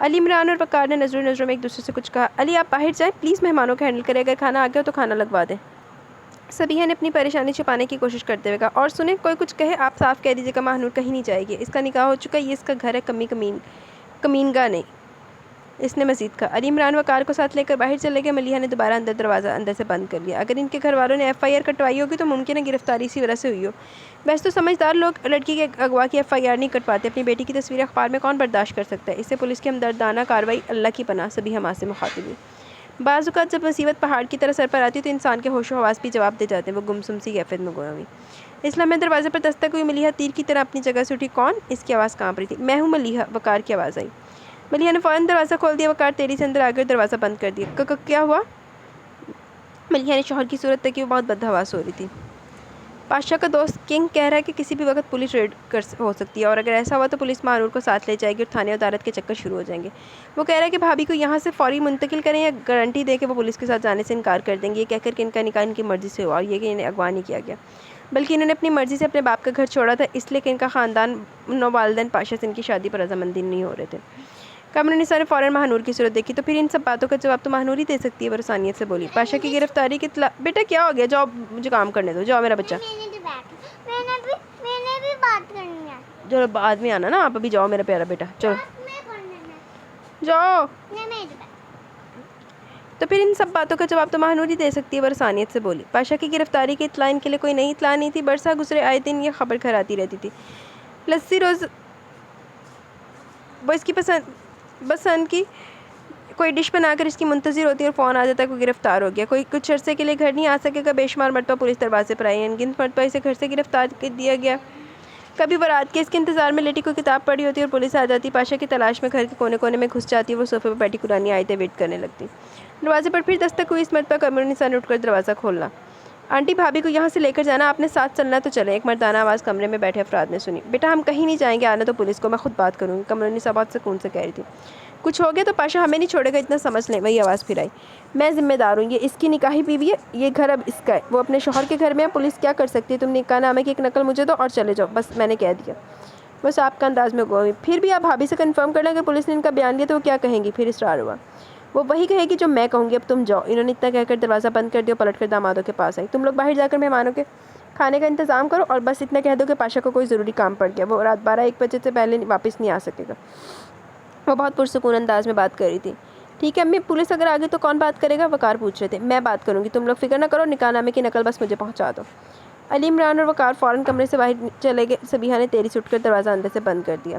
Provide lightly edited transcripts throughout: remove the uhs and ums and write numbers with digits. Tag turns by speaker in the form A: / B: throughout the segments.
A: علی عمران اور وقار نے نظروں میں ایک دوسرے سے کچھ کہا۔ علی آپ باہر جائیں، پلیز مہمانوں کو ہینڈل کریں، اگر کھانا آ گیا تو کھانا لگوا دیں۔ سبیہ نے اپنی پریشانی چھپانے کی کوشش کرتے ہوئے کہا، اور سنیں، کوئی کچھ کہے آپ صاف کہہ دیجیے گا ماہنور کہیں نہیں جائے گی، اس کا نکاح ہو چکا ہے، یہ اس کا گھر ہے، کمینگا نہیں۔ اس نے مزید کہا۔ علی عمران وقار کو ساتھ لے کر باہر چلے گئے۔ ملیحہ نے دوبارہ دروازہ اندر سے بند کر لیا۔ اگر ان کے گھر والوں نے FIR کٹوائی ہوگی تو ممکن ہے گرفتاری اسی وجہ سے ہوئی ہو۔ ویسے تو سمجھدار لوگ لڑکی کے اغوا کی FIR نہیں کٹواتے، اپنی بیٹی کی تصویر اخبار میں کون برداشت کر سکتا ہے، اس سے پولیس کی ہمدردانہ کارروائی اللہ کی پناہ۔ سبیہ ماں سے مخاطب ہوئی۔ بعض اوقات جب مصیبت پہاڑ کی طرح سر پر آتی ہے تو انسان کے ہوش و حواس بھی جواب دے جاتے ہیں۔ وہ گمسم سی کیفیت میں گم ہوئی۔ اس لمحے دروازے پر دستک ہوئی۔ ملیحہ تیر کی طرح اپنی جگہ سے اٹھی۔ کون؟ اس کی آواز کانپ رہی تھی۔ میں ہوں ملیحہ، وقار کی آواز آئی۔ ملیحہ نے فوراً دروازہ کھول دیا۔ وقار تیزی سے اندر آ گئے اور دروازہ بند کر دیا۔ کیا ہوا؟ ملیحہ نے شوہر کی صورت دیکھی، وہ بہت بدحواس ہو رہی تھی۔ پاشا کا دوست کنگ کہہ رہا ہے کہ کسی بھی وقت پولیس ریڈ ہو سکتی ہے، اور اگر ایسا ہوا تو پولیس ماہنور کو ساتھ لے جائے گی اور تھانے عدالت کے چکر شروع ہو جائیں گے۔ وہ کہہ رہا ہے کہ بھابھی کو یہاں سے فوری منتقل کریں یا گارنٹی دے کہ وہ پولیس کے ساتھ جانے سے انکار کر دیں گے، یہ کہہ کر کہ ان کا نکاح ان کی مرضی سے ہوا اور یہ کہ انہیں اغوا نہیں کیا گیا، بلکہ انہوں نے اپنی مرضی سے اپنے باپ کا گھر چھوڑا تھا، اس لیے کہ ان کا خاندان والدین پاشا سے ان کی شادی پر رضامندی نہیں ہو رہے تھے۔ قمر النساء نے فوراً ماہنور کی صورت دیکھی۔ تو پھر ان سب باتوں کا جواب تو ماہنور ہی دے سکتی ہے، وہ رسانیت سے بولی۔ پاشا کی گرفتاری کی اطلاع… بیٹا کیا ہو گیا؟ جاؤ مجھے کام کرنے دو، جاؤ میرا بچہ۔
B: میں نے بھی بات کرنی ہے۔
A: چلو بعد میں آنا نا، آپ ابھی جاؤ میرا پیارا بیٹا، چلو جاؤ۔ تو پھر ان سب باتوں کا جواب تو ماہنور ہی دے سکتی ہے، وہ رسانیت سے بولی۔ پاشا کی گرفتاری کی اطلاع ان کے لیے کوئی نئی اطلاع نہیں تھی، برسا گزرے آئے دن یہ خبر گھر آتی رہتی تھی۔ لسی روز وہ اس کی پسند کی کوئی ڈش بنا کر اس کی منتظر ہوتی ہے اور فون آ جاتا ہے کوئی گرفتار ہو گیا، کوئی کچھ عرصے کے لیے گھر نہیں آ سکے گا، بے شمار مرتبہ پولیس دروازے پر آئی، انگنت مرتبہ اسے گھر سے گرفتار کر دیا گیا۔ کبھی وہ رات کے اس کے انتظار میں لیٹی کوئی کتاب پڑھی ہوتی اور پولیس آ جاتی، پاشا کی تلاش میں گھر کے کونے کونے میں گھس جاتی، وہ صوفے پر بیٹھی قرآنی آیتیں ویٹ کرنے لگتی۔ دروازے پر پھر دستک ہوئی۔ اس مرتبہ قمر النساء نے اٹھ کر دروازہ کھولنا۔ آنٹی بھابھی کو یہاں سے لے کر جانا، آپ نے ساتھ چلنا تو چلیں، ایک مردانہ آواز کمرے میں بیٹھے افراد نے سنی۔ بیٹا ہم کہیں نہیں جائیں گے، آنا تو پولیس کو، میں خود بات کروں گی، قمر النساء بہت سکون سے کہہ رہی تھی۔ کچھ ہو گیا تو پاشا ہمیں نہیں چھوڑے گا، اتنا سمجھ لیں، وہی آواز پھر آئی۔ میں ذمہ دار ہوں، یہ اس کی نکاحی بیوی ہے، یہ گھر اب اس کا ہے، وہ اپنے شوہر کے گھر میں ہے، پولیس کیا کر سکتی ہے؟ تم نکاح نامے کی ایک نقل مجھے دو اور چلے جاؤ، بس میں نے کہہ دیا۔ وہ صاحب کا انداز میں گوا ہوئی۔ پھر بھی آپ بھابھی سے کنفرم کر لیں کہ پولیس نے ان کا بیان دیا تو وہ کیا کہیں گی؟ پھر اصرار ہوا۔ وہ وہی کہے گی جو میں کہوں گی، اب تم جاؤ۔ انہوں نے اتنا کہہ کر دروازہ بند کر دیا اور پلٹ کر دامادوں کے پاس آئی۔ تم لوگ باہر جا کر مہمانوں کے کھانے کا انتظام کرو اور بس اتنا کہہ دو کہ پاشا کو کوئی ضروری کام پڑ گیا، وہ رات 12-1 بجے سے پہلے واپس نہیں آ سکے گا۔ وہ بہت پرسکون انداز میں بات کر رہی تھی۔ ٹھیک ہے امی، پولیس اگر آگے تو کون بات کرے گا؟ وقار پوچھ رہے تھے۔ میں بات کروں گی، تم لوگ فکر نہ کرو، نکاح نامے کی نقل بس مجھے پہنچا دو۔ علی عمران اور وقار فوراً کمرے سے باہر چلے گئے۔ سبیحہ نے تیزی سے اٹھ کر دروازہ اندر سے بند کر دیا۔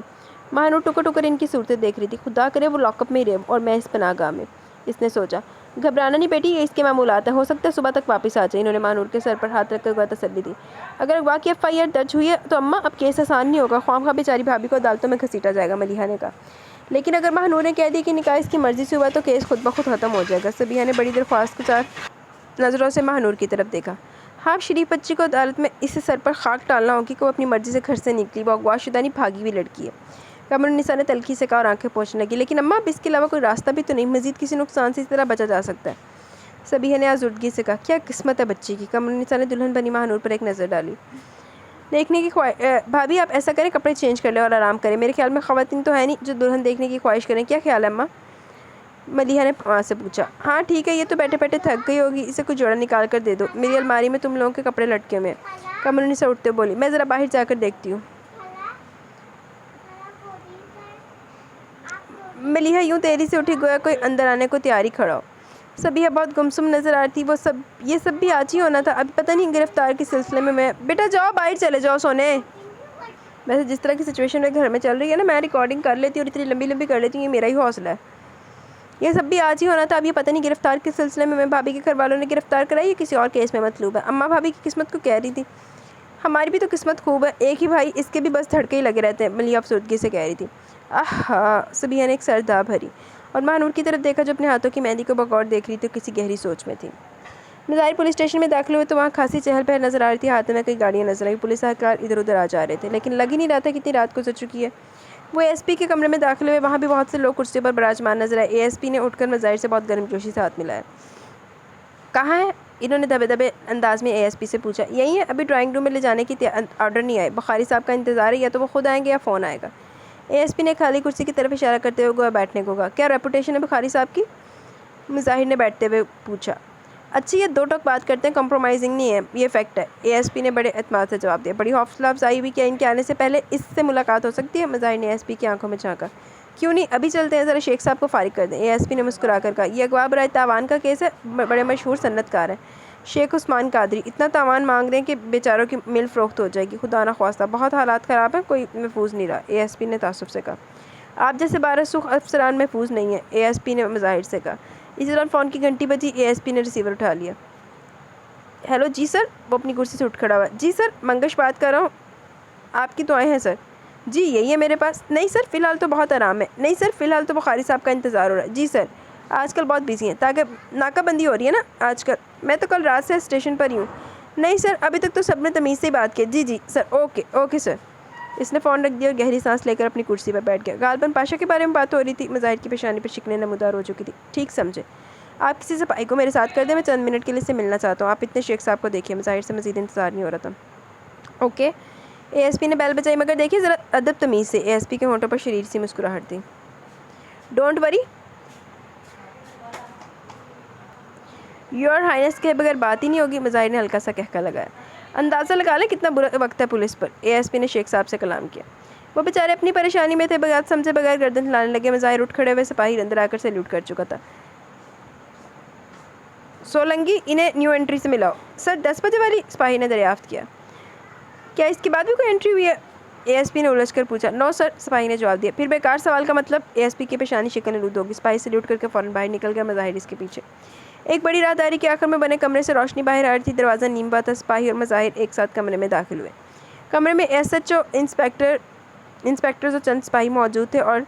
A: ماہنور ٹکر ٹکر ان کی صورتیں دیکھ رہی تھی۔ خدا کرے وہ لاک اپ میں رہے اور میں اس پناہ گاہ میں، اس نے سوچا۔ گھبرانا نہیں بیٹی، یہ اس کے معمولات ہیں، ہو سکتا ہے صبح تک واپس آ جائے۔ انہوں نے ماہنور کے سر پر ہاتھ رکھ کر تسلی دی۔ اگر اغوا کی FIR درج ہوئی ہے تو اماں اب کیس آسان نہیں ہوگا، خواہ بیچاری بھابھی کو عدالتوں میں گھسیٹا جائے گا، ملیحہ نے کہا۔ لیکن اگر ماہنور نے کہہ دی کہ نکاح اس کی مرضی سے ہوا تو کیس خود بخود ختم ہو جائے گا۔ سبیحہ نے بڑی درخواست گزار نظروں سے ماہنور کی طرف دیکھا۔ ہاں شریف بچی کو عدالت میں اسے سر پر خاک ڈالنا ہوگی کہ وہ اپنی مرضی سے گھر سے نکلی، وہ اغوا شدہ نہیں، بھاگی ہوئی لڑکی ہے۔ قمر النساء نے تلخی سے کہا اور آنکھیں پوچھنے لگی۔ لیکن اماں اب اس کے علاوہ کوئی راستہ بھی تو نہیں، مزید کسی نقصان سے اس طرح بچا جا سکتا ہے؟ سبیحہ نے آزردگی سے کہا۔ کیا قسمت ہے بچی کی؟ قمر النساء نے دلہن بنی ماہنور پر ایک نظر ڈالی۔ دیکھنے کی بھابھی آپ ایسا کریں، کپڑے چینج کر لیں اور آرام کریں، میرے خیال میں خواتین تو ہے نہیں جو دلہن دیکھنے کی خواہش کریں، کیا خیال ہے اماں؟ ملیحہ نے ماں سے پوچھا۔ ہاں ٹھیک ہے، یہ تو بیٹھے بیٹھے تھک گئی ہوگی، اسے کوئی جوڑا نکال کر دے دو، میری الماری میں تم لوگوں کے کپڑے لٹکے ہوئے ہیں۔ قمر النساء اٹھتے بولی۔ میں ذرا باہر جا کر دیکھتی ہوں۔ ملیحہ یوں تیزی سے اٹھی گویا کوئی اندر آنے کو تیاری کھڑا ہو۔ سبیحہ بہت گمسم نظر آ رہی تھی۔ یہ سب بھی آج ہی ہونا تھا، ابھی پتہ نہیں گرفتار کے سلسلے میں بیٹا جاؤ باہر چلے جاؤ سونے۔ ویسے جس طرح کی سچویشن میرے گھر میں چل رہی ہے نا، میں ریکارڈنگ کر لیتی ہوں اور اتنی لمبی لمبی کر لیتی ہوں، یہ میرا ہی حوصلہ ہے۔ یہ سب بھی آج ہی ہونا تھا، اب یہ پتہ نہیں گرفتار کے سلسلے میں بھابھی کے گھر والوں نے گرفتار کرائی یا کسی اور کیس میں مطلوب ہے۔ اماں بھابھی کی قسمت کو کہہ رہی تھی۔ ہماری بھی تو قسمت خوب ہے، ایک ہی بھائی، اس کے بھی بس دھڑکے ہی لگے رہتے ہیں، ملیحہ افسردگی سے کہہ رہی تھی۔ آہا، سبیحہ نے ایک سرداب بھری اور ماہنور کی طرف دیکھا جو اپنے ہاتھوں کی مہندی کو بغور دیکھ رہی تھی اور کسی گہری سوچ میں تھی۔ مظاہر پولیس اسٹیشن میں داخل ہوئے تو وہاں خاصی چہل پہل نظر آ رہی تھی، ہاتھ میں کئی گاڑیاں نظر آئی، پولیس اہلکار ادھر ادھر آ جا رہے تھے، لیکن لگ ہی نہیں رہا تھا کتنی رات گزر چکی ہے۔ وہ ASP کے کمرے میں داخل ہوئے، وہاں بھی بہت سے لوگ کرسیوں پر براجمان نظر آئے۔ ASP نے اٹھ کر مظاہر سے بہت گرم جوشی سے ہاتھ ملایا۔ کہاں ہے؟ انہوں نے دبے دبے انداز میں ASP سے پوچھا۔ یہی ہے، ابھی ڈرائنگ روم میں لے جانے کی آرڈر نہیں آئے، بخاری صاحب کا انتظار ہے، یا تو وہ خود آئیں گے یا فون آئے گا۔ ASP نے خالی کرسی کی طرف اشارہ کرتے ہوئے گویا بیٹھنے کو کہا۔ کیا ریپوٹیشن ہے بخاری صاحب کی؟ مظاہر نے بیٹھتے ہوئے پوچھا۔ اچھی یہ دو ٹوک بات کرتے ہیں، کمپرومائزنگ نہیں ہے، یہ فیکٹ ہے۔ ASP نے بڑے اعتماد سے جواب دیا۔ بڑی حوصلہ افزائی ہوئی، کیا ان کے آنے سے پہلے اس سے ملاقات ہو سکتی ہے؟ مظاہر نے ASP کی آنکھوں میں جھانکا۔ کیوں نہیں، ابھی چلتے ہیں، ذرا شیخ صاحب کو فارغ کر دیں۔ ASP نے مسکرا کر کہا۔ یہ اغوا برائے تاوان کا کیس ہے، بڑے مشہور صنعت کار ہیں شیخ عثمان قادری، اتنا تاوان مانگ رہے ہیں کہ بیچاروں کی مل فروخت ہو جائے گی، خدا نخواستہ، بہت حالات خراب ہیں، کوئی محفوظ نہیں رہا۔ ASP نے تعصب سے کہا۔ آپ جیسے 12 سوخ افسران محفوظ نہیں ہیں، ASP نے مظاہر سے کہا۔ اسی دوران فون کی گھنٹی بجی، ASP نے ریسیور اٹھا لیا۔ ہیلو جی سر، وہ اپنی کرسی سے اٹھ کھڑا ہوا۔ جی سر، منگش بات کر رہا ہوں، آپ کی دعائیں ہیں سر۔ جی یہی ہے میرے پاس۔ نہیں سر، فی الحال تو بہت آرام ہے۔ نہیں سر، فی الحال تو بخاری صاحب کا انتظار ہو رہا ہے۔ جی سر، آج کل بہت بزی ہیں، تاکہ ناکہ بندی ہو رہی ہے نا آج کل، میں تو کل رات سے اسٹیشن پر ہی ہوں۔ نہیں سر، ابھی تک تو سب نے تمیز سے ہی بات کی۔ جی سر، اوکے سر۔ اس نے فون رکھ دیا اور گہری سانس لے کر اپنی کرسی پر بیٹھ گیا۔ غالباً پاشا کے بارے میں بات ہو رہی تھی۔ مظاہر کی پیشانی پر شکنیں نمودار ہو چکی تھی۔ ٹھیک سمجھے، آپ کسی سپاہی کو میرے ساتھ کر دیں، میں چند منٹ کے لیے اس سے ملنا چاہتا ہوں۔ آپ اتنے شیخ صاحب کو دیکھیے۔ مظاہر سے مزید انتظار نہیں ہو رہا تھا۔ اوکے، ASP نے بیل بجائی، مگر دیکھیے ذرا ادب تمیز سے۔ ASP کے ہونٹوں پر شریر سی مسکراہٹ تھی۔ ڈونٹ وری، یور ہائنس کے بغیر بات ہی نہیں ہوگی۔ مظاہر نے ہلکا سا کہکا لگایا۔ اندازہ لگا لیں کتنا برا وقت ہے پولیس پر۔ ASP نے شیخ صاحب سے کلام کیا۔ وہ بیچارے اپنی پریشانی میں تھے، بغیر سمجھے بغیر گردن ہلانے لگے۔ مظاہر اٹھ کھڑے ہوئے، سپاہی اندر آ کر سیلیوٹ کر چکا تھا۔ سولنگی، انہیں نیو انٹری سے ملاؤ۔ سر 10 بجے والی؟ سپاہی نے دریافت کیا۔ کیا اس کے بعد بھی کوئی انٹری ہوئی ہے؟ ASP نے الجھ کر پوچھا۔ نو سر، سپاہی نے جواب دیا۔ پھر بیکار سوال کا مطلب؟ ASP کی پیشانی شکن آلود ہوگی۔ سپاہی سیلیوٹ کر کے فوراً باہر نکل گیا، مظاہر اس کے پیچھے۔ ایک بڑی راہداری کے آخر میں بنے کمرے سے روشنی باہر آ رہی تھی۔ دروازہ نیم بند تھا۔ سپاہی اور مظاہر ایک ساتھ کمرے میں داخل ہوئے۔ کمرے میں SHO، انسپکٹرز اور چند سپاہی موجود تھے، اور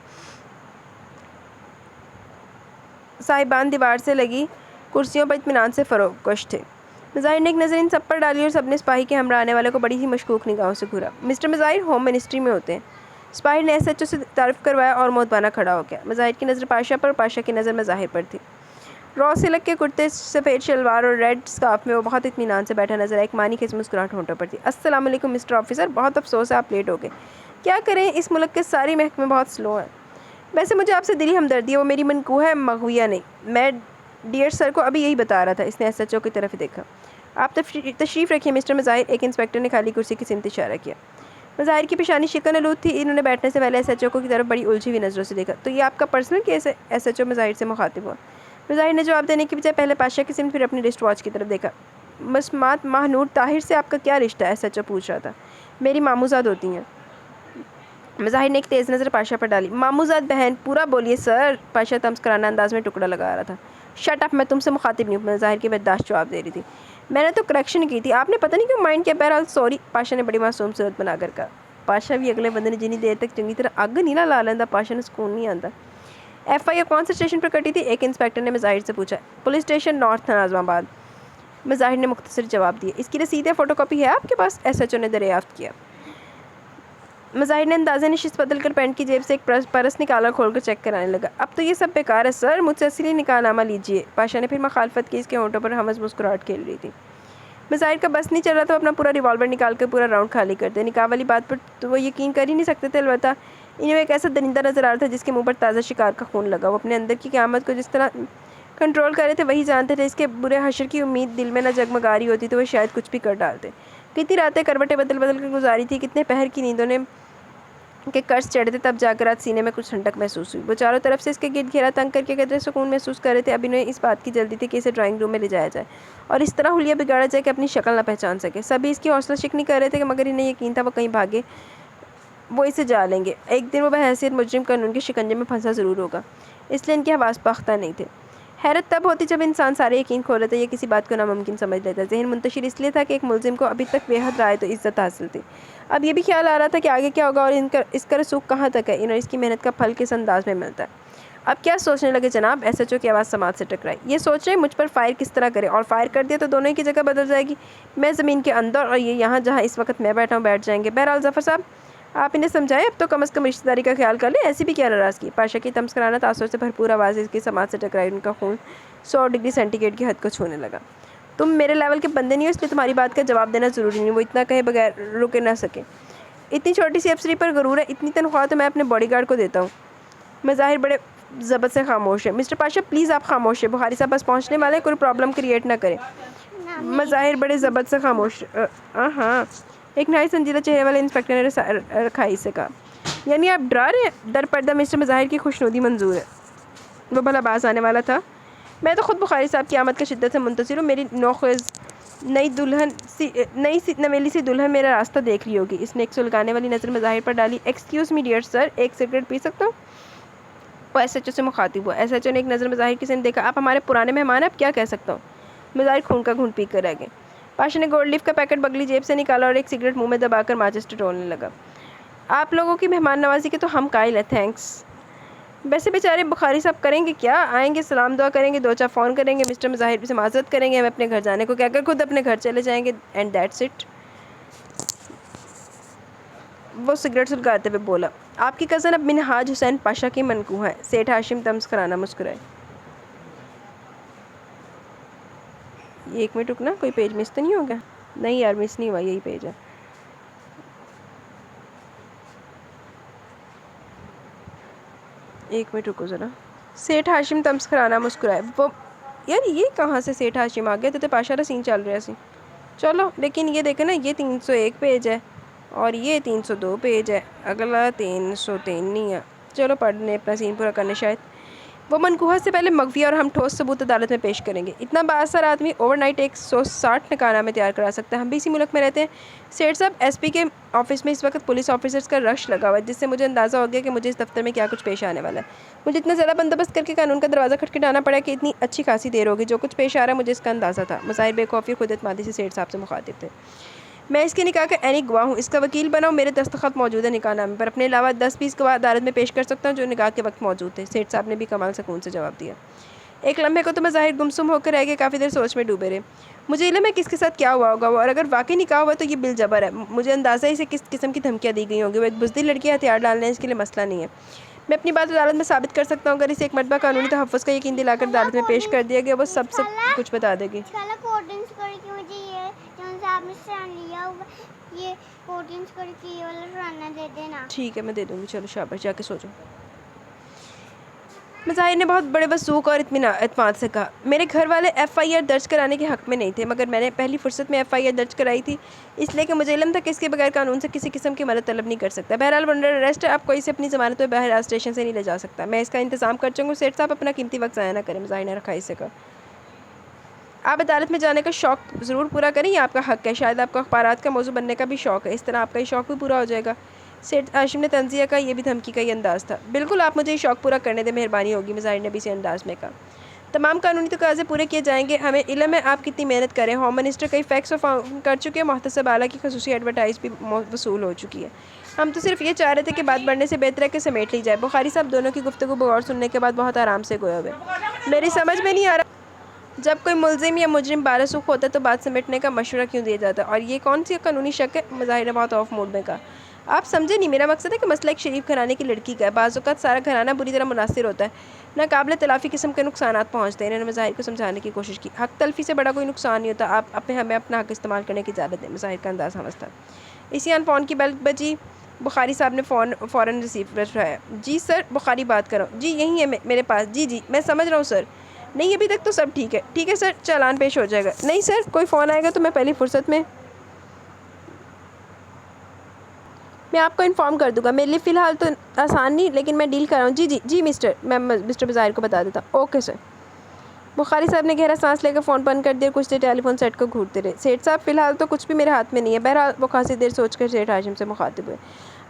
A: صاحبان دیوار سے لگی کرسیوں پر اطمینان سے فروگوش تھے۔ مظاہر نے ایک نظر ان سب پر ڈالی اور سب نے سپاہی کے ہمراہ آنے والے کو بڑی ہی مشکوک نگاہوں سے گھورا۔ مسٹر مظاہر ہوم منسٹری میں ہوتے ہیں۔ سپاہی نے SHO سے تعارف کروایا اور مودبانہ کھڑا ہو گیا۔ مظاہر کی نظر پاشا پر اور پاشا کی نظر مظاہر پر تھی۔ رو سلک کے کرتے، سفید شلوار اور ریڈ اسکارف میں وہ بہت اطمینان سے بیٹھا نظر آیا۔ ایک معنی خیز مسکراہٹ ہونٹوں پر تھی۔ السلام علیکم مسٹر آفیسر، بہت افسوس ہے آپ لیٹ ہو گئے۔ کیا کریں، اس ملک کے سارے محکمے بہت سلو ہیں۔ ویسے مجھے آپ سے دلی ہمدردی ہے، وہ میری منقوہ ہے، مغویہ نہیں۔ میں ڈیئر سر کو ابھی یہی بتا رہا تھا۔ اس نے SHO کی طرف دیکھا۔ آپ تشریف رکھیے مسٹر مظاہر، ایک انسپکٹر نے خالی کرسی کی سمت اشارہ کیا۔ مظاہر کی پیشانی شکن آلود تھی۔ انہوں نے بیٹھنے سے پہلے SHO کو کی طرف بڑی الجھی ہوئی نظروں سے دیکھا۔ تو یہ آپ کا پرسنل کیس ہے؟ SHO مظاہر سے مخاطب ہوا۔ مظاہر نے جواب دینے کی بجائے پہلے پاشا کی سمت پھر اپنی رسٹ واچ کی طرف دیکھا۔ مسمات ماہنور طاہر سے آپ کا کیا رشتہ ہے؟ SHO پوچھ رہا تھا۔ میری ماموزاد ہوتی ہیں۔ مظاہر نے ایک تیز نظر پاشا پر ڈالی۔ ماموزاد بہن، پورا بولیے سر۔ پاشا تمسکرانہ انداز میں ٹکڑا لگا رہا تھا۔ شٹ اپ، میں تم سے مخاطب نہیں ہوں، مظاہر کی برداشت جواب دے رہی تھی۔ میں نے تو کریکشن کی تھی، آپ نے پتہ نہیں کیوں مائنڈ کیا۔ بہرحال سوری، پاشا نے بڑی معصوم صورت بنا کر کہا۔ پاشا بھی اگلے بندے نے جنی دیر تک چنگی طرح اگ نہیں لا لینا، پاشا نے سکون نہیں آتا۔ FIR کون سے اسٹیشن پر کٹی تھی؟ ایک انسپکٹر نے مظاہر سے پوچھا۔ پولیس اسٹیشن نارتھ ناظم آباد، مظاہر نے مختصر جواب دیا۔ اس کی رسید یا فوٹو کاپی ہے آپ کے پاس؟ SHO نے دریافت کیا۔ مظاہر نے اندازے نشست بدل کر پینٹ کی جیب سے ایک پرس نکالا اور کھول کر چیک کرانے لگا۔ اب تو یہ سب بیکار ہے سر، مجھ سے اصلی نکاح نامہ لیجیے۔ پاشا نے پھر مخالفت کی۔ اس کے ہونٹوں پر ہمز مسکراہٹ کھیل رہی تھی۔ مظاہر کا بس نہیں چل رہا تھا، وہ اپنا پورا ریوالور نکال کر پورا راؤنڈ خالی کر دے۔ نکاح والی بات پر تو وہ یقین کر ہی نہیں سکتے تھے، البتہ انہیں ایک ایسا درندہ نظر آ رہا تھا جس کے منہ پر تازہ شکار کا خون لگا۔ وہ اپنے اندر کی قیامت کو جس طرح کنٹرول کر رہے تھے وہی جانتے تھے۔ اس کے برے حشر کی امید دل میں نہ جگمگا رہی ہوتی تو وہ شاید کچھ بھی کر ڈالتے۔ کتنی راتیں کروٹیں بدل بدل کر گزاری تھی، کتنے پہر کی نیندوں نے کے قرض چڑھے تھے، تب جا کر آج سینے میں کچھ ٹھنڈک محسوس ہوئی۔ وہ چاروں طرف سے اس کے گرد گھیرا تنگ کر کے قدرے سکون محسوس کر رہے تھے۔ اب انہیں اس بات کی جلدی تھی کہ اسے ڈرائنگ روم میں لے جایا جائے اور اس طرح حلیہ بگاڑا جائے کہ اپنی شکل نہ پہچان سکے۔ سبھی اس کی حوصلہ شکنی کر رہے تھے، مگر انہیں یقین تھا وہ کہیں بھاگے وہ اسے جا لیں گے۔ ایک دن وہ بحیثیت مجرم قانون کے شکنجے میں پھنسا ضرور ہوگا، اس لیے ان کے حواس پختہ نہیں تھے۔ حیرت تب ہوتی جب انسان سارے یقین کھو لیتا یا کسی بات کو ناممکن سمجھ لیتا۔ ذہن منتشر اس لیے تھا کہ ایک ملزم کو ابھی تک بے حد رعایت و عزت حاصل تھی۔ اب یہ بھی خیال آ رہا تھا کہ آگے کیا ہوگا اور اس کا رسوخ کہاں تک ہے، انہیں اس کی محنت کا پھل کس انداز میں ملتا ہے۔ اب کیا سوچنے لگے جناب؟ SHO کی آواز سماعت سے ٹکرائی۔ یہ سوچ رہے مجھ پر فائر کس طرح کرے، اور فائر کر دیا تو دونوں ہی کی جگہ بدل جائے گی۔ میں زمین کے اندر اور یہ یہاں جہاں اس وقت میں بیٹھا ہوں بیٹھ جائیں گے۔ بہرحال ظفر صاحب، آپ انہیں سمجھائیں، اب تو کم از کم رشتہ داری کا خیال کر لیں، ایسی بھی کیا ناراضگی۔ پاشا کی تمسکرانہ تاثر سے بھرپور آواز اس کی سماعت سے ٹکرائی، ان کا خون 100 ڈگری سینٹی گریڈ کی حد کو چھونے لگا۔ تم میرے لیول کے بندے نہیں ہو، اس لیے تمہاری بات کا جواب دینا ضروری نہیں۔ وہ اتنا کہے بغیر رکے نہ سکے۔ اتنی چھوٹی سی افسری پر غرور ہے، اتنی تنخواہ تو میں اپنے باڈی گارڈ کو دیتا ہوں۔ مظاہر بڑے ضبط سے خاموش ہے۔ مسٹر پاشا پلیز آپ خاموش ہیں، بخاری صاحب بس پہنچنے والے ہیں، کوئی پرابلم کریٹ نہ کریں۔ مظاہر بڑے ضبط سے خاموش۔ ہاں ایک نہایت سنجیدہ چہرے والے انسپکٹر نے رکھائی سے کہا۔ یعنی آپ ڈرا رہے ہیں؟ در پردہ مسٹر مظاہر کی خوشنودی منظور ہے۔ وہ بھلا باز آنے والا تھا؟ میں تو خود بخاری صاحب کی آمد کا شدت سے منتظر ہوں۔ میری نوخیز نئی نویلی سی دلہن میرا راستہ دیکھ لی ہوگی۔ اس نے ایک سلگانے والی نظر مظاہر پر ڈالی۔ ایکسکیوز می ڈیئر سر، ایک سگریٹ پی سکتا ہوں؟ وہ ایس ایچ او سے مخاطب ہوا۔ ایس ایچ او نے ایک نظر مظاہر کی سن دیکھا۔ آپ ہمارے پرانے مہمان ہیں، آپ کیا کہہ سکتا ہوں؟ مظاہر خون کا گھونٹ پی کر رہ گئے۔ پاشا نے گولڈ لیف کا پیکٹ بغلی جیب سے نکالا اور ایک سگریٹ منہ میں دبا کر ماچس ٹٹولنے لگا۔ آپ لوگوں کی مہمان نوازی کے تو ہم قائل ہیں، تھینکس۔ ویسے بیچارے بخاری صاحب کریں گے کیا؟ آئیں گے، سلام دعا کریں گے، دو چار فون کریں گے، مسٹر مظاہر سے معذرت کریں گے، ہمیں اپنے گھر جانے کو کہہ کر خود اپنے گھر چلے جائیں گے، اینڈ دیٹس اٹ۔ وہ سگریٹ سلگاتے ہوئے بولا۔ آپ کی کزن اب منہاج حسین پاشا کی منکوہ ہے۔ سیٹھ ہاشم تمسخرانہ مسکرائے۔ ایک منٹ رکنا، کوئی پیج مس تو نہیں ہو گیا؟ نہیں یار مس نہیں ہوا، یہی پیج ہے۔ ایک منٹ رکو ذرا۔ سیٹھ ہاشم تمسخرانہ مسکرائے۔ وہ یار یہ کہاں سے سیٹھ ہاشم آ گیا؟ تو پاشا کا سین چل رہا سی۔ چلو لیکن یہ دیکھیں نا، یہ 301 پیج ہے اور یہ 302 پیج ہے، اگلا 303 نہیں ہے۔ چلو پڑھنے اپنا سین پورا کرنے شاید۔ وہ منکوہ سے پہلے مغوی اور ہم ٹھوس ثبوت عدالت میں پیش کریں گے۔ اتنا بااثر آدمی اوور نائٹ 160 نکالہ میں تیار کرا سکتا ہے۔ ہم بھی اسی ملک میں رہتے ہیں۔ سیٹھ صاحب، ایس پی کے آفس میں اس وقت پولیس آفیسرز کا رش لگا ہوا ہے، جس سے مجھے اندازہ ہو گیا کہ مجھے اس دفتر میں کیا کچھ پیش آنے والا ہے۔ مجھے اتنا زیادہ بندوبست کر کے قانون کا دروازہ کھٹکھٹانا پڑا کہ اتنی اچھی خاصی دیر ہوگی۔ جو کچھ پیش آ رہا ہے مجھے اس کا اندازہ تھا۔ مظاہر بے خوفی خود اعتمادی سے سیٹھ صاحب سے مخاطب تھے۔ میں اس کے نکاح کا عینی گواہ ہوں، اس کا وکیل بنا ہوں، میرے دستخط موجود ہے نکاح نامے پر۔ اپنے علاوہ 10-20 گواہ عدالت میں پیش کر سکتا ہوں جو نکاح کے وقت موجود تھے۔ سیٹھ صاحب نے بھی کمال سکون سے جواب دیا۔ ایک لمحے کو تو مظاہر گمسم ہو کر رہ گئے، کافی دیر سوچ میں ڈوبے رہے۔ مجھے علم ہے کس کے ساتھ کیا ہوا ہوگا، اور اگر واقعی نکاح ہوا تو یہ بل جبر ہے۔ مجھے اندازہ ہے اسے کس قسم کی دھمکیاں دی گئی ہوں گی۔ وہ ایک بزدل لڑکی ہے، ہتھیار ڈالنے اس کے لیے مسئلہ نہیں ہے۔ میں اپنی بات عدالت میں ثابت کر سکتا ہوں۔ اگر اسے ایک مرتبہ قانونی تحفظ کا یقین دلا کر عدالت میں پیش کر دیا گیا، وہ سب کچھ بتا دے گی۔ ٹھیک ہے میں دے دوں گی، چلو شاباش، جا کے سو جاؤ۔ مظاہر نے بہت بڑے وثوق اور اعتماد سے کہا۔ میرے گھر والے ایف آئی آر درج کرانے کے حق میں نہیں تھے، مگر میں نے پہلی فرصت میں ایف آئی آر درج کرائی تھی، اس لیے کہ مجھے علم تھا کہ اس کے بغیر قانون سے کسی قسم کی مدد طلب نہیں کر سکتا۔ بہرحال ونڈر اریسٹ ہے، آپ کوئی اسے اپنی ضمانت میں باہر اسٹیشن سے نہیں لے جا سکتا۔ میں اس کا انتظام کر چکا ہوں۔ سیٹھ صاحب اپنا قیمتی وقت ضائع نہ کریں، مظاہر نے رکھائی سے کہا۔ آپ عدالت میں جانے کا شوق ضرور پورا کریں، یہ آپ کا حق ہے۔ شاید آپ کو اخبارات کا موضوع بننے کا بھی شوق ہے، اس طرح آپ کا یہ شوق بھی پورا ہو جائے گا۔ سیٹھ ہاشم نے تنزیہ کا، یہ بھی دھمکی کا ہی انداز تھا۔ بالکل، آپ مجھے یہ شوق پورا کرنے دیں، مہربانی ہوگی، مظاہر نے بھی اسی انداز میں کہا۔ تمام قانونی تقاضے پورے کیے جائیں گے۔ ہمیں علم ہے آپ کتنی محنت کریں۔ ہوم منسٹر کئی فیکس فارم کر چکے ہیں، محتسب اعلیٰ کی خصوصی ایڈورٹائز بھی وصول ہو چکی ہے۔ ہم تو صرف یہ چاہ رہے تھے کہ بات بڑھنے سے بہتر ہے کہ سمیٹ لی جائے۔ بخاری صاحب دونوں کی گفتگو بغور سننے کے بعد بہت آرام سے گوئے ہوئے۔ میری سمجھ میں نہیں آ رہا، جب کوئی ملزم یا مجرم بارسوخ ہوتا ہے تو بات سمیٹنے کا مشورہ کیوں دیا جاتا ہے، اور یہ کون سی قانونی شک ہے؟ مظاہر نے بہت آف موڈ میں کہا۔ آپ سمجھے نہیں، میرا مقصد ہے کہ مسئلہ ایک شریف گھرانے کی لڑکی کا ہے۔ بعض اوقات سارا گھرانہ بری طرح مناصر ہوتا ہے، ناقابل تلافی قسم کے نقصانات پہنچتے ہیں۔ انہوں نے مظاہر کو سمجھانے کی کوشش کی۔ حق تلفی سے بڑا کوئی نقصان نہیں ہوتا، آپ ہمیں اپنا حق استعمال کرنے کی اجازت دیں۔ مظاہر کا انداز ہمس تھا۔ اسی آن فون کی بیل بجی۔ بخاری صاحب نے فوراً ریسیور اٹھایا۔ جی سر، بخاری بات کرو۔ جی یہی ہے میرے پاس۔ جی میں سمجھ رہا ہوں سر۔ نہیں ابھی تک تو سب ٹھیک ہے۔ ٹھیک ہے سر، چالان پیش ہو جائے گا۔ نہیں سر، کوئی فون آئے گا تو میں پہلی فرصت میں آپ کو انفارم کر دوں گا۔ میرے لیے فی الحال تو آسان نہیں، لیکن میں ڈیل کر رہا ہوں۔ جی مسٹر، میں مسٹر مظاہر کو بتا دیتا ہوں۔ Okay sir. بخاری صاحب نے گہرا سانس لے کر فون بند کر دیا اور کچھ دیر ٹیلی فون سیٹ کو گھورتے رہے۔ سیٹھ صاحب، فی الحال تو کچھ بھی میرے ہاتھ میں نہیں ہے۔ بہرحال وہ خاصی دیر سوچ کر سیٹھ ہاشم سے مخاطب ہوئے۔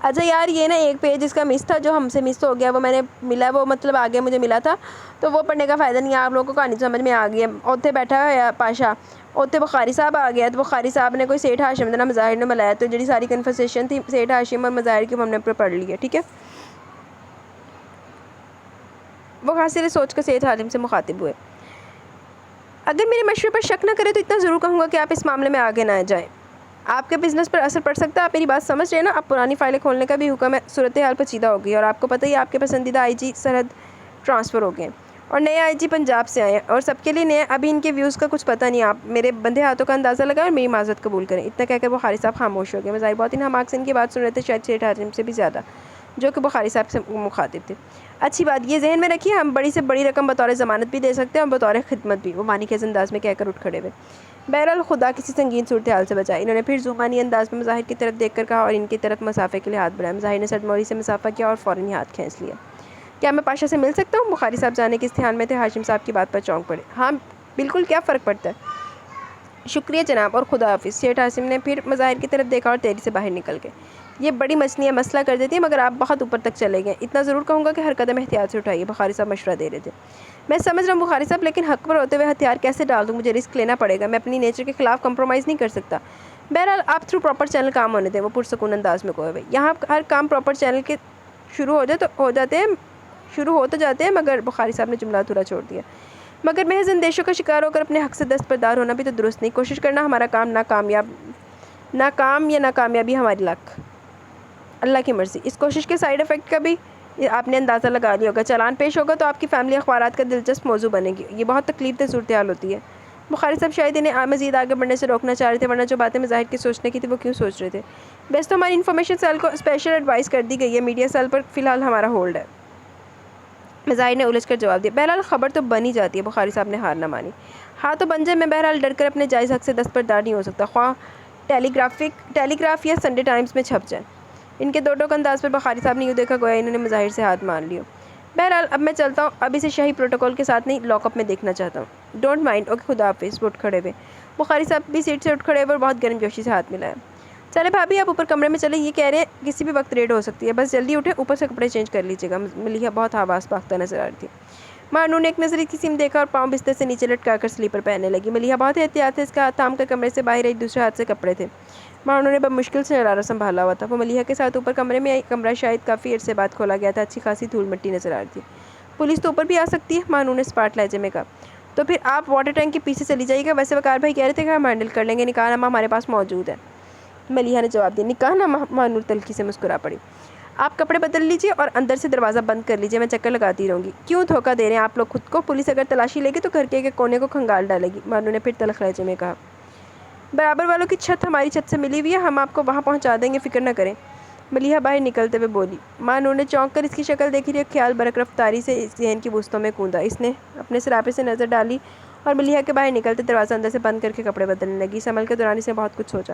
A: اچھا یار، یہ نا ایک پیج اس کا مس تھا جو ہم سے مس ہو گیا، وہ میں نے ملا، وہ مطلب آگے مجھے ملا تھا، تو وہ پڑھنے کا فائدہ نہیں ہے۔ آپ لوگوں کو کہانی سمجھ میں آ گئی ہے۔ اوتھے بیٹھا ہے پاشا، اوتھے بخاری صاحب آ گیا، تو بخاری صاحب نے کوئی سیٹھ ہاشم نے مظاہر نے ملایا، تو جڑی ساری کنورسیشن تھی سیٹھ ہاشم اور مظاہر کی، ہم نے پڑھ لی ہے، ٹھیک ہے۔ وہ خاصی دیر سوچ کر سیٹھ ہاشم سے مخاطب ہوئے۔ اگر میرے مشورے پر شک نہ کرے تو اتنا ضرور کہوں گا کہ آپ اس معاملے میں آگے نہ جائیں۔ آپ کے بزنس پر اثر پڑ سکتا ہے، آپ میری بات سمجھ رہے ہیں نا؟ اب پرانی فائلیں کھولنے کا بھی حکم ہے، صورتحال پیچیدہ ہو گئی، اور آپ کو پتہ ہی آپ کے پسندیدہ آئی جی سرحد ٹرانسفر ہو گئے، اور نئے IG پنجاب سے آئے ہیں اور سب کے لیے نئے، ابھی ان کے ویوز کا کچھ پتہ نہیں، آپ میرے بندے ہاتھوں کا اندازہ لگائیں اور میری معذرت قبول کریں۔ اتنا کہہ کر بخاری صاحب خاموش ہو گئے۔ مظاہر بہت ہماق سے ان کی بات سن رہے تھے، شاید سیٹھ ہاشم سے بھی زیادہ، جو کہ بخاری صاحب سے مخاطب تھے۔ اچھی بات یہ ذہن میں رکھیے، ہم بڑی سے بڑی رقم بطور ضمانت بھی دے سکتے ہیں اور بطور خدمت بھی، وہ مانی خیز انداز میں کہہ کر اٹھ کھڑے ہوئے۔ بہرحال خدا کسی سنگین صورتحال سے بچائے۔ انہوں نے پھر زومانی انداز میں مظاہر کی طرف دیکھ کر کہا اور ان کی طرف مسافے کے لیے ہاتھ بڑھایا۔ مظاہر نے سرموری سے مسافہ کیا اور فوراً ہی ہاتھ کھینچ لیا۔ کیا میں پاشا سے مل سکتا ہوں؟ بخاری صاحب جانے کے استحال میں تھے، ہاشم صاحب کی بات پر چونک پڑے۔ ہاں بالکل، کیا فرق پڑتا ہے؟ شکریہ جناب اور خدا حافظ۔ سیٹھ ہاشم نے پھر مظاہر کی طرف دیکھا اور تیزی سے باہر نکل گئے۔ یہ بڑی مچھلیاں مسئلہ کر دیتی ہیں، مگر آپ بہت اوپر تک چلے گئے۔ اتنا ضرور کہوں گا کہ ہر قدم احتیاط سے اٹھائیے، بخاری صاحب مشورہ دے رہے تھے۔ میں سمجھ رہا ہوں بخاری صاحب، لیکن حق پر ہوتے ہوئے ہتھیار کیسے ڈال دوں؟ مجھے رسک لینا پڑے گا، میں اپنی نیچر کے خلاف کمپرومائز نہیں کر سکتا۔ بہرحال آپ تھرو پراپر چینل کام ہونے دیں، وہ پرسکون انداز میں کہے ہوئے۔ یہاں ہر کام پراپر چینل کے شروع ہو جاتے ہیں مگر بخاری صاحب نے جملہ ادھورا چھوڑ دیا۔ مگر محض اندیشوں کا شکار ہو کر اپنے حق سے دستبردار ہونا بھی تو درست نہیں۔ کوشش کرنا ہمارا کام، ناکام یا ناکامیابی ہماری لاکھ اللہ کی مرضی۔ اس کوشش کے سائیڈ ایفیکٹ کا بھی آپ نے اندازہ لگا لیا ہوگا۔ چالان پیش ہوگا تو آپ کی فیملی اخبارات کا دلچسپ موضوع بنے گی۔ یہ بہت تکلیف دہ صورتحال ہوتی ہے۔ بخاری صاحب شاید انہیں مزید آگے بڑھنے سے روکنا چاہ رہے تھے، ورنہ جو باتیں مظاہر کی سوچنے کی تھی وہ کیوں سوچ رہے تھے؟ ویسے تو ہماری انفارمیشن سیل کو اسپیشل ایڈوائز کر دی گئی ہے، میڈیا سیل پر فی الحال ہمارا ہولڈ ہے۔ مظاہر نے الجھ کر جواب دیا۔ بہرحال خبر تو بن ہی جاتی ہے۔ بخاری صاحب نے ہار نہ مانی۔ ہاں تو بن جائے، میں بہرحال ڈر کر اپنے جائز حق سے دستبردار نہیں ہو سکتا، خواہ ٹیلی گراف یا سنڈے ٹائمز میں چھپ جائے۔ ان کے دو ٹوک انداز پر بخاری صاحب نے یوں دیکھا گویا انہوں نے مظاہر سے ہاتھ مان لیا۔ بہرحال اب میں چلتا ہوں، اب اسے شاہی پروٹوکول کے ساتھ نہیں، لاک اپ میں دیکھنا چاہتا ہوں۔ ڈونٹ مائنڈ، اوکے خدا حافظ۔ وہ اٹھ کھڑے ہوئے۔ بخاری صاحب بھی سیٹ سے اٹھ کھڑے ہوئے اور بہت گرم جوشی سے ہاتھ ملایا۔ چلے بھابھی، آپ اوپر کمرے میں چلیں، یہ کہہ رہے ہیں کسی بھی وقت ریڈ ہو سکتی ہے، بس جلدی اٹھیں، اوپر سے کپڑے چینج کر لیجیے گا۔ ملیحہ بہت حواس باختہ نظر آ رہی تھی۔ مانو نے ایک نظر اس کی سیم دیکھا اور پاؤں بستر سے نیچے لٹکا کر سلیپر پہننے لگی۔ ملیحہ بہت احتیاط سے اس کا ہاتھ تھام کر کمرے سے باہر آئی، دوسرے ہاتھ سے کپڑے تھے۔ مانو نے بمشکل سے شرارہ سنبھالا ہوا تھا۔ وہ ملیحہ کے ساتھ اوپر کمرے میں آئی۔ کمرہ شاید کافی عرصے بعد کھولا گیا تھا، اچھی خاصی دھول مٹی نظر آ رہی تھی۔ پولیس تو اوپر بھی آ سکتی ہے، مانو نے اسپاٹ لہجے میں کہا۔ تو پھر آپ واٹر ٹینک کے پیچھے چلی جائیے گا، ویسے وقار بھائی کہہ رہے تھے کہ ہم ہینڈل کر لیں گے، نکاح نامہ ہمارے پاس موجود ہے۔ ملیحہ نے جواب دیا۔ نکاح نامہ؟ مانو تلخی سے مسکرا پڑی۔ آپ کپڑے بدل لیجیے اور اندر سے دروازہ بند کر لیجیے، میں چکر لگاتی رہوں گی۔ کیوں دھوکہ دے رہے ہیں آپ لوگ خود کو؟ پولیس اگر تلاشی لے گی تو گھر کے ایک کونے کو کھنگال ڈالے گی، مانو نے پھر تلخ لہجے میں کہا۔ برابر والوں کی چھت ہماری چھت سے ملی ہوئی ہے، ہم آپ کو وہاں پہنچا دیں گے، فکر نہ کریں۔ ملیحہ باہر نکلتے ہوئے بولی۔ مانو نے چونک کر اس کی شکل دیکھی تھی، خیال برق رفتاری سے اس ذہن کی وسطوں میں کوندا۔ اس نے اپنے سراپے سے نظر ڈالی اور ملیحہ کے باہر نکلتے دروازہ اندر سے بند کر کے کپڑے بدلنے لگی۔ اس عمل کے دوران اس نے بہت کچھ سوچا۔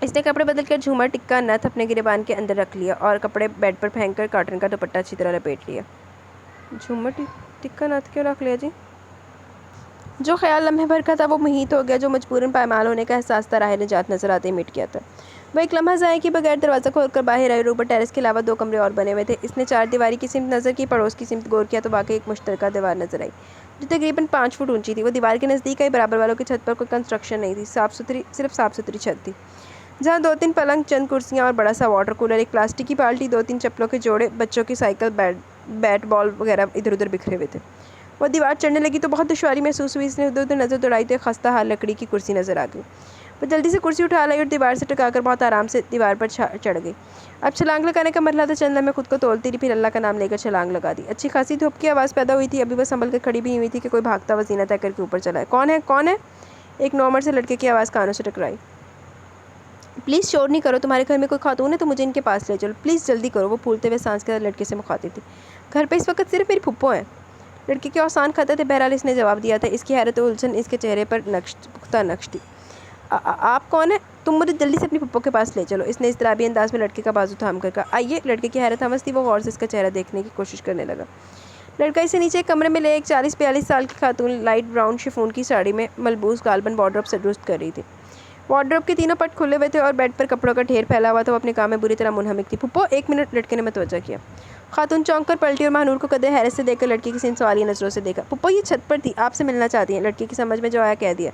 A: اس نے کپڑے بدل کر جھومر، ٹکا، نتھ اپنے گریبان کے اندر رکھ لیا اور کپڑے بیڈ پر پھینک کر کاٹن کا دوپٹہ اچھی طرح لپیٹ لیا۔ جھومر، ٹکا، نتھ کیوں رکھ لیا جی؟ جو خیال لمحے بھر کا تھا وہ محیط ہو گیا، جو مجبوراً پائمال ہونے کا احساس تھا راہ نجات نظر آتے ہی مٹ گیا تھا۔ وہ ایک لمحہ ضائع کیے بغیر دروازہ کھول کر باہر آئی اور اوپر ٹیرس کے علاوہ 2 کمرے اور بنے ہوئے تھے۔ اس نے چار دیواری کی سمت نظر کی، پڑوس کی سمت غور کیا تو واقعی ایک مشترکہ دیوار نظر آئی جو تقریباً 5 فٹ اونچی تھی۔ وہ دیوار کے نزدیک آئی، برابر والوں کی چھت پر کوئی کنسٹرکشن نہیں تھی، صرف صاف ستھری چھت تھی، جہاں 2-3 پلنگ، چند کرسیاں اور بڑا سا واٹر کولر، ایک پلاسٹک کی بالٹی، 2-3 چپلوں کے جوڑے، بچوں کی سائیکل، بیٹ بال وغیرہ ادھر ادھر بکھرے ہوئے تھے۔ وہ دیوار چڑھنے لگی تو بہت دشواری محسوس ہوئی۔ اس نے ادھر ادھر نظر دوڑائی تو ایک خستہ حال لکڑی کی کرسی نظر آ گئی۔ وہ جلدی سے کرسی اٹھا لائی اور دیوار سے ٹکا کر بہت آرام سے دیوار پر چڑھ گئی۔ اب چھلانگ لگانے کا مرحلہ تھا۔ چند لمحے خود کو تولتی رہی، پھر اللہ کا نام لے کر چھلانگ لگا دی۔ اچھی خاصی دھوپ کی آواز پیدا ہوئی تھی، ابھی وہ سنبھل کر کھڑی بھی ہوئی تھی کہ کوئی بھاگتا ہوا زینہ طے کر کے اوپر چلا ہے۔ کون ہے؟ کون ہے؟ ایک نو عمر سے لڑکے کی آواز کانوں سے ٹکرائی۔ پلیز شور نہیں کرو، تمہارے گھر میں کوئی خاتون ہے تو مجھے ان کے پاس لے چلو، پلیز جلدی کرو۔ وہ پھولتے ہوئے سانس کے ساتھ لڑکے سے مخاطب تھی۔ گھر پہ اس وقت صرف میری پھپھو ہیں۔ لڑکے کے اوسان کھاتے تھے، بہرحال اس نے جواب دیا تھا۔ اس کی حیرت و الجھن اس کے چہرے پر پختہ نقش تھی۔ آپ کون ہیں؟ تم مجھے جلدی سے اپنی پھپھو کے پاس لے چلو، اس نے اضطرابی انداز میں لڑکے کا بازو تھام کر کہا۔ آئیے، لڑکے کی حیرت ہمس تھی، وہ غور سے اس کا چہرہ دیکھنے کی کوشش کرنے لگا۔ لڑکا اسے نیچے ایک کمرے میں لے ایک 40-42 سال کی خاتون لائٹ براؤن شفون کی ساڑی میں ملبوس غالباً وارڈروب سے درست کر رہی تھی۔ وارڈروب کے تینوں پٹ کھلے ہوئے تھے اور بیڈ پر کپڑوں کا ڈھیر پھیلا ہوا تھا۔ وہ اپنے کام میں بری طرح منہمک تھی۔ پھپھو، 1 منٹ، لڑکے نے متوجہ کیا۔ خاتون چونک کر پلٹی اور مہنور کو قدرے حیرت سے دیکھ کر لڑکی کی سین سوالیہ نظروں سے دیکھا۔ پھپھو، یہ چھت پر تھی، آپ سے ملنا چاہتی ہیں، لڑکی کی سمجھ میں جو آیا کہہ دیا۔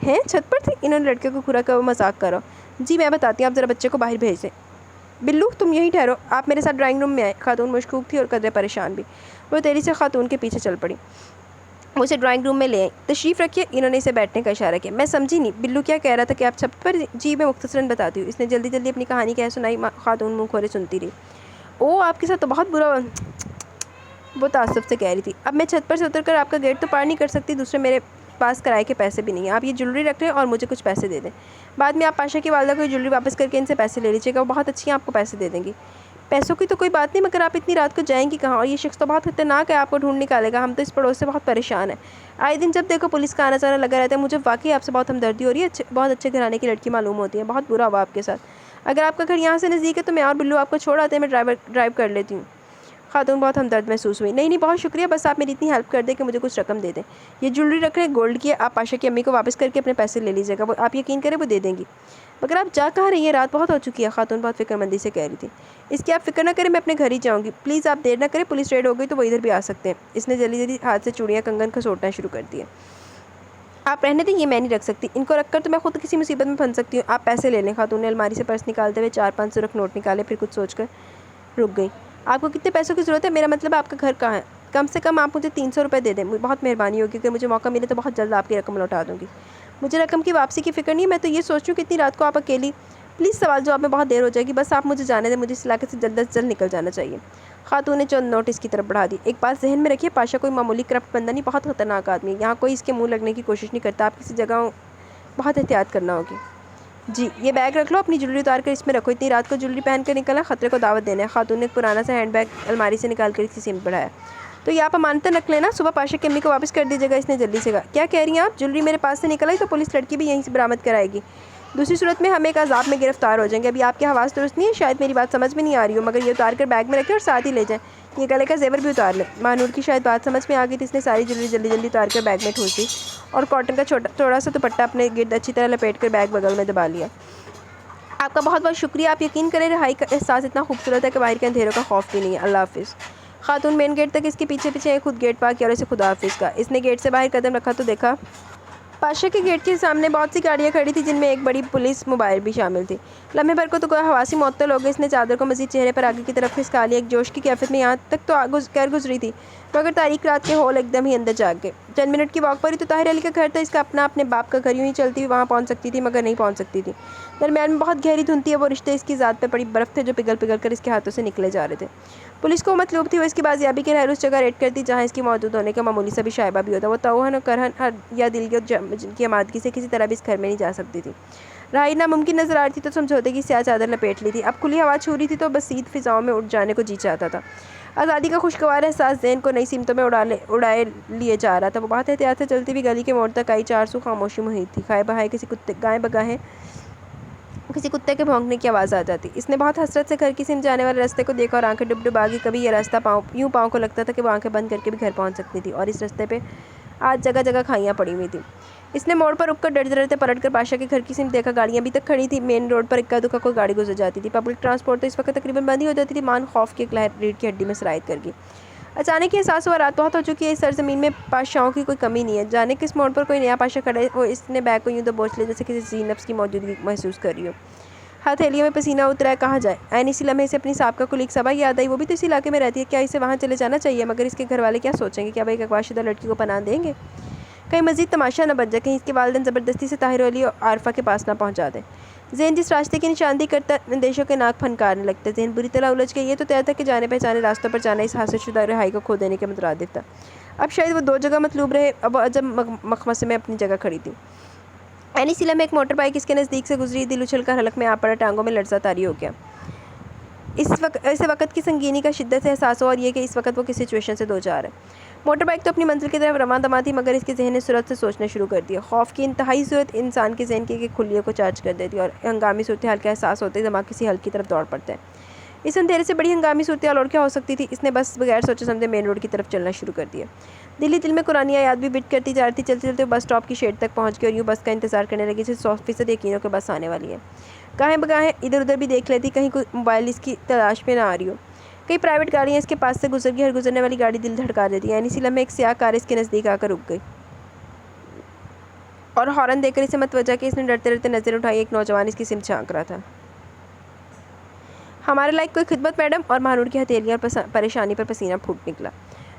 A: ہیں، چھت پر تھی؟ انہوں نے لڑکے کو گھورا کہ وہ مذاق کرو۔ جی میں بتاتی ہوں، آپ ذرا بچے کو باہر بھیج دیں۔ بلو، تم یہیں ٹھہرو، آپ میرے ساتھ ڈرائنگ روم میں آئیں۔ خاتون مشکوک تھی اور قدرے پریشان بھی۔ وہ تیزی سے خاتون کے پیچھے چل پڑی، وہ اسے ڈرائنگ روم میں لے آئیں۔ تشریف رکھیے، انہوں نے اسے بیٹھنے کا اشارہ کیا۔ میں سمجھی نہیں، بلو کیا کہہ رہا تھا کہ آپ چھت پر؟ جی میں مختصراً بتاتی ہوں، اس نے جلدی جلدی اپنی کہانی کہہ سنائی۔ خاتون منہ کھولے سنتی رہی۔ اوہ، آپ کے ساتھ تو بہت برا وہ تعصب سے کہہ رہی تھی۔ اب میں چھت پر سے اتر کر آپ کا گیٹ تو پار نہیں کر سکتی، دوسرے میرے پاس کرائے کے پیسے بھی نہیں ہیں، آپ یہ جیولری رکھ لیں اور مجھے کچھ پیسے دے دیں۔ بعد میں آپ پاشا کی والدہ کو یہ جیولری واپس کر کے ان سے پیسے لے لیجیے گا، وہ بہت اچھی ہیں، آپ کو پیسے دے دیں گی۔ پیسوں کی تو کوئی بات نہیں، مگر آپ اتنی رات کو جائیں گی کہاں؟ اور یہ شخص تو بہت خطرناک ہے، آپ کو ڈھونڈ نکالے گا، ہم تو اس پڑوس سے بہت پریشان ہیں، آئے دن جب دیکھو پولیس کا آنا جانا لگا رہتا ہے، مجھے واقعی آپ سے بہت ہمدردی ہو رہی ہے، بہت اچھے گھرانے کی لڑکی معلوم ہوتی ہے، بہت برا ہوا آپ کے ساتھ۔ اگر آپ کا گھر یہاں سے نزدیک ہے تو میں اور بلو آپ کو چھوڑ آتے ہیں، میں ڈرائیو کر لیتی ہوں۔ خاتون بہت ہمدرد محسوس ہوئی۔ نہیں بہت شکریہ، بس آپ میری اتنی ہیلپ کر دیں کہ مجھے کچھ رقم دے دیں۔ یہ جیولری رکھ لیں، گولڈ کی ہے، آپ پاشا کی امی کو واپس کر کے اپنے پیسے لے لیجیے گا، وہ آپ یقین کریں وہ دے دیں گی۔ مگر آپ جا کہاں رہی ہیں؟ رات بہت ہو چکی ہے، خاتون بہت فکر مندی سے کہہ رہی تھی۔ اس کی آپ فکر نہ کریں، میں اپنے گھر ہی جاؤں گی، پلیز آپ دیر نہ کریں، پولیس ریڈ ہو گئی تو وہ ادھر بھی آ سکتے ہیں۔ اس نے جلدی ہاتھ سے چوڑیاں کنگن کھسوٹنا شروع کر دیا۔ آپ رہنے دیں، یہ میں نہیں رکھ سکتی، ان کو رکھ کر تو میں خود کسی مصیبت میں پھنس سکتی ہوں، آپ پیسے لے لیں۔ خاتون نے الماری سے پرس نکالتے ہوئے 4-5 سرخ نوٹ نکالے، پھر کچھ سوچ کر رک گئی۔ آپ کو کتنے پیسوں کی ضرورت ہے؟ میرا مطلب ہے آپ کا گھر کہاں ہے؟ کم سے کم آپ مجھے 300 روپے دے دیں، بہت مہربانی ہوگی، اگر مجھے موقع ملے تو بہت جلد آپ کی رقم لوٹا دوں گی۔ مجھے رقم کی واپسی کی فکر نہیں ہے، میں تو یہ سوچ رہی ہوں کہ اتنی رات کو آپ اکیلی، پلیز سوال جواب میں بہت دیر ہو جائے گی، بس آپ مجھے جانے دیں، مجھے اس علاقے سے جلد از جلد نکل جانا چاہیے۔ خاتون نے چند نوٹ اس کی طرف بڑھا دی۔ ایک بات ذہن میں رکھیے، پاشا کوئی معمولی کرپٹ بندہ نہیں، بہت خطرناک آدمی ہے، یہاں کوئی اس کے منہ لگنے کی کوشش نہیں کرتا، آپ کسی جگہ بہت احتیاط کرنا ہوگی۔ جی، یہ بیگ رکھ لو، اپنی جیولری اتار کر اس میں رکھو، اتنی رات کو جیولری پہن کر نکلنا، خطرے کو دعوت دینا ہے۔ خاتون نے ایک پرانا سا ہینڈ بیگ الماری سے نکال کر اس کی سمت بڑھایا۔ تو یہ آپ امانتاً رکھ لینا، صبح پاشا کی امی کو واپس کر دیجیے گا، اس نے جلدی سے کہا۔ کیا کہہ رہی ہیں آپ؟ جیولری میرے پاس سے نکل آئی تو پولیس لڑکی بھی یہیں سے برآمد کرائے گی، دوسری صورت میں ہم ایک عذاب میں گرفتار ہو جائیں گے۔ ابھی آپ کے حواس درست نہیں ہے، شاید میری بات سمجھ میں نہیں آ رہی ہو، مگر یہ اتار کر بیگ میں رکھیں اور ساتھ ہی لے جائیں، یہ گلے کا زیور بھی اتار لیں۔ مانور کی شاید بات سمجھ میں آ گئی تھی، اس نے ساری جیولری جلدی اتار کر بیگ میں ٹھوس دی اور کاٹن کا چوڑا سا دوپٹہ اپنے گرد اچھی طرح لپیٹ کر بیگ بغل میں دبا لیا۔ آپ کا بہت بہت شکریہ، آپ یقین کریں رہائی کا احساس اتنا خوبصورت ہے کہ باہر کے اندھیروں کا خوف بھی نہیں ہے۔ اللہ حافظ۔ خاتون مین گیٹ تک اس کے پیچھے خود گیٹ پار کیا اور اسے خدا حافظ کہا۔ اس نے گیٹ سے باہر قدم رکھا تو دیکھا پاشا کے گیٹ کے سامنے بہت سی گاڑیاں کھڑی تھی، جن میں ایک بڑی پولیس موبائل بھی شامل تھی۔ لمحے بھر کو تو گویا حواسی معطل ہو گئے، اس نے چادر کو مزید چہرے پر آگے کی طرف کھسکا لیا، ایک جوش کی کیفیت میں یہاں تک تو کر گزری تھی، مگر تاریک رات کے ہول ایک دم ہی اندر جاگ گئے۔ چند منٹ کی واک پر ہی تو طاہر علی کا گھر تھا، اس کا اپنے باپ کا گھر، یوں ہی چلتی ہوئی وہاں پہنچ سکتی تھی مگر نہیں پہنچ سکتی تھی۔ درمیان میں بہت گہری دھند تھی، وہ رشتے اس کی ذات پر پڑی برف تھے جو پگھل کر اس کے ہاتھوں سے نکلے جا رہے تھے۔ پولیس کو مطلوب تھی وہ اس کی بازیابی کے رہر اس جگہ ریڈ کرتی جہاں اس کی موجود ہونے کا معمولی سا بھی شائبہ بھی ہوتا۔ وہ توہن و کرہن یا دل کی آمادگی سے کسی طرح بھی اس گھر میں نہیں جا سکتی تھی۔ رہائی ناممکن نظر آ رہی تھی تو سمجھوتے کی سیاہ چادر لپیٹ لی تھی، اب کھلی ہوا چھو رہی تھی تو بسیط فضاؤں میں اٹھ جانے کو جی چاہتا تھا۔ آزادی کا خوشگوار احساس ذہن کو نئی سمتوں میں اڑائے لیے جا رہا تھا۔ وہ بہت احتیاط سے چلتی ہوئی گلی کے موڑ تک آئی، چارسو خاموشی محیط تھی، گائے بگاہے کسی کتے کے بھونکنے کی آواز آ جاتی۔ اس نے بہت حسرت سے گھر کی سمت جانے والے راستے کو دیکھا اور آنکھیں ڈب آ گئی، کبھی یہ راستہ پاؤں کو لگتا تھا کہ وہ آنکھیں بند کر کے بھی گھر پہنچ سکتی تھی، اور اس راستے پہ آج جگہ جگہ کھائیاں پڑی ہوئی تھیں۔ اس نے موڑ پر رک کر ڈرتے ڈرتے پلٹ کر پاشا کے گھر کی سمت دیکھا، گاڑیاں ابھی تک کھڑی تھیں، مین روڈ پر اکا دکا کوئی گاڑی گزر جاتی تھی، پبلک ٹرانسپورٹ تو اس وقت تقریباً بند ہی ہو جاتی تھی، مان خوف کی ایک لہر ریڑھ کی ہڈی میں سرایت کر گئی۔ اچانک یہ احساس ہوا رات بہت ہو چکی ہے، اس سرزمین میں پاشاؤں کی کوئی کمی نہیں ہے، جانے کس موڑ پر کوئی نیا پاشا کھڑا ہے۔ وہ اس نے بیگ کو یوں دبوچ لیا جیسے کسی ذی نفس کی موجودگی محسوس کر رہی ہو، ہتھیلیوں میں پسینہ اترا ہے، کہاں جائے؟ عین اسی لمحے اسے اپنی سابقہ کولیگ صبا یاد آئی، وہ بھی تو اس علاقے میں رہتی ہے، کیا اسے وہاں چلے جانا چاہیے؟ مگر اس کے گھر والے کیا سوچیں گے؟ کیا وہ ایک اغوا شدہ لڑکی کو پناہ دیں گے؟ کہیں مزید تماشا نہ بن جائے، کہیں اس کے والدین زبردستی سے طاہر علی اور عارفہ کے پاس نہ پہنچا دیں۔ ذہن جس راستے کی نشاندہی کرتا اندیشوں کے ناک پھنکارنے لگتے، ذہن بری طرح الجھ گیا۔ یہ تو طے تھا کہ جانے پہچانے راستوں پر جانا اس حاصل شدہ رہائی کو کھو دینے کے مترادف تھا۔ اب شاید وہ دو جگہ مطلوب رہے، اب وہ عجب مخمصے میں اپنی جگہ کھڑی تھی۔ عین اسی لمحے ایک موٹر بائک اس کے نزدیک سے گزری، دل اچھل کر حلق میں آ پڑا، ٹانگوں میں لرزہ طاری ہو گیا۔ اسے وقت کی سنگینی کا شدت سے احساس ہوا اور یہ کہ اس وقت وہ کس سچویشن سے دوچار ہے۔ موٹر بائک تو اپنی منزل کی طرف رواں دواں تھی، مگر اس کے ذہن نے سرعت سے سوچنا شروع کر دیا۔ خوف کی انتہائی صورت انسان کے ذہن کے کھلیوں کو چارج کر دیتی ہے اور ہنگامی صورتحال کا احساس ہوتے ہی دماغ کسی حل کی طرف دوڑ پڑتا ہے۔ اس اندھیرے سے بڑی ہنگامی صورتحال اور کیا ہو سکتی تھی؟ اس نے بس بغیر سوچے سمجھے مین روڈ کی طرف چلنا شروع کر دیا۔ دل ہی دل میں قرآنی آیات بھی بٹ کرتی جا رہی تھی۔ چلتے چلتے بس اسٹاپ کی شیڈ تک پہنچ گئی اور یوں بس کا انتظار کرنے لگی جیسے 100% یقین ہو کہ بس آنے والی ہے۔ گاہیں بگاہیں ادھر ادھر بھی دیکھ لیتی، کہیں کوئی موبائل اس کی تلاش میں نہ آ رہی ہو، کئی پرائیویٹ گاڑیاں اس کے پاس سے گزر گئی، ہر گزرنے والی گاڑی دل دھڑکا دیتی ہے۔ یعنی اسی لمحے ایک سیاہ کار اس کے نزدیک آ کر رک گئی اور ہارن دے کر اسے متوجہ کہ اس نے ڈرتے ڈرتے نظر اٹھائی، ایک نوجوان اس کی سمت جھانک رہا تھا۔ ہمارے لائق کوئی خدمت میڈم؟ اور مہنور کی ہتھیلیاں اور پریشانی پر پسینہ پھوٹ نکلا۔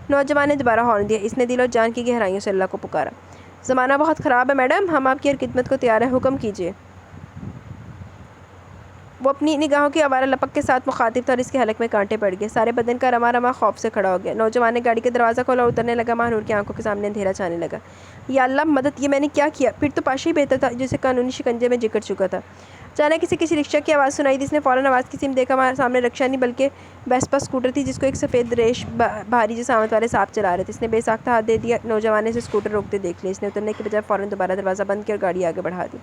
A: نوجوان نے دوبارہ ہارن دیا، اس نے دل اور جان کی گہرائیوں سے اللہ کو پکارا۔ زمانہ بہت خراب ہے میڈم، ہم آپ کی ہر خدمت کو تیار ہیں، حکم کیجیے۔ وہ اپنی نگاہوں کی آوارہ لپک کے ساتھ مخاطب تھا اور اس کے حلق میں کانٹے پڑ گئے. سارے بدن کا رما رما خوف سے کھڑا ہو گیا. نوجوان نے گاڑی کا دروازہ کھولا اور اترنے لگا. ماہنور کی آنکھوں کے سامنے اندھیرا چھانے لگا. یا اللہ مدد, یہ میں نے کیا کیا؟ پھر تو پاشا ہی بہتر تھا جسے قانونی شکنجے میں جکڑ چکا تھا. اچانک کسی رکشہ کی آواز سنائی دی. اس نے فوراً آواز کی سمت دیکھا. سامنے رکشہ نہیں بلکہ ویسپا اسکوٹر تھی جس کو ایک سفید ریش بھاری جسامت والے صاحب چلا رہے تھے. اس نے بے ساختہ ہاتھ دے دیا. نوجوان نے اسے اسکوٹر روکتے دیکھ لیا. اس نے اترنے کے بجائے فوراً دوبارہ دروازہ بند کیا اور گاڑی آگے بڑھا دی.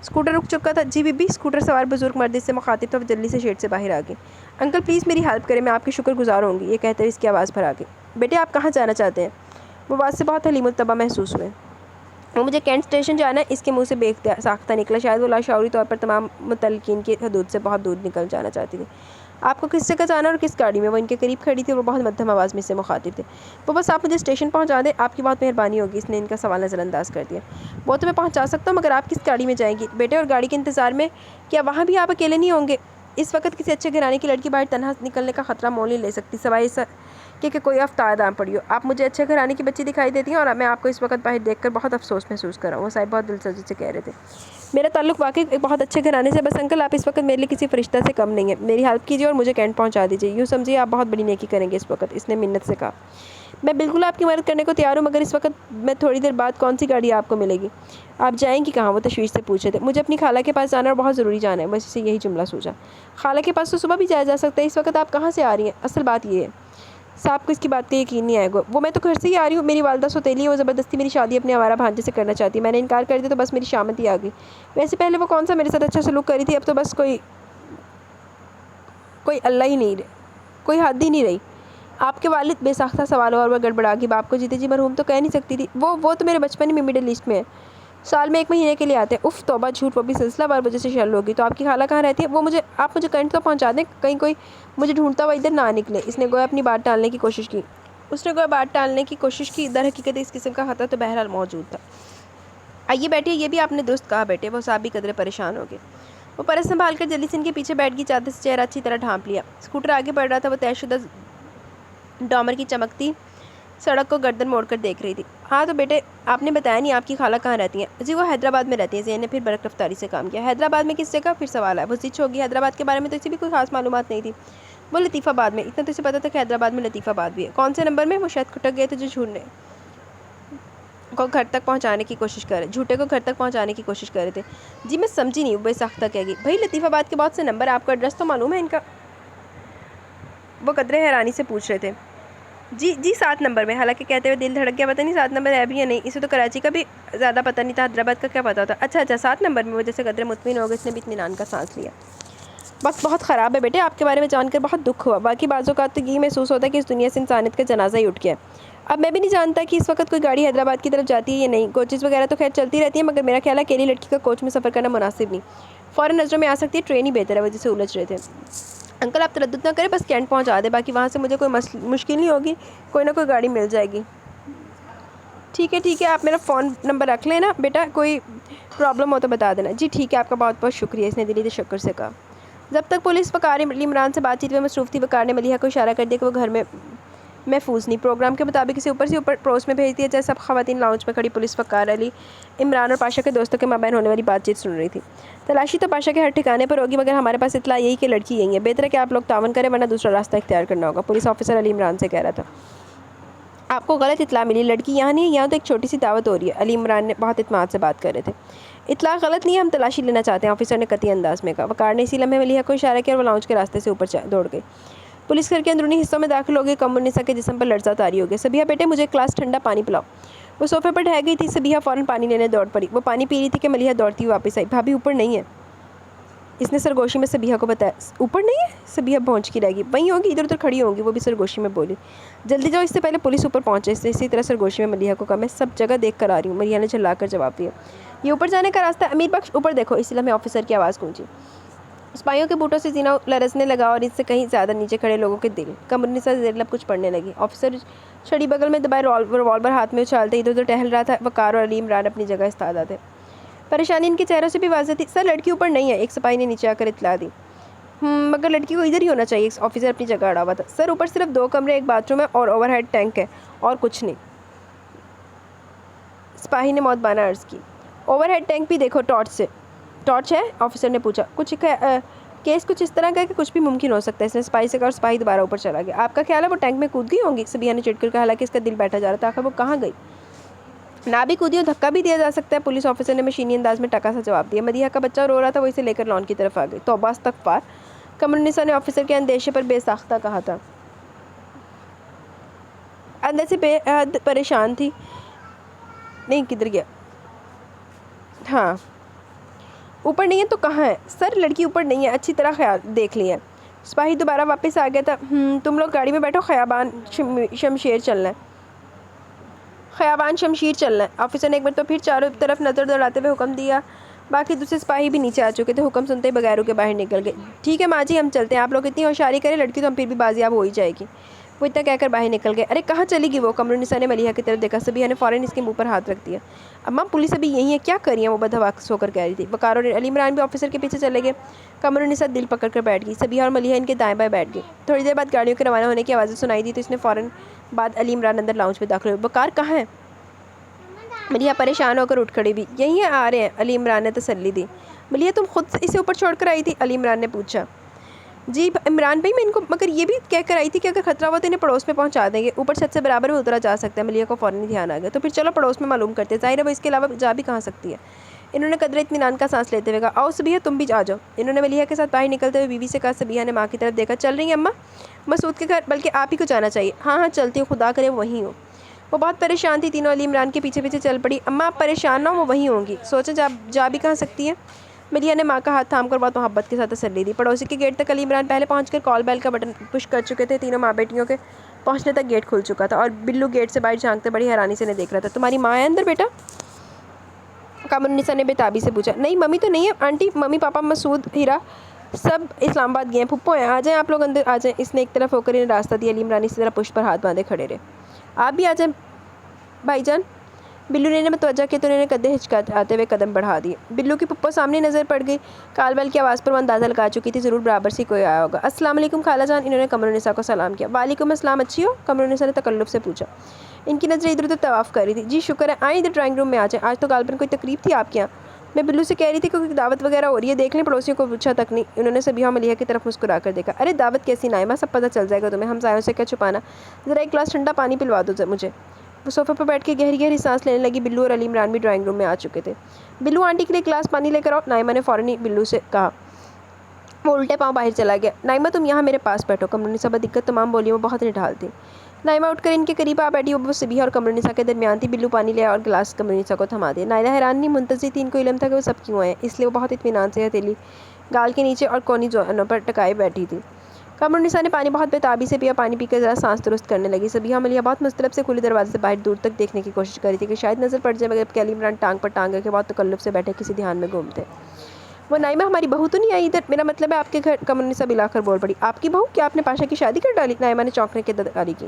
A: اسکوٹر رک چکا تھا. جی بی بی, اسکوٹر سوار بزرگ مرد اس سے مخاطب تھا. وہ جلدی سے شیڈ سے باہر آ گئے. انکل پلیز میری ہیلپ کریں, میں آپ کی شکر گزار ہوں گی, یہ کہتے ہوئے اس کی آواز بھر آ گئی. بیٹے آپ کہاں جانا چاہتے ہیں؟ وہ بات سے بہت حلیم الطبع محسوس ہوئے. وہ مجھے کینٹ اسٹیشن جانا ہے. اس کے منہ سے بے ساختہ نکلا. شاید وہ لاشعوری طور پر تمام متعلقین کی حدود سے بہت دور نکل جانا چاہتی تھی. آپ کو کس جگہ جانا اور کس گاڑی میں؟ وہ ان کے قریب کھڑی تھی. وہ بہت مدھم آواز میں اس سے مخاطب تھے. وہ بس آپ مجھے اسٹیشن پہنچا دیں, آپ کی بہت مہربانی ہوگی. اس نے ان کا سوال نظر انداز کر دیا. وہ تو میں پہنچا سکتا ہوں, مگر آپ کس گاڑی میں جائیں گی؟ بیٹے اور گاڑی کے انتظار میں کیا وہاں بھی آپ اکیلے نہیں ہوں گے؟ اس وقت کسی اچھے گھرانے کی لڑکی باہر تنہا نکلنے کا خطرہ مول نہیں لے سکتی, سوائے اس کہ کوئی آفتاب آ پڑی ہو. آپ مجھے اچھے گھرانے کی بچی دکھائی دیتی ہیں اور میں آپ کو اس وقت باہر دیکھ کر بہت افسوس محسوس کر رہا ہوں. وہ صاحب بہت دلچسپی سے کہہ رہے تھے. میرا تعلق واقعی ایک بہت اچھے گھرانے سے, بس انکل آپ اس وقت میرے لیے کسی فرشتہ سے کم نہیں ہے. میری ہیلپ کیجیے اور مجھے کینٹ پہنچا دیجیے. یوں سمجھیے آپ بہت بڑی نیکی کریں گے اس وقت, اس نے منت سے کہا. میں بالکل آپ کی مدد کرنے کو تیار ہوں, مگر اس وقت میں تھوڑی دیر بعد کون سی گاڑی آپ کو ملے گی؟ آپ جائیں گی کہاں؟ وہ تشویش سے پوچھے تھے. مجھے اپنی خالہ کے پاس جانا اور بہت ضروری جانا ہے. بس اسے یہی جملہ سوچا. خالہ کے پاس تو صبح بھی جایا جا سکتا ہے, اس وقت آپ کہاں سے آ رہی ہیں؟ اصل بات یہ ہے صاحب کو اس کی بات کا یقین نہیں آئے گا. وہ میں تو گھر سے ہی آ رہی ہوں. میری والدہ سوتیلی ہے, وہ زبردستی میری شادی اپنے آوارہ بھانجے سے کرنا چاہتی ہے. میں نے انکار کر دیا تو بس میری شامت ہی آ گئی. ویسے پہلے وہ کون سا میرے ساتھ اچھا سلوک کری تھی, اب تو بس کوئی اللہ ہی نہیں, کوئی حد ہی نہیں رہی. آپ کے والد؟ بے ساختہ سوال اور وہ گڑبڑا گئی. باپ کو جیتے جی مرحوم تو کہہ نہیں سکتی تھی. وہ تو میرے بچپن میں مڈل ایسٹ میں ہے, سال میں 1 مہینے کے لیے آتے ہیں. اف توبہ, جھوٹ, وہ بھی سلسلہ وار وجہ سے شرل ہوگی. تو آپ کی خالہ کہاں رہتی ہے؟ آپ مجھے کینٹ تو پہنچا دیں, کہیں کوئی مجھے ڈھونڈتا ہوا ادھر نہ نکلے. اس نے گویا اپنی بات ٹالنے کی کوشش کی. در حقیقت اس قسم کا خطرہ تو بہرحال موجود تھا. آئیے بیٹھیے, یہ بھی آپ نے درست کہا بیٹے. وہ صاحب بھی قدرے پریشان ہو گئے. وہ پرس سنبھال کر جلدی سے ان کے پیچھے بیٹھ گئی. چادر سے چہرہ اچھی طرح ڈھانپ لیا. اسکوٹر آگے بڑھ رہا تھا. وہ طے شدہ ڈامر کی چمکتی سڑک کو گردن موڑ کر دیکھ رہی تھی. ہاں تو بیٹے آپ نے بتایا نہیں, آپ کی خالہ کہاں رہتی ہیں؟ جی وہ حیدرآباد میں رہتی ہیں. زین نے پھر برق رفتاری سے کام کیا. حیدرآباد میں کس جگہ؟ پھر سوال ہے. وہ زچ ہوگی. حیدرآباد کے بارے میں تو اسے بھی کوئی خاص معلومات نہیں تھی. وہ لطیف آباد میں, اتنا تو اسے پتا تھا کہ حیدرآباد میں لطیف آباد بھی ہے. کون سے نمبر میں؟ وہ شاید کھٹک گئے تھے جو جھوٹے کو گھر تک پہنچانے کی کوشش کر رہے تھے. جی میں سمجھی نہیں, وہ بے ساختہ کہہ گئی. بھائی لطیف آباد کے بہت سے نمبر, آپ کو ایڈریس تو معلوم ہے ان کا؟ وہ قدرے حیرانی سے پوچھ رہے تھے. جی 7 نمبر میں. حالانکہ کہتے ہوئے دل دھڑک گیا, پتہ نہیں 7 نمبر ہے بھی یا نہیں. اسے تو کراچی کا بھی زیادہ پتہ نہیں تھا, حیدرآباد کا کیا پتہ ہوتا. اچھا 7 نمبر میں. وہ جیسے قدرے مطمئن ہو گئے. اس نے بھی اطمینان کا سانس لیا. وقت بہت خراب ہے بیٹے, آپ کے بارے میں جان کر بہت دکھ ہوا. باقی بعض اوقات تو یہ محسوس ہوتا ہے کہ اس دنیا سے انسانیت کا جنازہ ہی اٹھ گیا. اب میں بھی نہیں جانتا کہ اس وقت کوئی گاڑی حیدرآباد کی طرف جاتی ہے یا نہیں. کوچز وغیرہ تو خیر چلتی رہتی ہیں, مگر میرا خیال ہے اکیلی لڑکی کا کوچ میں سفر کرنا مناسب نہیں. فوراً نظروں میں آ سکتی ہے ٹرین ہی بہتر ہے. وہ جسے الجھ رہے تھے. انکل آپ تردد نہ کریں, بس کینٹ پہنچا دیں, باقی وہاں سے مجھے کوئی مشکل نہیں ہوگی. کوئی نہ کوئی گاڑی مل جائے گی. ٹھیک ہے, آپ میرا فون نمبر رکھ لیں نا بیٹا, کوئی پرابلم ہو تو بتا دینا. جی ٹھیک ہے, آپ کا بہت بہت شکریہ. اس نے دلی شکر سے کہا. جب تک پولیس وقار عمران سے بات چیت میں مصروف تھی, وقار نے ملیحہ کو اشارہ کر دیا کہ وہ گھر میں محفوظ نہیں. پروگرام کے مطابق اسے اوپر سے اوپر پڑوس میں بھیج دیا جائے. سب خواتین لاؤنج میں کھڑی پولیس وقار, علی, عمران اور پاشا کے دوستوں کے مابین ہونے والی بات چیت سن رہی تھی. تلاشی تو پاشا کے ہر ٹھکانے پر ہوگی, مگر ہمارے پاس اطلاع یہی کہ لڑکی یہی ہے. بہتر ہے کہ آپ لوگ تعاون کریں, ورنہ دوسرا راستہ اختیار کرنا ہوگا. پولیس آفیسر علی عمران سے کہہ رہا تھا. آپ کو غلط اطلاع ملی, لڑکی یہاں نہیں ہے, یہاں تو ایک چھوٹی سی دعوت ہو رہی ہے. علی عمران نے بہت اعتماد سے بات کر رہے تھے. اطلاع غلط نہیں ہے, ہم تلاشی لینا چاہتے ہیں, آفیسر نے قطعی انداز میں کہا. وقار نے اسی لمحے ملیحہ کو اشارہ کیا اور وہ لاؤنج کے راستے سے اوپر دوڑ گئی. پولیس گھر کے اندرونی حصوں میں داخل ہو گئی. کم النساء کے جسم پر لرزہ طاری ہو گیا. صبیحہ بیٹے مجھے ایک گلاس ٹھنڈا پانی پلاؤ. وہ صوفے پر ڈھہ گئی تھی. صبیحہ فوراً پانی لینے دوڑ پڑی. وہ پانی پی رہی تھی کہ ملیحہ دوڑتی ہوئی واپس آئی. بھابھی اوپر نہیں ہے. اس نے سرگوشی میں صبیحہ کو بتایا. اوپر نہیں ہے؟ صبیحہ پہنچ کی رہ گئی. وہیں ہوگی, ادھر ادھر کھڑی ہوں گی. وہ بھی سرگوشی میں بولی. جلدی جاؤ, اس سے پہلے پولیس اوپر پہنچے. اس نے اسی طرح سرگوشی میں ملیحہ کو کہا. میں سب جگہ دیکھ کر آ رہی ہوں, ملیحہ نے چلا کر جواب دیا. یہ اوپر جانے کا راستہ. امیر بخش اوپر دیکھو. اسی لمحے آفیسر کی آواز گونجی. سپاہیوں کے بوٹوں سے سینہ لرزنے لگا اور اس سے کہیں زیادہ نیچے کھڑے لوگوں کے دل. کم النساء زیر لب کچھ پڑھنے لگی. آفیسر چھڑی بغل میں دبائے ریوالور ہاتھ میں اچھالتے ادھر ادھر ٹہل رہا تھا. وقار اور علی عمران اپنی جگہ استادہ تھے. پریشانی ان کے چہروں سے بھی واضح تھی. سر لڑکی اوپر نہیں ہے, ایک سپاہی نے نیچے آ کر اطلاع دی. مگر لڑکی کو ادھر ہی ہونا چاہیے. آفیسر اپنی جگہ اڑا ہوا تھا. سر اوپر صرف 2 کمرے, ایک باتھ روم ہے اور اوور ہیڈ ٹینک ہے, اور کچھ نہیں. سپاہی نے موت بانا عرض کی. اوور ہیڈ ٹینک بھی دیکھو ٹارچ سے. ٹارچ ہے؟ آفیسر نے پوچھا. کچھ کیس کچھ اس طرح کا کہ کچھ بھی ممکن ہو سکتا ہے. اس نے سپاہی سے کہا اور سپاہی دوبارہ اوپر چلا گیا. آپ کا خیال ہے وہ ٹینک میں کود گئی ہوں گی؟ صبیحہ نے چڑ کر کہا. حالانکہ اس کا دل بیٹھا جا رہا تھا. آخر وہ کہاں گئی؟ نہ بھی کودی اور دھکا بھی دیا جا سکتا ہے. پولیس آفیسر نے مشینی انداز میں ٹکا سا جواب دیا. مدیحہ کا بچہ رو رہا تھا. وہ اسے لے کر لان کی طرف آ گئی. توبہ استغفار. قمر النساء نے آفیسر کے اندیشے پر بے ساختہ کہا تھا. اندر سے بے حد پریشان تھی. نہیں کدھر گیا؟ ہاں اوپر نہیں ہے تو کہاں ہے؟ سر لڑکی اوپر نہیں ہے. اچھی طرح خیال دیکھ لیا. سپاہی دوبارہ واپس آ گیا تھا. تم لوگ گاڑی میں بیٹھو. خیابان شمشیر چلنا ہے. خیابان شمشیر چلنا ہے. آفیسر نے ایک بار تو پھر چاروں طرف نظر دوڑاتے ہوئے حکم دیا. باقی دوسرے سپاہی بھی نیچے آ چکے تھے. حکم سنتے ہی بغیروں کے باہر نکل گئے. ٹھیک ہے ماں جی ہم چلتے ہیں. آپ لوگ اتنی ہوشیاری کریں. لڑکی تو ہم پھر بھی بازیاب ہو ہی جائے گی. وہ اتنا کہہ کر باہر نکل گئے. ارے کہاں چلی گئی وہ؟ قمر النساء نے ملیحہ کی طرف دیکھا. صبیحہ نے فوراً اس کے منہ پر ہاتھ رکھ دیا. اماں پولیس ابھی یہی ہے. کیا کر رہی ہیں؟ وہ بدحواس ہو کر کہہ رہی تھی. وقار اور علی عمران بھی آفیسر کے پیچھے چلے گئے. قمر النساء دل پکڑ کر بیٹھ گئی. صبیحہ اور ملیحہ ان کے دائیں بائیں بیٹھ گئی. تھوڑی دیر بعد گاڑیوں کے روانہ ہونے کی آوازیں سنائی دی تو اس نے فوراً بعد علی عمران اندر لاؤنج میں داخل ہوئے. وقار کہاں ہے؟ ملیحہ پریشان ہو کر اٹھ کھڑی بھی. یہیں آ رہے ہیں. علی عمران نے تسلی دی. ملیحہ تم خود اسے اوپر چھوڑ کر آئی تھی؟ علی عمران نے پوچھا. جی عمران بھائی میں ان کو مگر یہ بھی کہہ کر آئی تھی کہ اگر خطرہ ہوا تو انہیں پڑوس میں پہنچا دیں گے. اوپر چھت سے برابر میں اترا جا سکتا ہے. ملیحہ کو فوراً دھیان آ گیا. تو پھر چلو پڑوس میں معلوم کرتے. ظاہر ہے وہ اس کے علاوہ جا بھی کہاں سکتی ہے. انہوں نے قدرے اطمینان کا سانس لیتے ہوئے کہا. آؤ صبیحہ تم بھی آ جاؤ. انہوں نے ملیحہ کے ساتھ باہر نکلتے ہوئے بیوی سے کہا. صبیحہ نے ماں کی طرف دیکھا. چل رہی ہیں اماں؟ مسعود کے گھر؟ بلکہ آپ ہی کو جانا چاہیے. ہاں ہاں چلتی ہوں. خدا کرے وہیں ہوں. وہ بہت پریشان تھی. تینوں علی عمران کے پیچھے پیچھے چل پڑی. اماں آپ پریشان نہ ہو. وہ وہیں ہوں گی. سوچیں جا بھی کہاں سکتی ہیں؟ ملیحہ نے ماں کا ہاتھ تھام کر بہت محبت کے ساتھ تسلی دی. پڑوسی کے گیٹ تک علی عمران پہلے پہنچ کر کال بیل کا بٹن پش کر چکے تھے. تینوں ماں بیٹیوں کے پہنچنے تک گیٹ کھل چکا تھا اور بلو گیٹ سے باہر جھانکتے بڑی حیرانی سے انہیں دیکھ رہا تھا. تمہاری ماں ہے اندر بیٹا؟ قمر النساء نے بے تابی سے پوچھا. نہیں ممی تو نہیں ہے آنٹی. ممی پاپا مسعود ہیرا سب اسلام آباد گئے ہیں. پھپھو ہیں. آ جائیں آپ لوگ اندر آ جائیں. اس نے ایک طرف ہو کر انہیں راستہ دیا. علی عمران اسی طرح پشت پر ہاتھ باندھے کھڑے رہے. آپ بھی آ جائیں بھائی جان. بلو نے متوجہ کیا تو انہوں نے قدے ہچکاتے ہوئے قدم بڑھا دیے. بلو کی پھپھو سامنے نظر پڑ گئی. کال بیل کی آواز پر وہ اندازہ لگا چکی تھی ضرور برابر سے کوئی آیا ہوگا. السلام علیکم خالہ جان. انہوں نے قمر النساء کو سلام کیا. وعلیکم السلام. اچھی ہو؟ قمر النساء نے تکلف سے پوچھا. ان کی نظریں ادھر ادھر طواف کر رہی تھی. جی شکر ہے. آئیں ادھر ڈرائنگ روم میں آ جائیں. آج تو غالباً کوئی تقریب تھی آپ کے یہاں. میں بلو سے کہہ رہی تھی کہ کوئی دعوت وغیرہ ہو رہی ہے. دیکھ لیں پڑوسیوں کو پوچھا تک نہیں. انہوں نے صبیحہ اور ملیحہ کی طرف مسکرا کر دیکھا. ارے دعوت کیسی نائمہ سب پتہ چل جائے گا تمہیں. ہمسایوں سے کیا چھپانا. ذرا ایک گلاس ٹھنڈا پانی پلوا دو مجھے. وہ صوفے پر بیٹھ کے گہری گہری سانس لینے لگی. بلو اور علی عمران بھی ڈرائنگ روم میں آ چکے تھے. بلو آنٹی کے لیے گلاس پانی لے کر آؤ. نائمہ نے فوراً ہی بلو سے کہا. وہ الٹے پاؤں باہر چلا گیا. نائمہ تم یہاں میرے پاس بیٹھو. قمر النساء بدقت تمام بولیوں میں بہت نڈھال تھی. نائمہ اٹھ کر ان کے قریب آ بیٹھی. وہ صبیحہ اور قمر النساء کے درمیان تھی. بلو پانی لے اور گلاس قمر النساء کو تھما دیا. نائلہ حیران نہیں منتظر تھی. ان کو علم تھا کہ وہ سب کیوں آئے. اس لیے وہ بہت اطمینان سے ہتھیلی گال کے نیچے اور کونی جوانوں پر ٹکائے بیٹھی تھی. قمر النساء نے پانی بہت بے تابی سے پیا. پانی پی کر ذرا سانس درست کرنے لگی. صبیحہ ملیحہ بہت مضطرب سے کھلے دروازے سے باہر دور تک دیکھنے کی کوشش کر رہی تھی کہ شاید نظر پڑ جائے. مگر علی عمران ٹانگ پر ٹانگ رکھے بہت تکلف سے بیٹھے کسی دھیان میں گھومتے. وہ نائمہ ہماری بہو تو نہیں آئی ادھر؟ میرا مطلب ہے آپ کے گھر. قمر النساء بلا کر بول پڑی. آپ کی بہو؟ کیا آپ نے پاشا کی شادی کر ڈالی؟ نائمہ نے چونکنے کے داری کی.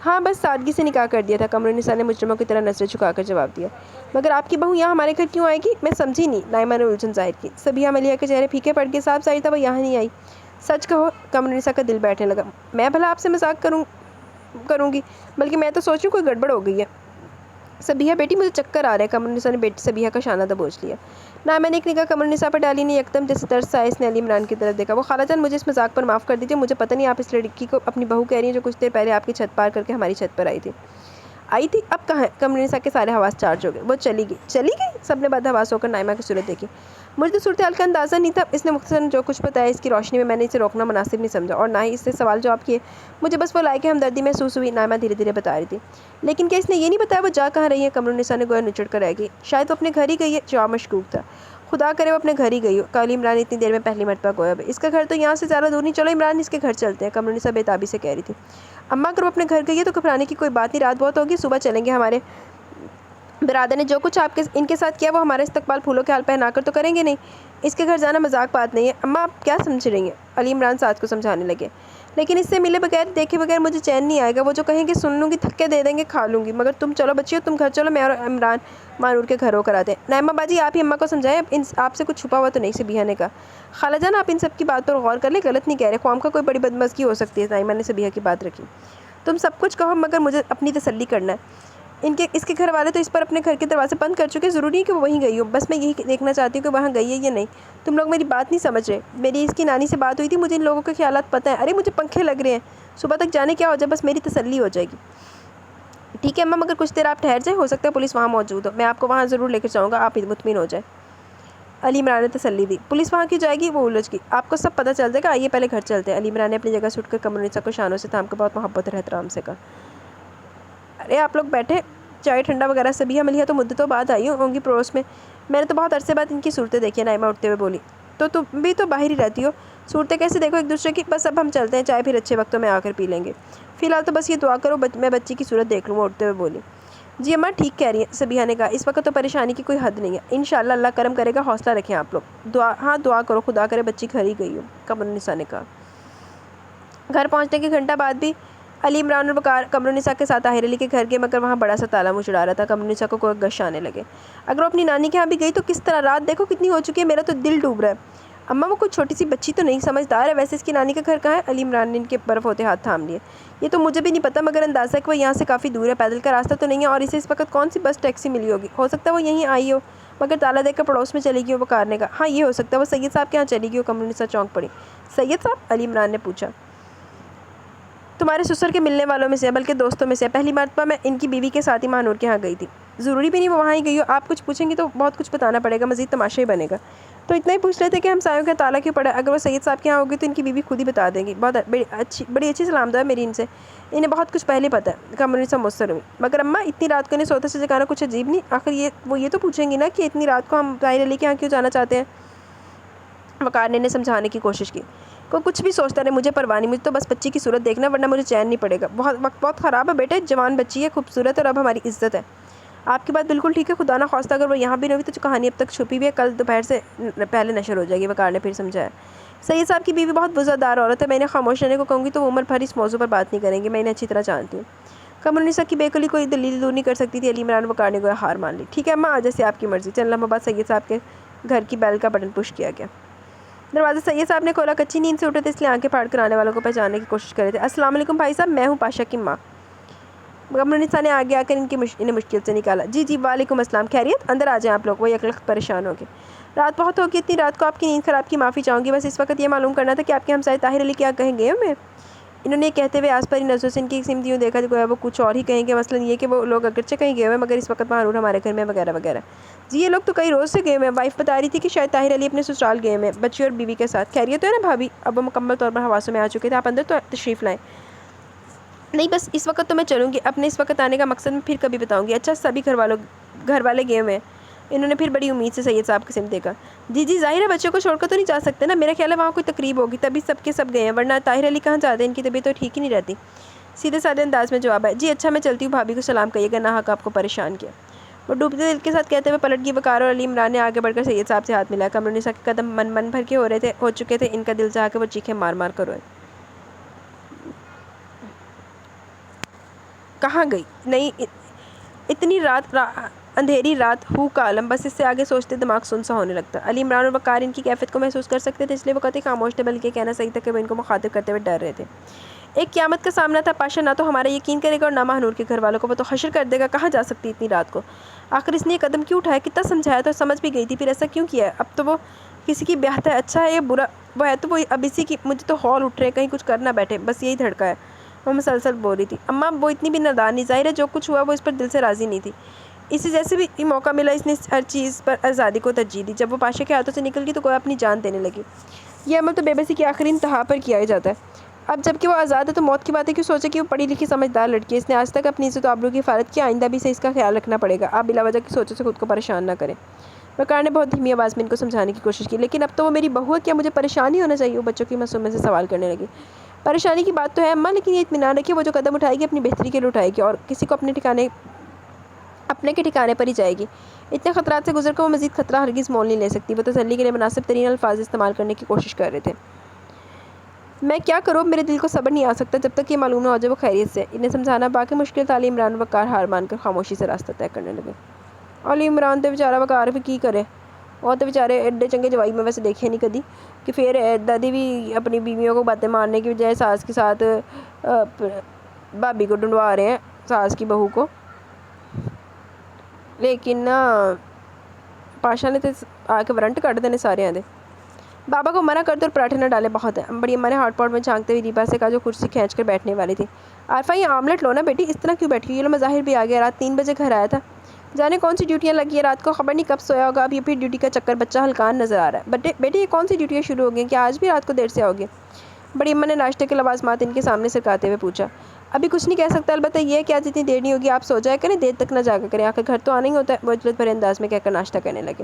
A: ہاں بس سادگی سے نکاح کر دیا تھا. قمر النساء نے مجرموں کی طرح نظریں جھکا کر جواب دیا. مگر آپ کی بہو یہاں ہمارے گھر کیوں آئے گی؟ میں سمجھی نہیں. نائمہ نے الجھن ظاہر کی. صبیحہ ملیحہ کے چہرے پھیکے پڑ گئے. صاف ظاہر تھا وہ یہاں نہیں آئی. سچ کہو. قمر النساء کا دل بیٹھنے لگا. میں بھلا آپ سے مذاق کروں گی؟ بلکہ میں تو سوچ رہی ہوں کوئی گڑبڑ ہو گئی ہے. صبیحہ بیٹی مجھے چکر آ رہے ہیں. قمر النساء نے بیٹی صبیحہ کا شانہ دبوچ لیا. نائمہ نے ایک نگاہ قمر النساء پر ڈالی. نہیں یکدم جیسے ترس آئے. اس نے علی عمران کی طرف دیکھا. وہ خالہ جان مجھے اس مذاق پر معاف کر دیجیے. مجھے پتہ نہیں آپ اس لڑکی کو اپنی بہو کہہ رہی ہیں جو کچھ دیر پہلے آپ کی چھت پار کر کے ہماری چھت پر آئی تھی. اب کہاں ہے؟ قمر النساء کے سارے حواس چارج ہو گئے. وہ چلی گئی. سب نے بدحواس ہو کر نائمہ کی صورت دیکھی. مجھے تو صورتحال کا اندازہ نہیں تھا. اس نے مختصراً جو کچھ بتایا اس کی روشنی میں نے اسے روکنا مناسب نہیں سمجھا اور نہ ہی اس سے سوال جواب کیے. مجھے بس وہ لائق ہمدردی محسوس ہوئی. نائمہ دھیرے دھیرے بتا رہی تھی. لیکن کیا اس نے یہ نہیں بتایا وہ جا کہاں رہی ہے؟ قمر النساء نے گویا نچڑ کر رہ گئی. شاید وہ اپنے گھر ہی گئی ہے. جواب مشکوک تھا. خدا کرے وہ اپنے گھر ہی گئی ہو. علی عمران اتنی دیر میں پہلی مرتبہ گویا. اس کا گھر تو یہاں سے زیادہ دور نہیں. چلو عمران اس کے گھر چلتے ہیں. قمر النساء بے تابی سے کہہ رہی تھی. اماں اگر وہ اپنے گھر گئی ہے تو گھبرانے کی کوئی بات نہیں. رات بہت ہوگی. صبح چلیں گے. ہمارے برادر نے جو کچھ ان کے ساتھ کیا وہ ہمارا استقبال پھولوں کے حال پہنا کر تو کریں گے نہیں. اس کے گھر جانا مذاق بات نہیں ہے. اماں آپ کیا سمجھ رہی ہیں؟ علی عمران ساز کو سمجھانے لگے. لیکن اس سے ملے بغیر دیکھے بغیر مجھے چین نہیں آئے گا. وہ جو کہیں گے سن لوں گی. تھکے دے دیں گے کھا لوں گی. مگر تم چلو بچیو تم گھر چلو. میں اور عمران مانور کے گھر ہو کر آتے ہیں. نائمہ باجی آپ ہی اماں کو سمجھائیں. آپ سے کچھ چھپا ہوا تو نہیں؟ صبیحہ نے کہا. خالہ جان آپ ان سب کی بات پر غور کر لیں. غلط نہیں کہہ رہے. قوم کا کوئی بڑی بدمزگی ہو سکتی ہے. نائمہ نے صبیحہ کی بات رکھی. تم سب کچھ کہو مگر مجھے اپنی تسلی کرنا ہے. اس کے گھر والے تو اس پر اپنے گھر کے دروازے بند کر چکے، ضروری ہے کہ وہ وہیں گئی ہو، بس میں یہی دیکھنا چاہتی ہوں کہ وہاں گئی ہے یا نہیں۔ تم لوگ میری بات نہیں سمجھ رہے۔ میری اس کی نانی سے بات ہوئی تھی، مجھے ان لوگوں کے خیالات پتہ ہیں۔ ارے مجھے پنکھے لگ رہے ہیں، صبح تک جانے کیا ہو جائے، بس میری تسلی ہو جائے گی۔ ٹھیک ہے اماں، مگر کچھ دیر آپ ٹھہر جائیں، ہو سکتا ہے پولیس وہاں موجود ہو، میں آپ کو وہاں ضرور لے کر جاؤں گا، آپ مطمئن ہو جائیں۔ علی عمران نے تسلی دی۔ پولیس وہاں کیوں جائے گی؟ وہ الجھ گئی۔ آپ کو سب پتہ چل جائے گا، آئیے پہلے گھر چلتے ہیں۔ علی عمران نے اپنی جگہ سے اٹھ کر قمرالنساء کو شانوں سے تھام کر بہت محبت اور احترام سے کہا۔ ارے آپ لوگ بیٹھے، چائے ٹھنڈا وغیرہ سبھی ملیحہ تو مدتوں بعد آئی ہوں گی پڑوس میں نے تو بہت عرصے بعد ان کی صورتیں دیکھی ہیں، نائمہ اٹھتے ہوئے بولی۔ تو تم بھی تو باہر ہی رہتی ہو، صورتیں کیسے دیکھو ایک دوسرے کی؟ بس اب ہم چلتے ہیں، چائے پھر اچھے وقتوں میں آ کر پی لیں گے، فی الحال تو بس یہ دعا کرو میں بچی کی صورت دیکھ لوں۔ وہ اٹھتے ہوئے بولی۔ جی اماں ٹھیک کہہ رہی ہیں، سبیہہ نے کہا، اس وقت تو پریشانی کی کوئی حد نہیں ہے، انشاءاللہ اللہ کرم کرے گا، حوصلہ رکھیں آپ لوگ، دعا کرو خدا کرے بچی گھر ہی گئی ہو، قمرالنساء نے کہا۔ گھر پہنچنے کے گھنٹہ بعد بھی علی عمران اور وقار قمرالنساء کے ساتھ طاہر علی کے گھر گئے، مگر وہاں بڑا سا تالا منہ چڑھا رہا تھا۔ قمرالنساء کو کوئی گش آنے لگے۔ اگر وہ اپنی نانی کے ہاں بھی گئی تو کس طرح؟ رات دیکھو کتنی ہو چکی ہے، میرا تو دل ڈوب رہا ہے۔ اماں وہ کوئی چھوٹی سی بچی تو نہیں، سمجھدار ہے، ویسے اس کی نانی کا گھر کہاں ہے؟ علی عمران نے ان کے برف ہوتے ہاتھ تھام لیے۔ یہ تو مجھے بھی نہیں پتہ، مگر اندازہ ہے کہ وہ یہاں سے کافی دور ہے، پیدل کا راستہ تو نہیں ہے، اور اسے اس وقت کون سی بس ٹیکسی ملی ہوگی، ہو سکتا ہے وہ یہیں آئی ہو، مگر تالا دیکھ کر پڑوس میں چلی گئی ہو۔ وقار نے کہا، ہاں یہ ہو سکتا ہے، وہ سید صاحب کے یہاں چلی گئی ہو۔ قمرالنساء چونک پڑی۔ سید صاحب؟ علی عمران نے پوچھا۔ تمہارے سسر کے ملنے والوں میں سے، بلکہ دوستوں میں سے، پہلی مرتبہ میں ان کی بیوی کے ساتھ ہی ماہ نور کے ہاں گئی تھی۔ ضروری بھی نہیں وہ وہاں ہی گئی ہو، آپ کچھ پوچھیں گی تو بہت کچھ بتانا پڑے گا، مزید تماشا ہی بنے گا۔ تو اتنا ہی پوچھ رہے تھے کہ ہم سایوں کا تالا کیوں پڑا ہے؟ اگر وہ سید صاحب کے یہاں ہوگی تو ان کی بیوی خود ہی بتا دیں گی، بڑی اچھی سلام دعا ہے میری ان سے، انہیں بہت کچھ پہلے پتہ ہے۔ قمرالنساء مصر ہوئی۔ مگر اماں اتنی رات کو انہیں سوتے سے جگانا کچھ عجیب نہیں؟ آخر وہ یہ تو پوچھیں گی نا کہ اتنی رات کو ہم طاہر علی کے یہاں کیوں جانا چاہتے ہیں؟ وقار نے انہیں سمجھانے کی کوشش کی۔ کوئی کچھ بھی سوچتا رہے، مجھے پرواہ نہیں، مجھے تو بس بچی کی صورت دیکھنا، ورنہ مجھے چین نہیں پڑے گا۔ وقت بہت خراب ہے بیٹے، جوان بچی ہے، خوبصورت ہے، اور اب ہماری عزت ہے۔ آپ کی بات بالکل ٹھیک ہے، خدا نہ خواستہ اگر وہ یہاں بھی نہ ہوئی تو جو کہانی اب تک چھپی ہوئی ہے کل دوپہر سے پہلے نشر ہو جائے گی، وقار نے پھر سمجھایا۔ سید صاحب کی بیوی بہت وفادار عورت ہے، میں انہیں خاموش رہنے کو کہوں گی تو وہ عمر بھر اس موضوع پر بات نہیں کریں گے، میں انہیں اچھی طرح جانتی ہوں۔ قمرالنساء کی بے عقلی کوئی دلیل دور نہیں کر سکتی تھی۔ علی عمران وقار نے گویا ہار مان لی۔ ٹھیک ہے اماں، آج جیسے آپ کی مرضی۔ چند لمحوں بعد سید صاحب کے گھر کی بیل کا بٹن پش کیا گیا۔ دروازہ سید صاحب نے کھولا، کچی نیند سے اٹھے تھے اس لیے آنکھیں پھاڑ کر آنے والوں کو پہچاننے کی کوشش کر رہے تھے۔ السلام علیکم بھائی صاحب، میں ہوں پاشا کی ماں۔ قمرالنساء نے آگے آ کر انہیں مشکل سے نکالا۔ جی وعلیکم السلام، خیریت؟ اندر آ جائیں آپ لوگ۔ وہ یکلخت پریشان ہو گئے۔ رات بہت ہوگی، اتنی رات کو آپ کی نیند خراب کی معافی چاہوں گی، بس اس وقت یہ معلوم کرنا تھا کہ آپ کے ہمسائے طاہر علی کیا کہیں گے ہمیں؟ انہوں نے کہتے ہوئے آس پاری نظروں سے ان کی سمت یوں دیکھا گویا وہ کچھ اور ہی کہیں گے، مثلاً یہ کہ وہ لوگ اگرچہ کہیں گئے ہوئے مگر اس وقت ماہ نور ہمارے گھر میں وغیرہ وغیرہ۔ جی یہ لوگ تو کئی روز سے گئے ہوئے ہیں، وائف بتا رہی تھی کہ شاید طاہر علی اپنے سسرال گئے ہوئے ہیں بچی اور بیوی کے ساتھ۔ خیریت تو ہے نا بھابھی؟ اب وہ مکمل طور پر حواسوں میں آ چکے تھے۔ آپ اندر تو تشریف لائیں۔ نہیں بس اس وقت تو میں چلوں گی، اپنے اس وقت آنے کا مقصد میں پھر کبھی بتاؤں گی۔ اچھا سبھی گھر والے گئے ہوئے ہیں؟ انہوں نے پھر بڑی امید سے سید صاحب کی سمت دیکھا۔ جی ظاہر ہے بچوں کو چھوڑ کر تو نہیں جا سکتے نا، میرا خیال ہے وہاں کوئی تقریب ہوگی تبھی سب کے سب گئے ہیں، ورنہ طاہر علی کہاں جاتے ہیں، ان کی طبیعت تو ٹھیک ہی نہیں رہتی۔ سیدھے سادے انداز میں جواب ہے۔ جی اچھا میں چلتی ہوں، بھابھی کو سلام کہیے گا، نہ حق آپ کو پریشان کیا۔ وہ ڈوبتے دل کے ساتھ کہتے ہوئے پلٹ گئی۔ وقار اور علی عمران نے آگے بڑھ کر سید صاحب سے ہاتھ ملایا۔ قمرالنساء کے قدم من بھر کے ہو چکے تھے، ان کا دل چاہا کہ وہ چیخیں مار مار کر روئے۔ کہاں گئی؟ نہیں اتنی رات، اندھیری رات، ہو کا عالم، بس اس سے آگے سوچتے دماغ سن سا ہونے لگتا۔ علی عمران اور وقار ان کی کیفیت کو محسوس کر سکتے تھے، اس لیے وہ قطعی خاموش تھے، بلکہ کہنا صحیح تھا کہ وہ ان کو مخاطب کرتے ہوئے ڈر رہے تھے۔ ایک قیامت کا سامنا تھا پاشا، نہ تو ہمارا یقین کرے گا اور نہ ماہ نور کے گھر والوں کو، وہ تو حشر کر دے گا، کہاں جا سکتی اتنی رات کو؟ آخر اس نے یہ قدم کیوں اٹھایا؟ کتنا سمجھایا تو سمجھ بھی گئی تھی، پھر ایسا کیوں کیا ہے؟ اب تو وہ کسی کی بیاہت ہے، اچھا ہے یا برا وہ ہے تو وہ اب اسی کی، مجھے تو ہول اٹھ رہے، کہیں کچھ کر نہ بیٹھے، بس یہی دھڑکا ہے۔ وہ مسلسل بول رہی تھی۔ اماں وہ اتنی بھی نادان نہیں، ظاہر ہے جو کچھ ہوا وہ اس پر دل سے راضی نہیں تھی، اسے جیسے بھی موقع ملا اس نے ہر چیز پر آزادی کو ترجیح دی۔ جب وہ پاشا کے ہاتھوں سے نکل گئی تو کوئی اپنی جان دینے لگی۔ یہ عمل تو بے بسی کی آخری انتہا پر کیا جاتا ہے۔ اب جب کہ وہ آزاد ہے تو موت کی باتیں کیوں سوچے کہ وہ پڑھی لکھی سمجھدار لڑکی ہے، اس نے آج تک اپنی عزت و آبرو کی حفاظت کی، آئندہ بھی اسے اس کا خیال رکھنا پڑے گا۔ آپ بلا وجہ کی سوچوں سے خود کو پریشان نہ کریں۔ وقار نے بہت دھیمی آواز میں ان کو سمجھانے کی کوشش کی۔ لیکن اب تو وہ میری بہو ہے، کیا مجھے پریشان نہیں ہونا چاہیے؟ وہ بچوں کی معصومیت سے سوال کرنے لگی۔ پریشانی کی بات تو ہے اماں، لیکن یہ اطمینان رکھیے وہ جو قدم اٹھائے گی اپنی بہتری کے لیے اٹھائے گی اور کسی کو اپنے کے ٹھکانے پر ہی جائے گی۔ اتنے خطرات سے گزر کر وہ مزید خطرہ ہرگز مول نہیں لے سکتی۔ وہ تسلی کے لیے مناسب ترین الفاظ استعمال کرنے کی کوشش کر رہے تھے۔ میں کیا کروں، میرے دل کو صبر نہیں آ سکتا جب تک یہ معلوم نہ ہو جائے وہ خیریت سے۔ انہیں سمجھانا باقی مشکل تھا۔ علی عمران اور وقار ہار مان کر خاموشی سے راستہ طے کرنے لگے۔ علی عمران تے بیچارہ وقار بھی کی کرے، وہ تو بیچارے ایڈے چنگے جوائی میں ویسے دیکھے نہیں کدی کہ پھر دادی بھی اپنی بیویوں کو باتیں مارنے کی بجائے ساس کے ساتھ بھابھی کو ڈھونڈوا رہے ہیں، ساس کی بہو کو۔ لیکن نا پاشا نے تو آ کے ورنٹ کٹ دینے سارے آدھے. بابا کو منع کر دو اور پراٹھے نہ ڈالے بہت ہے. بڑی اماں نے ہاٹ پاٹ میں جھانکتے ہوئے ریبا سے کہا جو کرسی کھینچ کر بیٹھنے والی تھی. عارفہ یہ آملیٹ لو نا بیٹی, اس طرح کیوں بیٹھی. یہ لو مظاہر بھی آ گیا, رات 3 بجے گھر آیا تھا. جانے کون سی ڈیوٹیاں لگی ہے رات کو, خبر نہیں کب سویا ہوگا. اب یہ پھر ڈیوٹی کا چکر, بچہ ہلکان نظر آ رہا ہے. بیٹی یہ کون سی ڈیوٹیاں شروع ہو گئی ہیں, کیا آج بھی رات کو دیر سے آؤ گے. بڑی اماں نے ناشتے کے لوازمات ان کے سامنے سرکاتے ہوئے پوچھا. ابھی کچھ نہیں کہہ سکتا, البتہ یہ کہ آج اتنی دیر نہیں ہوگی, آپ سو جایا کریں, دیر تک نہ جاگا کریں, آخر گھر تو آنا ہی ہوتا ہے. وہ عجلت بھرے انداز میں کہہ کر ناشتہ کرنے لگے.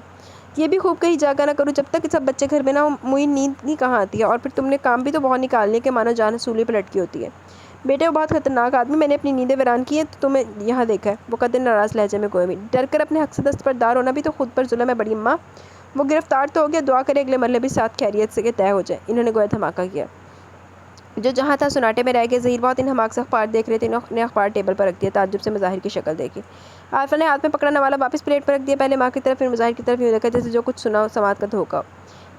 A: یہ بھی خوب کہیں جاگا نہ کروں, جب تک سب بچے گھر میں نہ ہوں مجھے نیند نہیں کہاں آتی ہے. اور پھر تم نے کام بھی تو بہت نکالنے کہ مانو جان سولی پہ لٹکی ہوتی ہے. بیٹے وہ بہت خطرناک آدمی, میں نے اپنی نیندیں ویران کی ہیں تو تمہیں یہاں دیکھا ہے. وہ قدر ناراض لہجے میں گویا. ڈر کر اپنے حق سے دستبردار ہونا بھی تو خود پر ظلم ہے بڑی اماں. وہ گرفتار تو ہو گیا, دعا کرے اگلے مرلے بھی ساتھ خیریت سے طے ہو جائے. انہوں نے گویا دھماکہ کیا. جو جہاں تھا سناٹے میں رہ گئے. ظہیر بہت ان حماق سے اخبار دیکھ رہے تھے. انہوں نے اخبار ٹیبل پر رکھ دیا, تعجب سے مظاہر کی شکل دیکھی. عارفہ نے ہاتھ میں پکڑا نوالا واپس پلیٹ پر رکھ دیا, پہلے ماں کی طرف پھر مظاہر کی طرف, یوں دیکھا جیسے جو کچھ سنا سماعت کا دھوکہ ہو.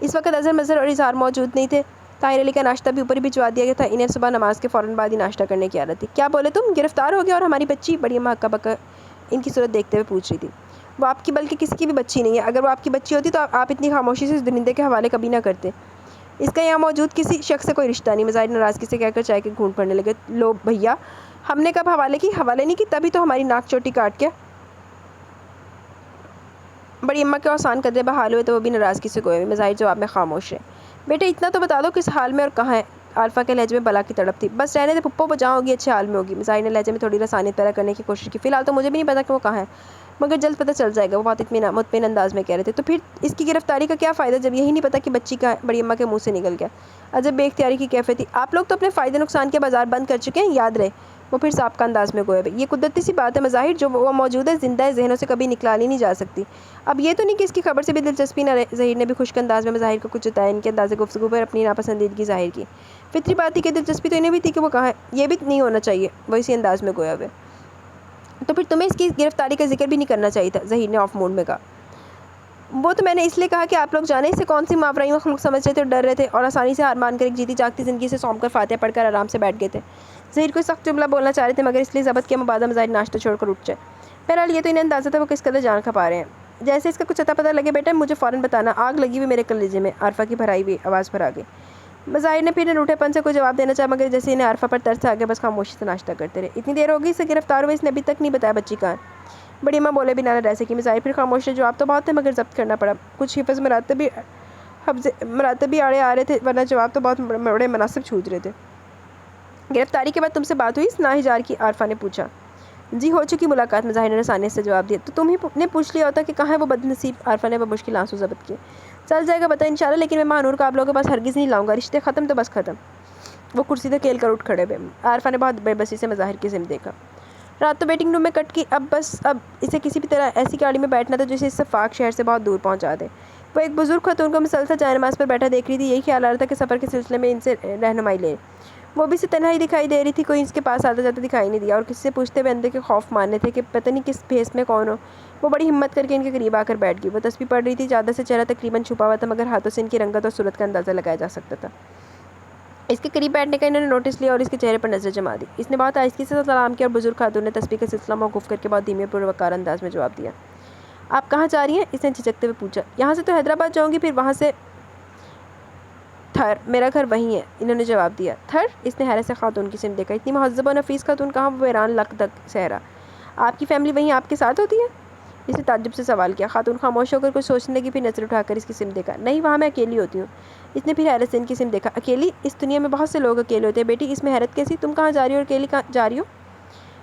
A: اس وقت اظہر مظہر اور اظہار موجود نہیں تھے. طاہر علی کا ناشتہ بھی اوپر ہی بھجوا دیا گیا تھا. انہیں صبح نماز کے فوراً بعد ہی ناشتہ کرنے کی عادت تھی. کیا بولے تم, گرفتار ہو گیا اور ہماری بچی. بڑی اماں ہکا بکا ان کی صورت دیکھتے ہوئے پوچھ رہی تھی. وہ آپ کی بلکہ کسی کی بھی بچی نہیں ہے. اگر وہ آپ کی بچی ہوتی تو آپ اتنی خاموشی سے اس درندے کے حوالے کبھی نہ کرتے. اس کا یہاں موجود کسی شخص سے کوئی رشتہ نہیں. مظاہر ناراضگی سے کہہ کر چائے کے گھونٹ پڑنے لگے. لو بھیا, ہم نے کب حوالے کی, حوالے نہیں کی, تبھی تو ہماری ناک چوٹی کاٹ کے. بڑی اماں کے آسان قدرے بحال ہوئے تو وہ بھی ناراضگی سے گوئے. مظاہر جواب میں خاموش ہے. بیٹے اتنا تو بتا دو کس حال میں اور کہاں ہے. عارفہ کے لہجے میں بلا کی تڑپ تھی. بس رہنے دے پھپھو, وہ جہاں ہوگی اچھے حال میں ہوگی. مظاہر نے لہجے میں تھوڑی رسانیت پیدا کرنے کی کوشش کی. فی الحال تو مجھے بھی نہیں پتا کہ وہ کہاں ہے, مگر جلد پتہ چل جائے گا. وہ بہت مطمئن انداز میں کہہ رہے تھے. تو پھر اس کی گرفتاری کا کیا فائدہ جب یہی نہیں پتا کہ بچی کہاں ہے. بڑی اماں کے منہ سے نکل گیا. عجب بے اختیاری کی کیفیت تھی. آپ لوگ تو اپنے فائدے نقصان کے بازار بند کر چکے ہیں, یاد رہے. وہ پھر سابقہ انداز میں گویا. یہ قدرتی سی بات ہے مظاہر, جو وہ موجود ہے زندہ ہے, ذہنوں سے کبھی نکالی نہیں جا سکتی. اب یہ تو نہیں کہ اس کی خبر سے بھی دلچسپی نہ رہے. ظہیر نے بھی خشک انداز میں مظاہر کو کچھ جتایا. ان کے انداز گفتگو پر اپنی ناپسندیدگی ظاہر کی. فطری بات تھی کہ دلچسپی تو انہیں بھی تھی کہ وہ کہاں ہے. یہ بھی نہیں ہونا چاہیے. وہ اسی انداز میں گویا ہوئے. تو پھر تمہیں اس کی گرفتاری کا ذکر بھی نہیں کرنا چاہیے تھا, ظہیر نے آف موڈ میں کہا. وہ تو میں نے اس لیے کہا کہ آپ لوگ جانے اسے کون سی ماورائی مخلوق سمجھ رہے تھے اور ڈر رہے تھے, اور آسانی سے ہار مان کر ایک جیتی جاگتی زندگی سے سونپ کر فاتحہ پڑھ کر آرام سے بیٹھ گئے تھے. ظہیر کوئی سخت جملہ بولنا چاہ رہے تھے, مگر اس لیے ضبط کیا مبادہ مظاہر ناشتہ چھوڑ کر اٹھ جائے. بہرحال یہ تو انہیں اندازہ تھا وہ کس قدر جان کھپا رہے ہیں. جیسے اس کا کچھ پتہ لگے بیٹا مجھے فوراً بتانا, آگ لگی ہوئی میرے کلیجے میں. عارفہ کی بھرائی ہوئی آواز پر آ گئی. مظاہر نے پھر روٹھے پن سے کوئی جواب دینا چاہا, مگر جیسے انہیں عارفہ پر ترس آ گیا, بس خاموشی سے ناشتہ کرتے رہے. اتنی دیر ہوگی اسے گرفتار ہوئے, اس نے ابھی تک نہیں بتایا بچی کہاں ہے. بڑی اماں بولے بنا نہ رہ سکی. مظاہر پھر خاموش ہے. جواب تو بہت تھے مگر ضبط کرنا پڑا. کچھ حفظ مراتب بھی آڑے آ رہے تھے, ورنہ جواب تو بہت بڑے مناسب چھوٹ رہے تھے. گرفتاری کے بعد تم سے بات ہوئی اس ناہجار کی, عارفہ نے پوچھا. جی ہو چکی ملاقات, مظاہر نے رسانیت سے جواب دیا. تو تم ہی نے پوچھ لیا ہوتا کہ کہاں ہے وہ بد نصیب. عارفہ نے بمشکل آنسو ضبط کیے. چل جائے گا بتا انشاءاللہ, لیکن میں ماں نور کو آپ لوگوں کے پاس ہرگز نہیں لاؤں گا. رشتے ختم تو بس ختم. وہ کرسی سے کھیل کر اٹھ کھڑے ہوئے. عارفہ نے بہت بے بسی سے مظاہر کی سمت دیکھا. رات تو ویٹنگ روم میں کٹ کی, اب اسے کسی بھی طرح ایسی گاڑی میں بیٹھنا تھا جسے اس صفاق شہر سے بہت دور پہنچا دے. وہ ایک بزرگ خاتون کو مسلسل جائے نماز پر بیٹھا دیکھ رہی تھی. یہی خیال آ رہا تھا کہ سفر کے سلسلے میں ان سے رہنمائی لے. وہ بھی اسے تنہائی دکھائی دے رہی تھی, کوئی اس کے پاس آتا جاتا دکھائی نہیں دیا, اور کسی سے پوچھتے ہوئے اندر کے خوف ماننے تھے کہ پتہ نہیں کس بھیس میں کون ہو. وہ بڑی ہمت کر کے ان کے قریب آ کر بیٹھ گئی. وہ تسبیح پڑھ رہی تھی, چادر سے چہرہ تقریباً چھپا ہوا تھا, مگر ہاتھوں سے ان کی رنگت اور صورت کا اندازہ لگایا جا سکتا تھا. اس کے قریب بیٹھنے کا انہوں نے نوٹس لیا اور اس کے چہرے پر نظر جما دی. اس نے بہت آہستگی سے سلام کیا, اور بزرگ خاتون نے تسبیح کا سلسلہ موقوف کر کے بہت دھیمے پر وقار انداز میں جواب دیا. آپ کہاں جا رہی ہیں, اس نے جھجکتے ہوئے پوچھا. یہاں سے تو حیدرآباد جاؤں گی, پھر وہاں سے تھر, میرا گھر وہیں ہے, انہوں نے جواب دیا. تھر, اس نے حیرت سے خاتون کی سمت دیکھا. اتنی مہذب و نفیس خاتون کہاں, وہ ویران لق تک صحرا. آپ کی فیملی وہیں آپ کے ساتھ ہوتی ہے, اس نے تعجب سے سوال کیا. خاتون خاموش ہو کر کچھ سوچنے لگی, پھر نظر اٹھا کر اس کی سمت دیکھا. نہیں, وہاں میں اکیلی ہوتی ہوں. اس نے پھر حیرت سے ان کی سمت دیکھا. اکیلی, اس دنیا میں بہت سے لوگ اکیلے ہوتے ہیں بیٹی, اس میں حیرت کیسی, تم کہاں جا رہی ہو اور اکیلی کہاں جا رہی ہو.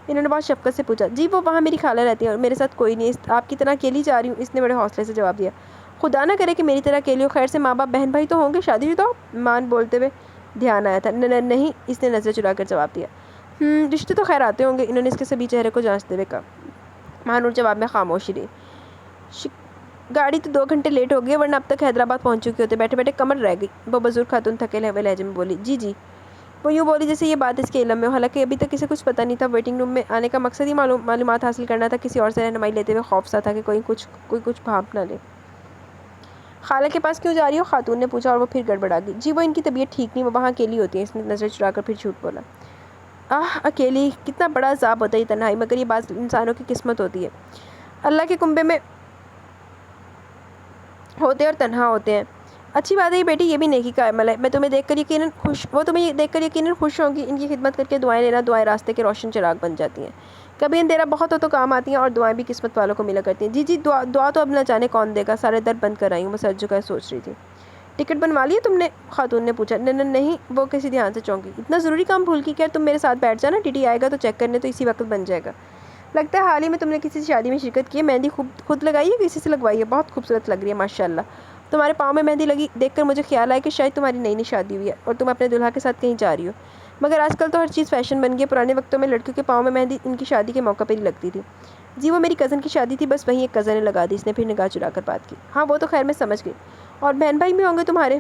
A: انہوں نے بہت شفقت سے پوچھا. جی وہ وہاں میری خالہ رہتی ہے اور میرے ساتھ کوئی نہیں, آپ کی طرح اکیلی جا رہی ہوں, اس نے بڑے حوصلے سے جواب دیا. خدا نہ کرے کہ میری طرح اکیلی ہو, خیر سے ماں باپ بہن بھائی تو ہوں گے, شادی شدہ ہو, مان بولتے ہوئے دھیان آیا تھا. نہیں, اس نے نظر چرا کر جواب دیا. رشتے تو خیر آتے ہوں گے, انہوں نے اس کے سبھی چہرے کو جانچتے ہوئے کہا. مہانور جواب میں خاموش ہی رہی. گاڑی تو 2 گھنٹے لیٹ ہو گئی, ورنہ اب تک حیدرآباد پہنچ چکی ہوتے. بیٹھے بیٹھے کمر رہ گئی. وہ بزرگ خاتون تھکے ہوئے لہجے میں بولی. جی جی. وہ یوں بولی جیسے یہ بات اس کے علم میں ہو, حالانکہ ابھی تک اسے کچھ پتہ نہیں تھا. ویٹنگ روم میں آنے کا مقصد ہی معلومات حاصل کرنا تھا. کسی اور سے رہنمائی لیتے ہوئے خوف سا تھا کہ کوئی کچھ بھانپ نہ لے. خالہ کے پاس کیوں جا رہی ہو, خاتون نے پوچھا, اور وہ پھر گڑبڑا گئی. جی وہ ان کی طبیعت ٹھیک نہیں, وہ وہاں اکیلی ہوتی ہیں, اس نے نظر چرا کر پھر جھوٹ بولا. اکیلی, کتنا بڑا عذاب ہوتا ہے یہ تنہائی, مگر یہ بعض انسانوں کی قسمت ہوتی ہے. اللہ کے کنبے میں ہوتے اور تنہا ہوتے ہیں۔ اچھی بات ہے یہ بیٹی، یہ بھی نیکی کا عمل ہے۔ وہ تمہیں دیکھ کر یقیناً خوش ہوں گی۔ ان کی خدمت کر کے دعائیں لینا، دعائیں راستے کے روشن چراغ بن جاتی ہیں۔ کبھی اندھیرا بہت ہو تو کام آتی ہیں، اور دعائیں بھی قسمت والوں کو ملا کرتی ہیں۔ جی دعا تو اب نہ جانے کون دے گا، سارے در بند کر آئی ہوں۔ وہ سر جھکائے سوچ رہی تھی۔ ٹکٹ بنوا لیا تم نے؟ خاتون نے پوچھا۔ نہیں، وہ کسی دھیان سے چونکی۔ اتنا ضروری کام بھول کی کیا؟ تم میرے ساتھ بیٹھ جانا، ٹی ٹی آئے گا تو چیک کرنے، تو اسی وقت بن جائے گا۔ لگتا ہے حال ہی میں تم نے کسی شادی میں شرکت کی ہے۔ مہندی خود لگائی ہے کسی سے لگوائی ہے؟ بہت خوبصورت لگ رہی ہے ماشاء اللہ۔ تمہارے پاؤں میں مہندی لگی دیکھ کر مجھے خیال آیا کہ شاید تمہاری نئی شادی ہوئی ہے اور تم اپنے دلہا کے ساتھ کہیں جا رہی ہو۔ مگر آج کل تو ہر چیز فیشن بن گئی ہے۔ پرانے وقتوں میں لڑکیوں کے پاؤں میں مہندی ان کی شادی کے موقع پر ہی لگتی تھی۔ جی وہ میری کزن کی شادی تھی، بس وہیں ایک کزن نے لگا دی۔ اس نے پھر نگاہ چرا کر بات کی۔ ہاں وہ تو خیر میں سمجھ گئی۔ اور بہن بھائی بھی ہوں گے تمہارے؟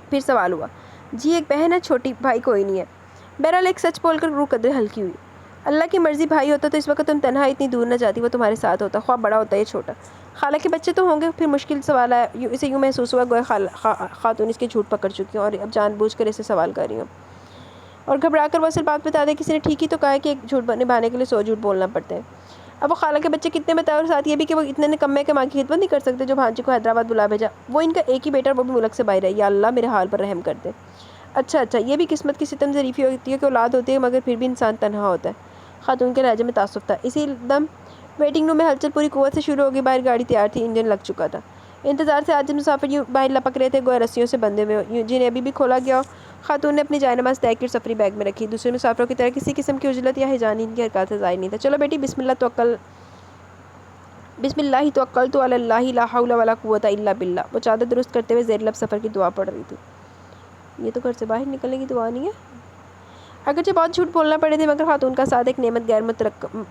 A: پھر سوال ہوا۔ جی ایک بہن ہے، چھوٹی بھائی کوئی نہیں ہے۔ بہرحال ایک سچ بول کر روح قدرے ہلکی ہوئی۔ اللہ کی مرضی بھائی ہوتا تو اس وقت تم تنہا اتنی دور نہ جاتی، وہ تمہارے ساتھ ہوتا، خواہ بڑا ہوتا یا چھوٹا۔ خالہ کے بچے تو ہوں گے؟ پھر مشکل سوال آیا۔ اسے یوں محسوس ہوا گویا خاتون اس کے جھوٹ پکڑ چکی ہوں اور اب جان بوجھ کر اسے سوال کر رہی ہوں، اور گھبرا کر وہ اصل بات بتا دے۔ کسی نے ٹھیک ہی تو کہا ہے کہ ایک جھوٹ نبھانے کے لیے 100 جھوٹ بولنا پڑتے ہیں۔ اب وہ خالہ کے بچے کتنے بتائے، اور ساتھ یہ بھی کہ وہ اتنے نکمے کے ماں کی خدمت نہیں کر سکتے جو بھانجی کو حیدرآباد بلا بھیجا۔ وہ ان کا ایک ہی بیٹا، وہ بھی ملک سے باہر ہے۔ یا اللہ میرے حال پر رحم کر دے۔ اچھا یہ بھی قسمت کی ستم ظریفی ہوتی ہے کہ اولاد ہوتی ہے مگر پھر بھی انسان تنہا ہوتا ہے۔ خاتون کے لہجے میں تعصب تھا۔ اسی دم ویٹنگ روم میں ہلچل پوری قوت سے شروع ہو گئی۔ باہر گاڑی تیار تھی، انجن لگ چکا تھا۔ انتظار سے عاجز مسافر یوں باہر لپک رہے تھے گویا رسیوں سے بندھے ہوئے، جنہیں ابھی بھی کھولا گیا ہو۔ خاتون نے اپنی جائے نماز طے کی اور سفری بیگ میں رکھی۔ دوسرے مسافروں کی طرح کسی قسم کی عجلت یا ہیجانی ان کی حرکات سے ظاہر نہیں تھا۔ چلو بیٹی، بسم اللہ توکلت علی اللہ لا حول ولا قوۃ الا باللہ۔ وہ چادر درست کرتے ہوئے زیر لب سفر کی دعا پڑھ رہی تھی۔ یہ تو گھر سے باہر نکلنے کی دعا نہیں ہے۔ اگرچہ بہت جھوٹ بولنا پڑے تھے مگر خاتون کا ساتھ ایک نعمت غیر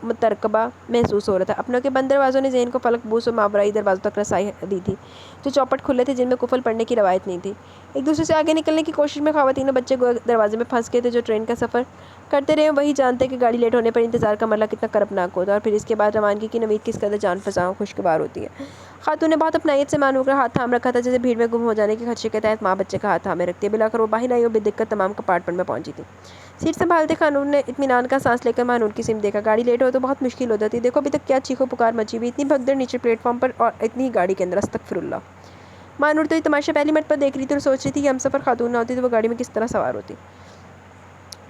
A: مترقبہ محسوس ہو رہا تھا۔ اپنوں کے بند دروازوں نے ذہن کو فلک بوس اور ماورائی دروازوں تک رسائی دی تھی، جو چوپٹ کھلے تھے، جن میں قفل پڑھنے کی روایت نہیں تھی۔ ایک دوسرے سے آگے نکلنے کی کوشش میں خواتین اور بچے گویا دروازے میں پھنس گئے تھے۔ جو ٹرین کا سفر کرتے رہے وہی جانتے کہ گاڑی لیٹ ہونے پر انتظار کا مرحلہ کتنا کربناک ہوتا ہے، اور پھر اس کے بعد روانگی کی نوید کس قدر جان فزا اور خوشگوار ہوتی ہے۔ خاتون نے بہت اپنائیت سے مانو کر ہاتھ تھام رکھا تھا، جیسے بھیڑ میں گم ہو جانے کے خدشے کے تحت ماں بچے کا ہاتھ تھامے رکھتی ہے۔ بلاخر وہ باہر آئی اور بے دقت تمام کمپارٹمنٹ میں پہنچی تھی۔ سیٹ سنبھالتے خاتون نے اطمینان کا سانس لے کر مہنور کی سمت دیکھا۔ گاڑی لیٹ ہو تو بہت مشکل ہو جاتی ہے، دیکھو ابھی تک کیا چیخو پکار مچی ہوئی، اتنی بھگدڑ نیچے پلیٹ فارم پر اور اتنی ہی گاڑی کے اندر، استغفر اللہ۔ مہنور تو یہ تماشا پہلی مرتبہ دیکھ رہی تھی اور سوچ رہی تھی کہ ہم سفر خاتون نہ ہوتی تو وہ گاڑی میں کس طرح سوار ہوتی۔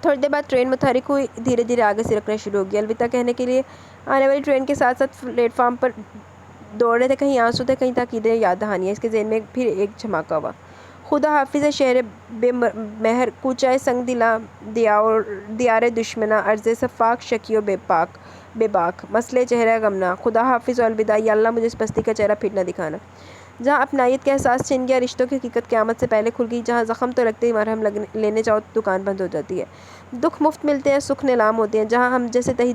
A: تھوڑی دیر بعد ٹرین متحرک ہوئی، دھیرے دھیرے آگے سرکنا شروع ہو گئی۔ الوداع کہنے کے لیے آنے والی ٹرین کے ساتھ ساتھ پلیٹ فارم پر دوڑ رہے تھے، کہیں آنسو تھے، کہیں تاکیدیں، یاد دہانیاں۔ اس کے ذہن میں پھر ایک جھماکہ ہوا۔ خدا حافظ شہر بے مہر، کوچائے سنگ دلاں دیار دشمناں، عرض صفاک شکیو بے باک، مسئلے چہرہ غمناک، خدا حافظ و الوداع، یا اللہ مجھے اس پستی کا چہرہ پھر نہ دکھانا۔ جہاں اپنائیت کا احساس چھن گیا، رشتوں کی حقیقت قیامت سے پہلے کھل گئی، جہاں زخم تو لگتے ہی مرہم لینے جاؤ تو دکان بند ہو جاتی ہے، دکھ مفت ملتے ہیں، سکھ نیلام ہوتے ہیں، جہاں ہم جیسے تہی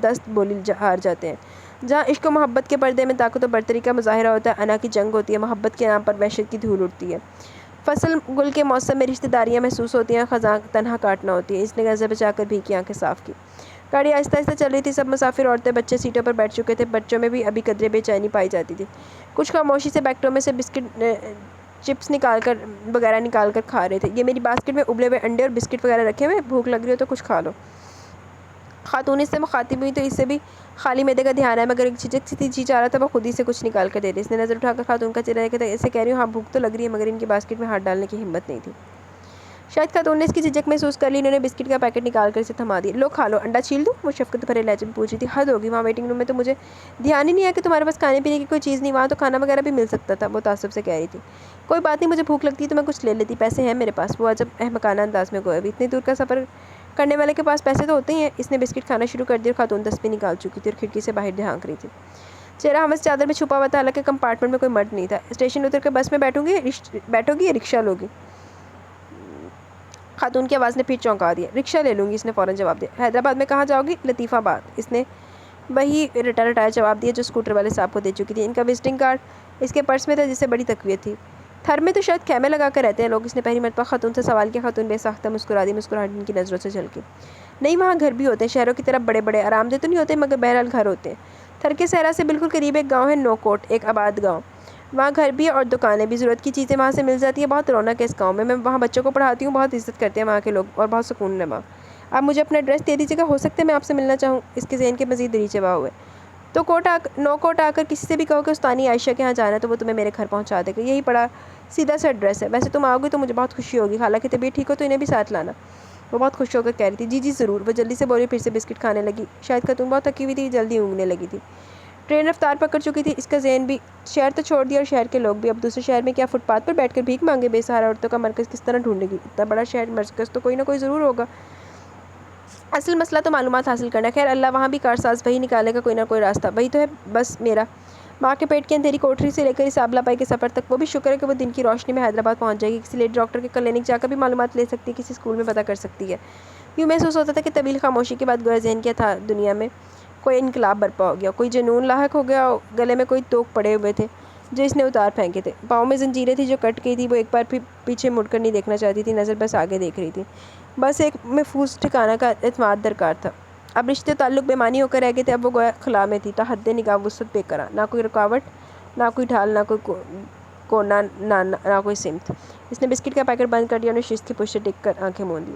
A: دست بولی ہار جاتے ہیں، جہاں عشق و محبت کے پردے میں طاقت و برتری کا مظاہرہ ہوتا ہے، انا کی جنگ ہوتی ہے، محبت کے نام پر وحشت کی دھول اڑتی ہے، فصل گل کے موسم میں رشتہ داریاں محسوس ہوتی ہیں، خزاں تنہا کاٹنا ہوتی ہے۔ اس نے نظر بچا کر بھی کی آنکھیں صاف کی۔ گاڑی آہستہ آہستہ چل رہی تھی، سب مسافر، عورتیں، بچے سیٹوں پر بیٹھ چکے تھے۔ بچوں میں بھی ابھی قدرے بے چینی پائی جاتی تھی۔ کچھ خاموشی سے بیکٹوں میں سے بسکٹ چپس وغیرہ نکال کر کھا رہے تھے۔ یہ میری باسکٹ میں ابلے ہوئے انڈے اور بسکٹ وغیرہ رکھے ہوئے، بھوک لگ رہی ہو تو کچھ کھا لو۔ خاتون اس سے مخاطب ہوئی تو اس سے بھی خالی معدے کا دھیان ہے، مگر ایک جھجک سی تھی، جی چاہ رہا تھا وہ خود ہی سے کچھ نکال کر دے دے۔ اس نے نظر اٹھا کر خاتون کا چہرہ دیکھا، اسے کہہ رہی ہوں ہاں بھوک تو لگ رہی ہے، مگر ان کی باسکٹ میں ہاتھ ڈالنے کی ہمت نہیں تھی۔ شاید خاتون نے اس کی جھجک محسوس کر لی، انہوں نے بسکٹ کا پیکٹ نکال کر اسے تھما دیا۔ لو کھا لو، انڈا چھیل دوں؟ وہ شفقت بھرے لہجے میں پوچھ رہی تھی۔ حد ہوگی، وہاں ویٹنگ روم میں تو مجھے دھیان ہی نہیں آیا کہ تمہارے پاس کھانے پینے کی کوئی چیز نہیں، وہاں تو کھانا وغیرہ بھی مل سکتا تھا، وہ تعصب سے کہہ رہی تھی۔ کوئی بات نہیں، مجھے بھوک لگتی ہے تو میں کچھ لے لیتی، پیسے ہیں میرے پاس۔ وہ عجب احمقانہ انداز میں گویا اتنی دور کا سفر کرنے والے کے پاس پیسے تو ہوتے ہی ہیں۔ اس نے بسکٹ کھانا شروع کر دیا اور خاتون تسبیح نکال چکی تھی اور کھڑکی سے باہر جھانک رہی تھی۔ چہرہ حمس چادر میں چھپا ہوا تھا، حالانکہ کمپارٹمنٹ میں کوئی مرد نہیں تھا۔ اسٹیشن اتر کر بس میں بیٹھو گی یا رکشہ لوگی؟ خاتون کی آواز نے پھر چونکا دیا۔ رکشہ لے لوں گی، اس نے فوراً جواب دیا۔ حیدرآباد میں کہاں جاؤ گی؟ لطیف آباد۔ اس نے وہی رٹایا جواب دیا جو اسکوٹر والے صاحب کو دے چکی تھی۔ ان کا وزٹنگ کارڈ اس کے پرس میں تھا، جس سے بڑی تقویت تھی۔ تھر میں تو شاید خیمے لگا کر رہتے ہیں لوگ، اس نے پہلی مرتبہ خاتون سے سوال کیا۔ خاتون بے ساختہ مسکرا دی، مسکراہٹ ان کی نظروں سے جھلکی۔ نہیں، وہاں گھر بھی ہوتے ہیں، شہروں کی طرح بڑے بڑے آرام دہ تو نہیں ہوتے، مگر بہرحال گھر ہوتے ہیں۔ تھر کے صحرا سے بالکل قریب ایک گاؤں ہے، نوکوٹ، ایک آباد گاؤں۔ وہاں گھر بھی اور دکانیں بھی، ضرورت کی چیزیں وہاں سے مل جاتی ہیں، بہت رونق ہے اس گاؤں میں۔ میں وہاں بچوں کو پڑھاتی ہوں، بہت عزت کرتے ہیں وہاں کے لوگ اور بہت سکون ہے وہاں۔ آپ مجھے اپنا ایڈریس دے دیجیے گا، ہو سکتا ہے میں آپ سے ملنا چاہوں۔ اس کے ذہن کے مزید دریچے واہ ہوئے۔ تو نو کوٹ آ کر کسی سے بھی کہو کہ استانی عائشہ کے یہاں جانا ہے تو وہ تمہیں میرے گھر پہنچا دے گا. یہی بڑا سیدھا سا ایڈریس ہے. ویسے تم آؤ گی تو مجھے بہت خوشی ہوگی. حالانکہ طبیعت ٹھیک ہو تو انہیں بھی ساتھ لانا. وہ بہت خوش ہو کر کہہ رہی تھی. جی ضرور. وہ جلدی سے بولی. پھر سے بسکٹ کھانے لگی. شاید خاتون بہت تھکی ہوئی تھی, جلدی اونگنے لگی تھی. ٹرین رفتار پکڑ چکی تھی. اس کا ذہن بھی شہر تو چھوڑ دیا اور شہر کے لوگ بھی. اب دوسرے شہر میں کیا فٹ پاتھ پر بیٹھ کر بھیک مانگے؟ بے سہارا عورتوں کا مرکز کس طرح ڈھونڈے گی؟ اتنا بڑا شہر, مرکز تو کوئی نہ کوئی ضرور ہوگا. اصل مسئلہ تو معلومات حاصل کرنا. خیر اللہ وہاں بھی کارساز وہی نکالے گا کوئی نہ کوئی راستہ. وہی تو ہے بس میرا. ماں کے پیٹ کے اندھیری کوٹری سے لے کر اس آبلا پائی کے سفر تک. وہ بھی شکر ہے کہ وہ دن کی روشنی میں حیدرآباد پہنچ جائے گی. کسی لیڈی ڈاکٹر کے کلینک جا کر بھی معلومات لے سکتی ہے, کسی اسکول میں پتہ کر سکتی ہے. یوں محسوس ہوتا تھا کہ طویل خاموشی کے بعد گویا ذہن کیا تھا, دنیا میں کوئی انقلاب برپا ہو گیا, کوئی جنون لاحق ہو گیا. گلے میں کوئی توق پڑے ہوئے تھے جو اس نے اتار پھینکے تھے. پاؤں میں زنجیریں تھیں جو کٹ گئی تھی. وہ ایک بار پھر پیچھے مڑ کر نہیں دیکھنا چاہتی تھی, نظر بس آگے دیکھ رہی تھی. بس ایک محفوظ ٹھکانہ کا اعتماد درکار تھا. اب رشتے تعلق بے معنی ہو کر رہ گئے تھے. اب وہ گویا خلا میں تھی, تحت نگاہ وسعت بے قرار. نہ کوئی رکاوٹ, نہ کوئی ڈھال, نہ کوئی کونا, نہ کوئی سمت. اس نے بسکٹ کا پیکٹ بند کر دیا اور نشست کی پشت سے ٹک کر آنکھیں موند لی.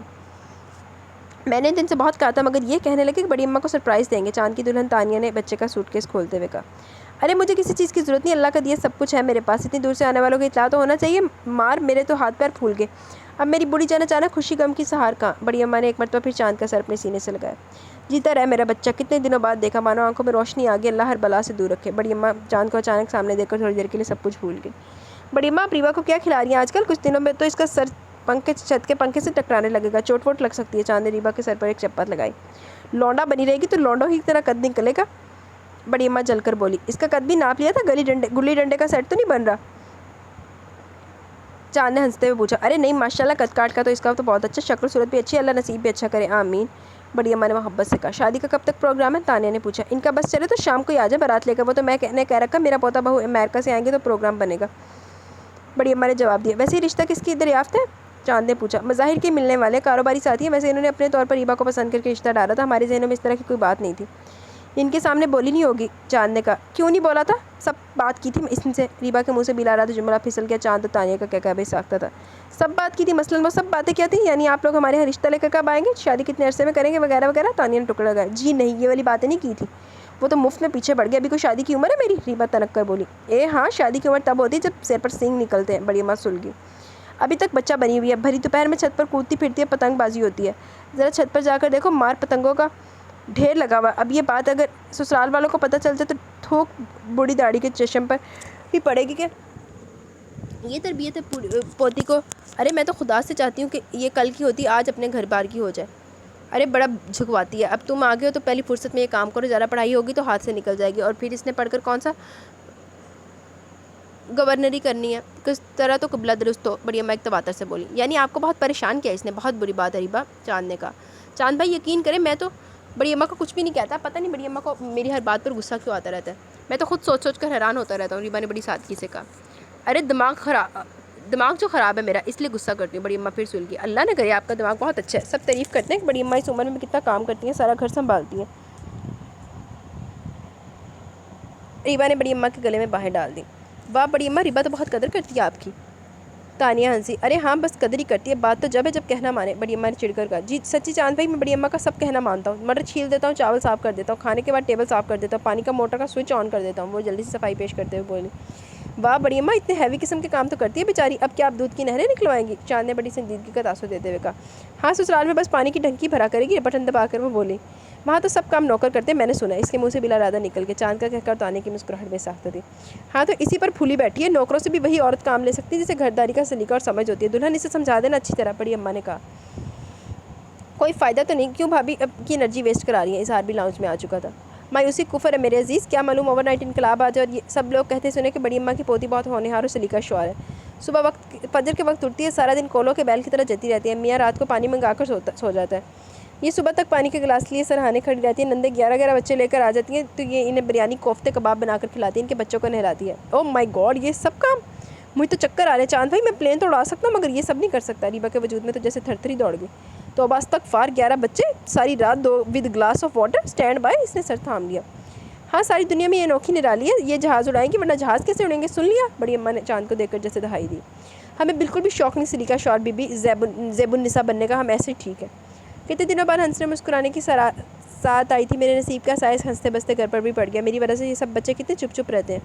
A: میں نے دن سے بہت کہا تھا مگر یہ کہنے لگے کہ بڑی اماں کو سرپرائز دیں گے. چاند کی دلہن تانیہ نے بچے کا سوٹ کیس کھولتے ہوئے کہا. ارے مجھے کسی چیز کی ضرورت نہیں, اللہ کا دیا سب کچھ ہے میرے پاس. اتنی دور سے آنے والوں کی اطلاع تو ہونا چاہیے. مار, میرے تو ہاتھ پیر پھول گئے. اب میری بوڑھی جان اچانک خوشی غم کی سہار کہاں. بڑی اماں نے ایک مرتبہ پھر چاند کا سر اپنے سینے سے لگایا. جیتا رہے میرا بچہ, کتنے دنوں بعد دیکھا, مانو آنکھوں میں روشنی آ گئی. اللہ ہر بلا سے دور رکھے. بڑی اماں چاند کو اچانک سامنے دیکھ کر تھوڑی دیر کے لیے سب کچھ بھول گئی. بڑی اماں آپ ریوا کو کیا کھلا رہی ہیں آج کل؟ کچھ دنوں میں تو اس کا سر چھت کے پنکھے سے ٹکرانے لگے گا, چوٹ ووٹ لگ سکتی ہے. چاند نے ریوا کے سر پر ایک چپت لگائی. لونڈا بنی رہے گی تو لونڈوں کی طرح قد نکلے گا. بڑی اماں جل کر بولی. اس کا قد بھی ناپ لیا تھا؟ گلی ڈنڈے کا سیٹ تو نہیں بن رہا؟ چاند نے ہنستے ہوئے پوچھا. ارے نہیں ماشاءاللہ, قد کاٹ کا تو اس کا تو بہت اچھا, شکل صورت بھی اچھی, اللہ نصیب بھی اچھا کرے, آمین. بڑی اماں نے محبت سے کہا. شادی کا کب تک پروگرام ہے؟ تانیہ نے پوچھا. ان کا بس چلے تو شام کو ہی آ جائے بارات لے کر. وہ تو میں نے کہہ رکھا میرا پوتا بہو امریکہ سے آئیں گے تو پروگرام بنے گا. بڑی اماں نے جواب دیا. ویسے رشتہ کس کی دریافت ہے؟ چاند نے پوچھا. مظاہر کے ملنے والے کاروباری ساتھی ہیں. ویسے انہوں نے اپنے طور پر ریبا کو پسند کر کے رشتہ ڈالا تھا. ہمارے ذہنوں میں اس طرح کی کوئی بات نہیں تھی. ان کے سامنے بولی نہیں ہوگی. چاند نے کہا. کیوں نہیں بولا تھا؟ سب بات کی تھی اس سے. ریبا کے منہ سے بلا رہا تھا جملہ پھسل گیا. چاند اور تانیہ کا کہہ بے ساختہ تھا. سب بات کی تھی, مثلاً وہ سب باتیں کیا تھیں؟ یعنی آپ لوگ ہمارے یہاں رشتہ لے کر کب آئیں گے, شادی کتنے عرصے میں کریں گے, وغیرہ وغیرہ. تانیہ نے ٹکڑا لگایا. جی نہیں, یہ والی باتیں نہیں کی تھی. وہ تو مفت میں پیچھے بڑھ گیا. ابھی کوئی شادی کی عمر ہے میری؟ ریبا تنک کر بولی. ہاں, شادی کی عمر تب ہوتی ہے جب سر پر سینگ نکلتے ہیں. بڑی اماں سلگی. ابھی تک بچہ بنی ہوئی ہے. بھری دوپہر میں چھت پر کودتی پھرتی ہے, پتنگ بازی ہوتی ہے. ذرا چھت پر جا کر دیکھو, مار پتنگوں کا ڈھیر لگا ہوا. اب یہ بات اگر سسرال والوں کو پتہ چل جائے تو تھوک بوڑھی داڑھی کے چشم پر بھی پڑے گی کہ یہ تربیت ہے پوتی کو. ارے میں تو خدا سے چاہتی ہوں کہ یہ کل کی ہوتی آج اپنے گھر بار کی ہو جائے. ارے بڑا جھکواتی ہے. اب تم آگے ہو تو پہلی فرصت میں یہ کام کرو. زیادہ پڑھائی ہوگی تو ہاتھ سے نکل جائے گی. اور پھر اس نے پڑھ کر کون سا گورنری کرنی ہے. کس طرح تو قبلہ درست ہو. بڑی اماں ایک تواتر سے بولی. یعنی آپ کو بہت پریشان کیا اس نے؟ بہت بری بات ہے ریبا, چاند نے کہا. چاند بھائی یقین کریں میں تو بڑی اماں کو کچھ بھی نہیں کہتا. پتہ نہیں بڑی اماں کو میری ہر بات پر غصہ کیوں آتا رہتا ہے. میں تو خود سوچ کر حیران ہوتا رہتا ہوں. ریبا نے بڑی سادگی سے کہا. ارے دماغ جو خراب ہے میرا, اس لیے غصہ کرتی ہوں. بڑی اماں پھر سل گئی. اللہ نے کرے آپ کا دماغ بہت اچھا ہے. سب تعریف کرتے ہیں کہ بڑی اماں اس عمر میں کتنا کام کرتی ہیں, سارا گھر سنبھالتی ہیں. ریبا نے بڑی اماں کے گلے میں باہیں ڈال دی. واہ بڑی اماں, ریبا تو بہت قدر کرتی ہے آپ کی. تانیہ ہنسی. ارے ہاں بس قدر ہی کرتی ہے, بات تو جب ہے جب کہنا مانے. بڑی اماں نے چڑ کر کہا. جی سچی چاند بھائی, میں بڑی اماں کا سب کہنا مانتا ہوں. مٹر چھیل دیتا ہوں, چاول صاف کر دیتا ہوں, کھانے کے بعد ٹیبل صاف کر دیتا ہوں, پانی کا موٹر کا سوئچ آن کر دیتا ہوں. وہ جلدی سے صفائی پیش کرتے ہوئے بولی. واہ بڑی اماں, اتنے ہیوی قسم کے کام تو کرتی ہے بیچاری. اب کیا آپ دودھ کی نہریں نکلوائیں گی؟ چاند نے بڑی سنجیدگی کا تاثر دیتے ہوئے کہا. ہاں سسرال میں بس پانی کی ٹنکی بھرا کرے گی. بٹن دبا کر وہ بولی. وہاں تو سب کام نوکر کرتے ہیں, میں نے سنا. اس کے منہ سے بلا ارادہ نکل کے. چاند کا کہہ کر تانیہ کی مسکراہٹ بے ساختہ تھی. ہاں تو اسی پر پھولی بیٹھی ہے. نوکروں سے بھی وہی عورت کام لے سکتی ہے جسے گھرداری کا سلیقہ اور سمجھ ہوتی ہے. دلہن اسے سمجھا دینا اچھی طرح. بڑی اماں نے کہا. کوئی فائدہ تو نہیں, کیوں بھابھی اب کی انرجی ویسٹ کرا رہی ہیں؟ اظہار بھی لاؤنج میں آ چکا تھا. مایوسی کفر ہے میرے عزیز. کیا معلوم اوور نائٹ انقلاب آ جائے. اور یہ سب لوگ کہتے سنے کہ بڑی اماں کی پوتی بہت ہونہار اور سلیقہ شعور ہے. صبح فجر کے وقت اٹھتی ہے, سارا دن کولوں کے بیل کی طرح جتی رہتی ہے. میاں رات کو پانی منگا کر سو جاتا ہے. یہ صبح تک پانی کے گلاس لیے سرہانے کھڑی رہتی ہیں. نندے 11 بچے لے کر آ جاتی ہیں تو یہ انہیں بریانی کوفتے کباب بنا کر کھلاتی ہیں. ان کے بچوں کو نہلاتی ہے. او مائی گاڈ, یہ سب کام! مجھے تو چکر آ رہے ہیں. چاند بھائی میں پلین تو اڑا سکتا ہوں مگر یہ سب نہیں کر سکتا. ریبا کے وجود میں تو جیسے تھر تھری دوڑ گئی. تو اب استغفار, 11 بچے, ساری رات 2 with glass of water, stand by. اس نے سر تھام لیا. ہاں ساری دنیا میں یہ انوکھی نرالی ہے. یہ جہاز اڑائیں گی ورنہ جہاز کیسے اڑیں گے؟ سن لیا؟ بڑی اماں نے چاند کو دیکھ کر جیسے دہائی دی. ہمیں بالکل بھی شوق نہیں سلیقہ شعور بی بی زیب النساء بننے کا. ہم ایسے ہی ٹھیک ہے. کتنے دنوں بعد ہنس نے مسکرانے کی ساتھ آئی تھی، میرے نصیب کا سائز ہنستے بستے گھر پر بھی پڑ گیا، میری وجہ سے یہ سب بچے کتنے چپ چپ رہتے ہیں۔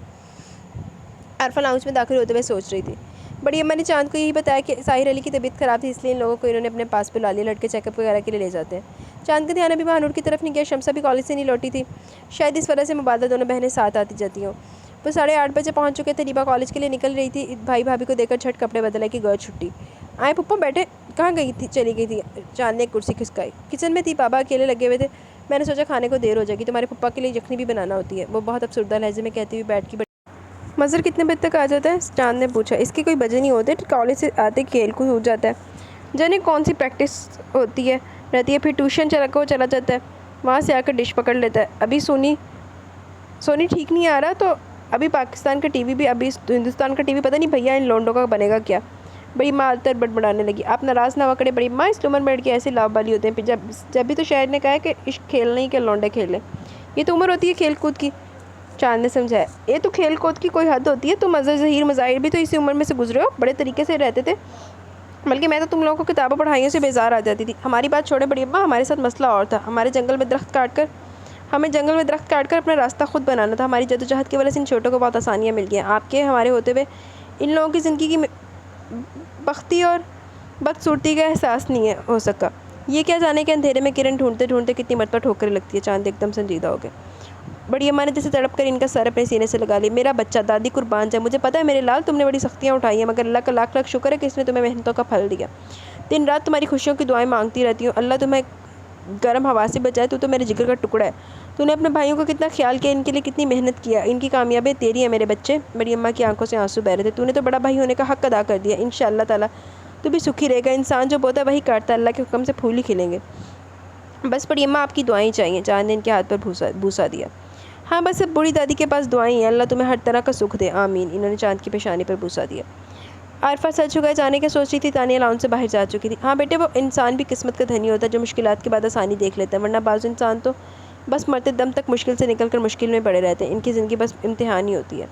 A: عارفہ لاؤنج میں داخل ہوتے ہوئے سوچ رہی تھی۔ بڑی اماں نے چاند کو یہی بتایا کہ ظاہر علی کی طبیعت خراب تھی، اس لیے ان لوگوں کو انہوں نے اپنے پاس بلا لیا، لڑکے چیک اپ وغیرہ کے لیے لے جاتے ہیں۔ چاند کا دھیان ابھی مہانور کی طرف نہیں گیا، شمسہ بھی کالج سے نہیں لوٹی تھی، شاید اس وجہ سے مبادلہ دونوں بہنیں ساتھ آتی جاتی ہوں۔ وہ 8:30 بجے پہنچ چکے تھے، ریبا کالج کے لیے نکل رہی تھی، بھائی بھابھی کو دیکھ کر جھٹ کپڑے بدلے کہ گئے چھٹی۔ آئے پپا بیٹھے، کہاں گئی تھی؟ چلی گئی تھی؟ چاند نے ایک کرسی کھسکائی۔ کچن میں تھی، بابا اکیلے لگے ہوئے تھے، میں نے سوچا کھانے کو دیر ہو جائے گی، تمہارے پپا کے لیے یخنی بھی بنانا ہوتی ہے، وہ بہت افسردہ لہجے میں کہتی ہوئی بیٹھ کی۔ مظہر کتنے بجے تک آ جاتا ہے؟ چاند نے پوچھا۔ اس کی کوئی وجہ نہیں ہوتی، کالج سے آتے کھیل کود ہو جاتا ہے، جانے کون سی پریکٹس ہوتی ہے رہتی ہے، پھر ٹیوشن چلا جاتا ہے، وہاں سے آ کر ڈش پکڑ لیتا ہے۔ ابھی سونی ٹھیک نہیں آ رہا تو ابھی پاکستان کا ٹی وی بھی، ابھی ہندوستان کا ٹی وی پتہ نہیں بھیا ان لونڈوں کا بنے گا کیا۔ بڑی ماں تر بڑبڑانے لگی۔ آپ ناراض نہ ہوا کرے بڑی ماں، اس عمر میں لڑکے ایسے لاؤ بالی ہوتے ہیں، جب بھی تو شاعر نے کہا ہے کہ عشق کھیل نہیں کہ لونڈے کھیلیں، یہ تو عمر ہوتی ہے کھیل کود کی۔ چاند نے سمجھایا۔ یہ تو کھیل کود کی کوئی حد ہوتی ہے، تم مظہر ظہیر مظاہر بھی تو اسی عمر میں سے گزرے ہو، بڑے طریقے سے رہتے تھے، بلکہ میں تو تم لوگوں کو کتابوں پڑھائیوں سے بیزار آ جاتی تھی۔ ہماری بات چھوڑے بڑی اماں، ہمارے ساتھ مسئلہ اور تھا، ہمیں جنگل میں درخت کاٹ کر اپنا راستہ خود بنانا تھا، ہماری جدوجہد کی وجہ سے ان چھوٹوں کو بہت آسانیاں مل گئی ہیں، آپ کے ہمارے ہوتے ہوئے ان لوگوں کی زندگی کی بختی اور بدصورتی کا احساس نہیں ہو سکا۔ یہ کیا جانے کہ اندھیرے میں کرن ڈھونڈتے ڈھونڈتے کتنی مرتبہ ٹھوکریں لگتی ہے۔ چاند ایک دم سنجیدہ ہو گئے۔ بڑی اماں نے جیسے تڑپ کر ان کا سر اپنے سینے سے لگا لی۔ میرا بچہ، دادی قربان جائے، مجھے پتہ ہے میرے لال تم نے بڑی سختیاں اٹھائی ہیں، مگر اللہ کا لاکھ لاکھ شکر ہے کہ اس نے تمہیں محنتوں کا پھل دیا۔ دن رات تمہاری خوشیوں کی دعائیں مانگتی رہتی ہوں، اللہ تمہیں گرم ہوا سے بچائے، تو میرے جگر کا ٹکڑا ہے، تو نے اپنے بھائیوں کو کتنا خیال کیا، ان کے لیے کتنی محنت کیا، ان کی کامیابی تیری ہے میرے بچے۔ بڑی اماں کی آنکھوں سے آنسو بہہ رہے تھے۔ تو نے تو بڑا بھائی ہونے کا حق ادا کر دیا، انشاءاللہ تعالیٰ تو بھی سکھی رہے گا، انسان جو بوتا ہے وہی کاٹتا ہے، اللہ کے حکم سے پھول ہی کھلیں گے۔ بس بڑی اماں آپ کی دعائیں چاہیے۔ چاند نے ان کے ہاتھ پر بوسا دیا۔ ہاں بس اب بوڑھی دادی کے پاس دعائیں ہیں، اللہ تمہیں ہر طرح کا سکھ دے، آمین۔ انہوں نے چاند کی پیشانی پر بوسا دیا۔ عارفہ سر جھکائے جانے کے سوچ رہی تھی، تانیہ لاؤنج سے باہر جا چکی تھی۔ ہاں بیٹے، وہ انسان بھی قسمت کا دھنی ہوتا ہے جو مشکلات کے بعد آسانی دیکھ لیتا ہے، ورنہ بعض انسان تو بس مرتے دم تک مشکل سے نکل کر مشکل میں پڑے رہتے ہیں، ان کی زندگی بس امتحان ہی ہوتی ہے،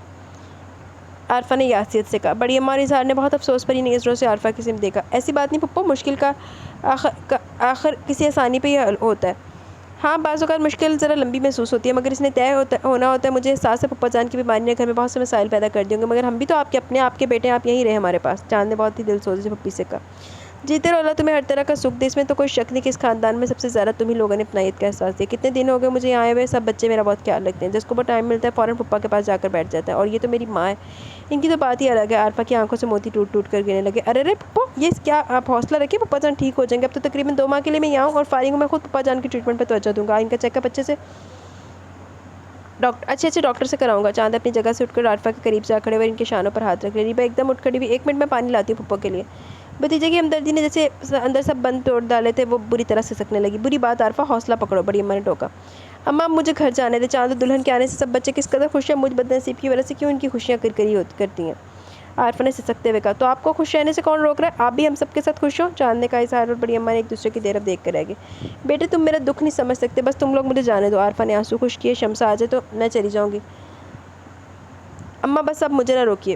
A: عارفہ نے یاسیت سے کہا۔ بڑی اماں اور اظہار نے بہت افسوس بھری نظروں سے عارفہ کی سمت دیکھا۔ ایسی بات نہیں پپو، مشکل کا آخر کسی آسانی پہ ہی حل ہوتا ہے۔ ہاں بعض اوقات مشکل ذرا لمبی محسوس ہوتی ہے، مگر اس نے طے ہونا ہوتا ہے۔ مجھے احساس ہے پپا جان کی بیماری نے گھر میں بہت سے مسائل پیدا کر دیے ہوں گے، مگر ہم بھی تو اپنے آپ کے بیٹے ہیں، آپ یہیں رہے ہمارے پاس۔ چاند نے بہت ہی دل سوزی سے پپی سے کہا۔ جیتے رہو، اللہ تمہیں ہر طرح کا سکھ دے، اس میں تو کوئی شک نہیں کہ اس خاندان میں سب سے زیادہ تم ہی لوگوں نے اپنائیت کا احساس دیا۔ کتنے دن ہو گئے مجھے یہاں آئے ہوئے، سب بچے میرا بہت خیال رکھتے ہیں، جس کو بہت ٹائم ملتا ہے فوراً پپا کے پاس جا کر بیٹھ جاتا ہے، اور یہ تو میری ماں ہے، ان کی تو بات ہی الگ ہے۔ عارفہ کی آنکھوں سے موتی ٹوٹ ٹوٹ کر گرنے لگے۔ ارے پپا، یہ کیا؟ آپ حوصلہ رکھیں، پپا جان ٹھیک ہو جائیں گے، اب تو تقریباً 2 ماہ کے لیے میں یہاں ہوں، اور فارغ ہوں، میں خود پپا جان کی ٹریٹمنٹ پہ توجہ دوں گا، ان کا چیک اپ اچھے سے ڈاکٹر سے کراؤں گا۔ چاند اپنی جگہ سے اٹھ کر عارفہ کے قریب جا کھڑے ہوئے ان کے شانوں پر ہاتھ رکھ لے۔ ریبا ایک دم اٹھ کھڑی ہوئی۔ 1 منٹ میں پانی لاتی ہوں پپا کے لیے۔ بھتیجے کی ہمدردی نے جیسے اندر سب بند توڑ ڈالے تھے، وہ بری طرح سے سکنے لگی۔ بری بات عارفہ، حوصلہ پکڑو، بڑی اماں نے ٹوکا۔ اماں مجھے گھر جانے دے، چاند اور دلہن کے آنے سے سب بچے کس قدر خوش ہیں، مجھ بد نصیب کی وجہ سے کیوں ان کی خوشیاں کرکری کرتی ہیں۔ عارفہ نے سسکتے ہوئے کہا۔ تو آپ کو خوش رہنے سے کون روک رہا ہے؟ آپ بھی ہم سب کے ساتھ خوش ہو، چاند نے کہا۔ اظہار اور بڑی اماں نے ایک دوسرے کی طرف دیکھ کر رہ گئے۔ بیٹے تم میرا دکھ نہیں سمجھ سکتے، بس تم لوگ مجھے جانے دو۔ عارفہ نے آنسو خشک کیے۔ شمسہ آ جائے تو میں چلی جاؤں گی۔ اماں بس اب مجھے نہ روکیے۔